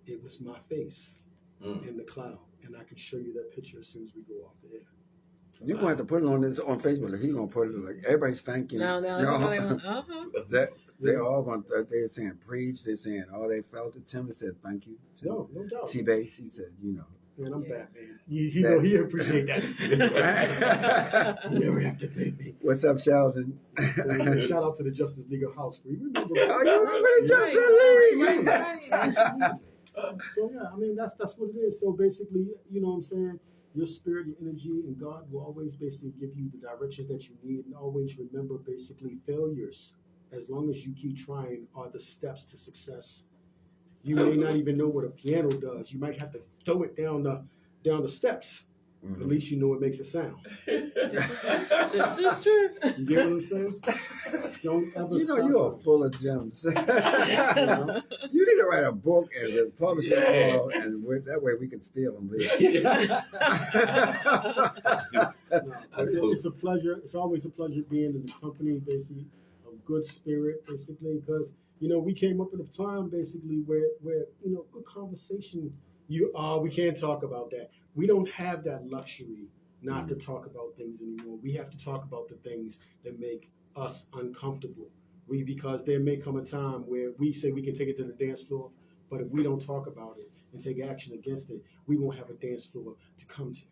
it was my face in the cloud. And I can show you that picture as soon as we go off the air. You're going to have to put it on Facebook. He's going to put it like everybody's thanking. No. That they're all going. They're saying preach. They're saying they felt it. Tim said thank you. No doubt. T-Base, he said, Man, I'm Batman. He appreciate that. You never have to thank me. What's up, Sheldon? So, shout out to the Justice League of House. You remember the Justice League? So yeah, I mean that's what it is. So basically, you know what I'm saying, your spirit, your energy, and God will always basically give you the directions that you need, and always remember basically failures, as long as you keep trying, are the steps to success. You may not even know what a piano does. You might have to throw it down the steps. At least you know it makes a sound. This is true. You get what I'm saying? Don't ever stop. You are full of gems. You need to write a book and just publish it all, and that way we can steal them. It's a pleasure. It's always a pleasure being in the company, basically, of good spirit, basically, because we came up in a time basically where good conversation. We can't talk about that. We don't have that luxury not to talk about things anymore. We have to talk about the things that make us uncomfortable. Because there may come a time where we say we can take it to the dance floor, but if we don't talk about it and take action against it, we won't have a dance floor to come to.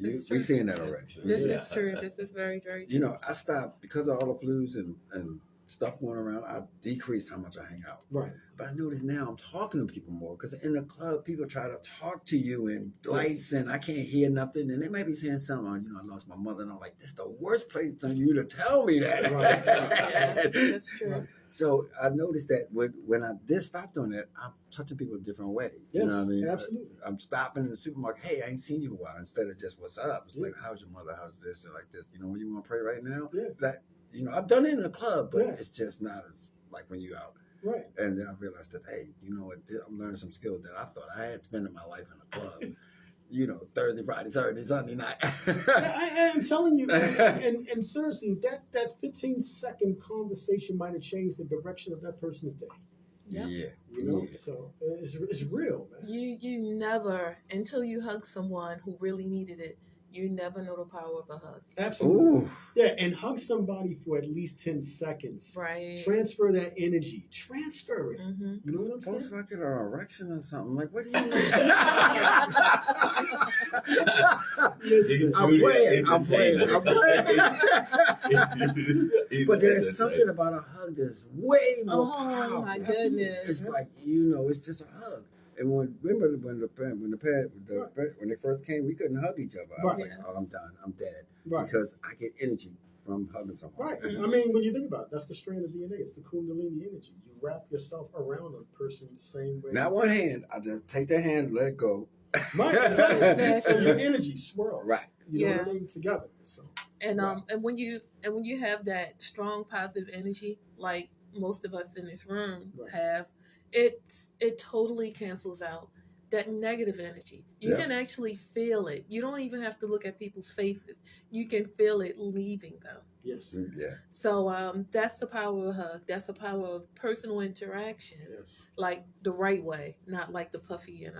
We're seeing that already. This is true. This is very, very true. I stopped because of all the flus and stuff going around. I decreased how much I hang out. Right. But I notice now I'm talking to people more because in the club, people try to talk to you in lights and I can't hear nothing. And they might be saying something, I lost my mother. And I'm like, this is the worst place for you to tell me that. Right. That's true. Right. So I noticed that when I did stop doing that, I'm touching people a different way. Yes, You know what I mean? absolutely. I'm stopping in the supermarket. Hey, I ain't seen you in a while. Instead of just what's up. It's like, how's your mother? How's this? Or like this. When you want to pray right now? Yeah. That, I've done it in the club, but Yes. it's just not as like when you out. Right. And then I realized that, hey, you know what? I'm learning some skills that I thought I had spending my life in a club. Thursday, Friday, Saturday, Sunday night. I'm telling you, and seriously, that 15-second conversation might have changed the direction of that person's day. Yeah. So it's real, man. You never, until you hug someone who really needed it, you never know the power of a hug. Absolutely. Ooh. Yeah, and hug somebody for at least 10 seconds. Right. Transfer that energy. Transfer it. Mm-hmm. You know what I'm Suppose saying? if I get an erection or something, like, what do you mean? Listen, I'm playing. But there is That's something about a hug that's way more Oh powerful. my Absolutely. goodness. It's like, it's just a hug. And remember when they first came, we couldn't hug each other. I was Right. like, oh, I'm done. I'm dead. Right. Because I get energy from hugging someone. Right. I mean, when you think about it, that's the strand of DNA. It's the Kundalini energy. You wrap yourself around a person the same way. Not one hand. I just take their hand, let it go. Right. Exactly. So your energy swirls. Right. You know what I mean? Together. So. And and when you have that strong positive energy, like most of us in this room Right. have, it totally cancels out that negative energy. You Yeah. can actually feel it. You don't even have to look at people's faces. You can feel it leaving them. Yes. Yeah. So that's the power of a hug. That's the power of personal interaction, Yes. like the right way, not like the puffy and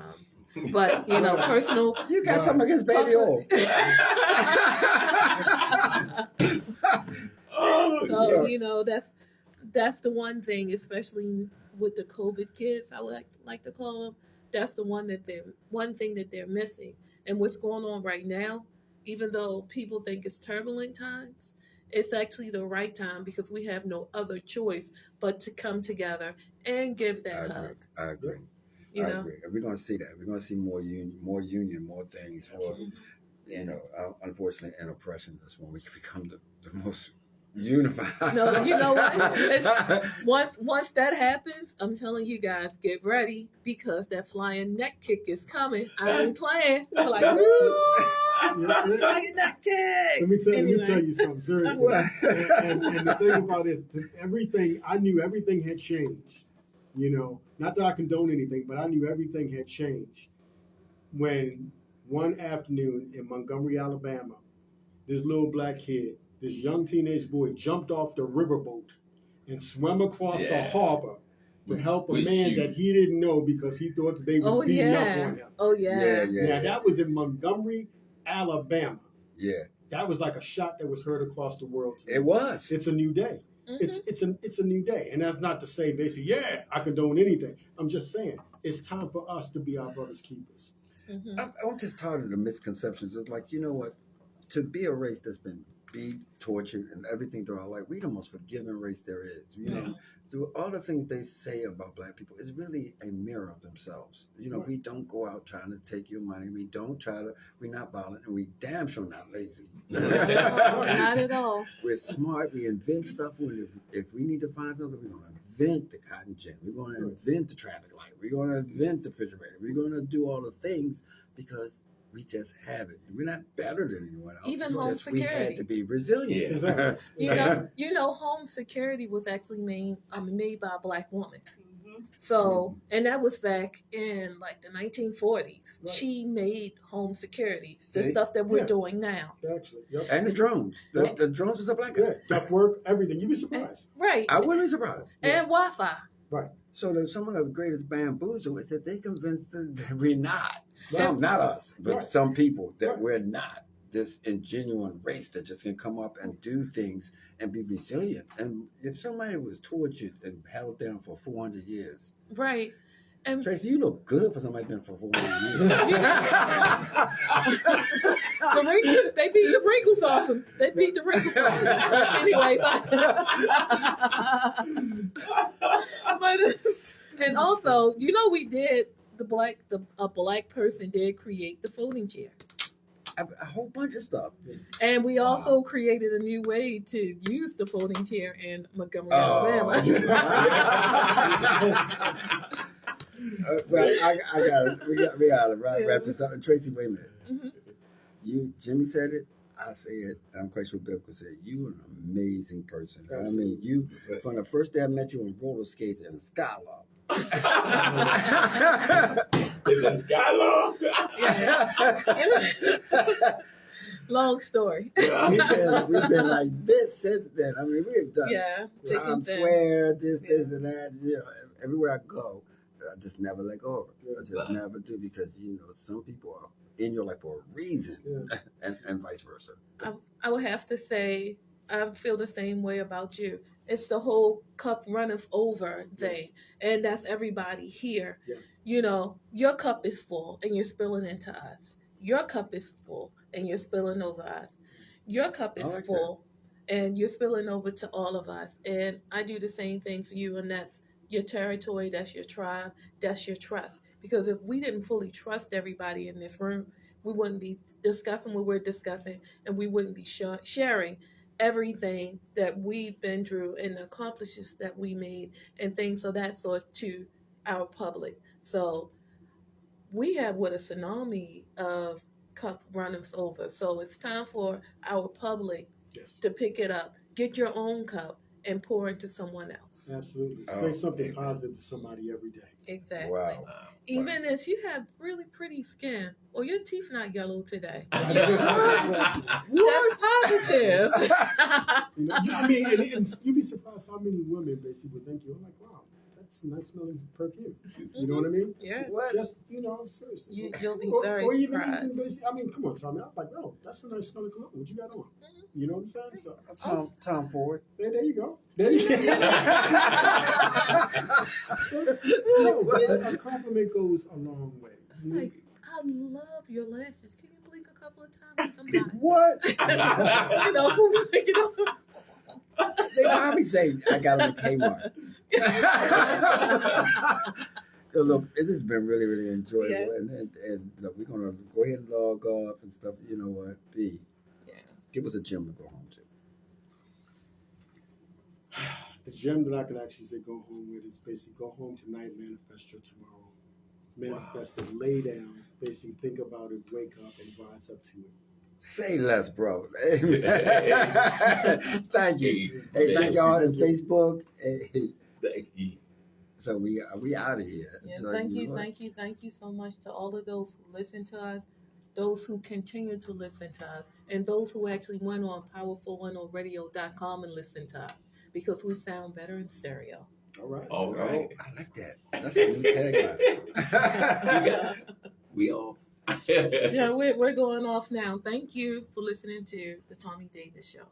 but personal. You got something against baby oil. So that's the one thing, especially with the COVID kids, I would like to call them. That's the one thing that they're missing. And what's going on right now, even though people think it's turbulent times, it's actually the right time because we have no other choice but to come together and give that hug. I agree. You I know? agree. And we're going to see that. We're going to see more union, more things. More, unfortunately, in oppression, that's when we become the most unified. No, you know what? Once that happens, I'm telling you guys, get ready because that flying neck kick is coming. I ain't playing. I'm like, woo! Flying neck kick. Let me Anyway. tell you something seriously. and the thing about it is, I knew everything had changed. Not that I condone anything, but I knew everything had changed when one afternoon in Montgomery, Alabama, this little black kid, this young teenage boy, jumped off the riverboat and swam across the harbor to help a man that he didn't know because he thought that they was beating up on him. Oh yeah. Now that was in Montgomery, Alabama. Yeah. That was like a shot that was heard across the world. It was. It's a new day. Mm-hmm. It's a new day, and that's not to say basically, I condone anything. I'm just saying it's time for us to be our brother's keepers. Mm-hmm. I'm just tired of the misconceptions. It's like, you know what? To be a race that's been beat, tortured, and everything through our life, we the most forgiving race there is. Through all the things they say about black people, it's really a mirror of themselves. We don't go out trying to take your money. We're not violent, and we damn sure not lazy. Not at all. We're smart. We invent stuff. If we need to find something, we're going to invent the cotton gin. We're going to invent the traffic light. We're going to invent the refrigerator. We're going to do all the things because we just have it. We're not better than anyone else. Even home security. We had to be resilient. Yeah. Exactly. Home security was actually made by a black woman. So, and that was back in like the 1940s. Right. She made home security, the stuff that we're doing now. Actually, yep. And the drones. The drones was a black guy. Duck work, everything. You'd be surprised. Right. I wouldn't be surprised. And Wi-Fi. Right. So some of the greatest bamboozlers said they convinced us that we're not. Right. Not us, but some people that we're not this ingenuine race that just can come up and do things and be resilient. And if somebody was tortured and held down for 400 years. Right. And Tracy, you look good for somebody been for 400 years. They beat the wrinkles off him. They beat the wrinkles off him. Anyway. And also, we did a black person did create the folding chair. A whole bunch of stuff. And we also created a new way to use the folding chair in Montgomery, Alabama. We gotta wrap this up. Tracy, wait a minute. Mm-hmm. Jimmy said it. I say it, and I'm quite sure Bill could say it. You're an amazing person. Absolutely. I mean, you from the first day I met you on roller skates and Skylab. Long story. We've been like this since then. I mean, we've done Times Square, this and that. Everywhere I go, just never let go of it. I just never do, because some people are in your life for a reason, and vice versa. I would have to say I feel the same way about you. It's the whole cup runneth over thing, and that's everybody here. Yeah. Your cup is full and you're spilling into us. Your cup is full and you're spilling over us. Your cup is full and you're spilling over to all of us. And I do the same thing for you, and that's your territory, that's your tribe, that's your trust. Because if we didn't fully trust everybody in this room, we wouldn't be discussing what we're discussing, and we wouldn't be sharing everything that we've been through and the accomplishments that we made and things of that sort to our public. So we have what a tsunami of cup runners over. So it's time for our public to pick it up, get your own cup, and pour into someone else. Absolutely. Say something positive to somebody every day. Exactly. Wow. Even as you have really pretty skin, or your teeth not yellow today. What? That's positive. I mean, and you'd be surprised how many women basically would think you're like, wow, that's a nice smelling perfume. You know what I mean? Yeah. What? Just, seriously. You'll be very or even surprised. I mean, come on, Tommy. I'm like, oh, that's a nice smelling cologne. What you got on? You know what I'm saying? So Tom Ford. there you go. There you go. A compliment goes a long way. It's like, I love your lashes. Can you blink a couple of times? Somebody. What? They probably say, I got them at Kmart. So look, this has been really, really enjoyable. Yeah. And look, we're going to go ahead and log off and stuff. You know what? B, give us a gym to go home to. The gym that I could actually say go home with is basically go home tonight, manifest your tomorrow. Manifest it, lay down, basically think about it, wake up, and rise up to it. Say less, brother. Thank you. Hey, thank y'all on Facebook. Thank you. So we out of here. Yeah, so, thank you so much to all of those who listen to us, those who continue to listen to us, and those who actually went on powerful10radio.com and listened to us, because we sound better in stereo. All right. All right. Oh, I like that. That's a new tagline. We all. Yeah, we're going off now. Thank you for listening to the Thommy Davis Show.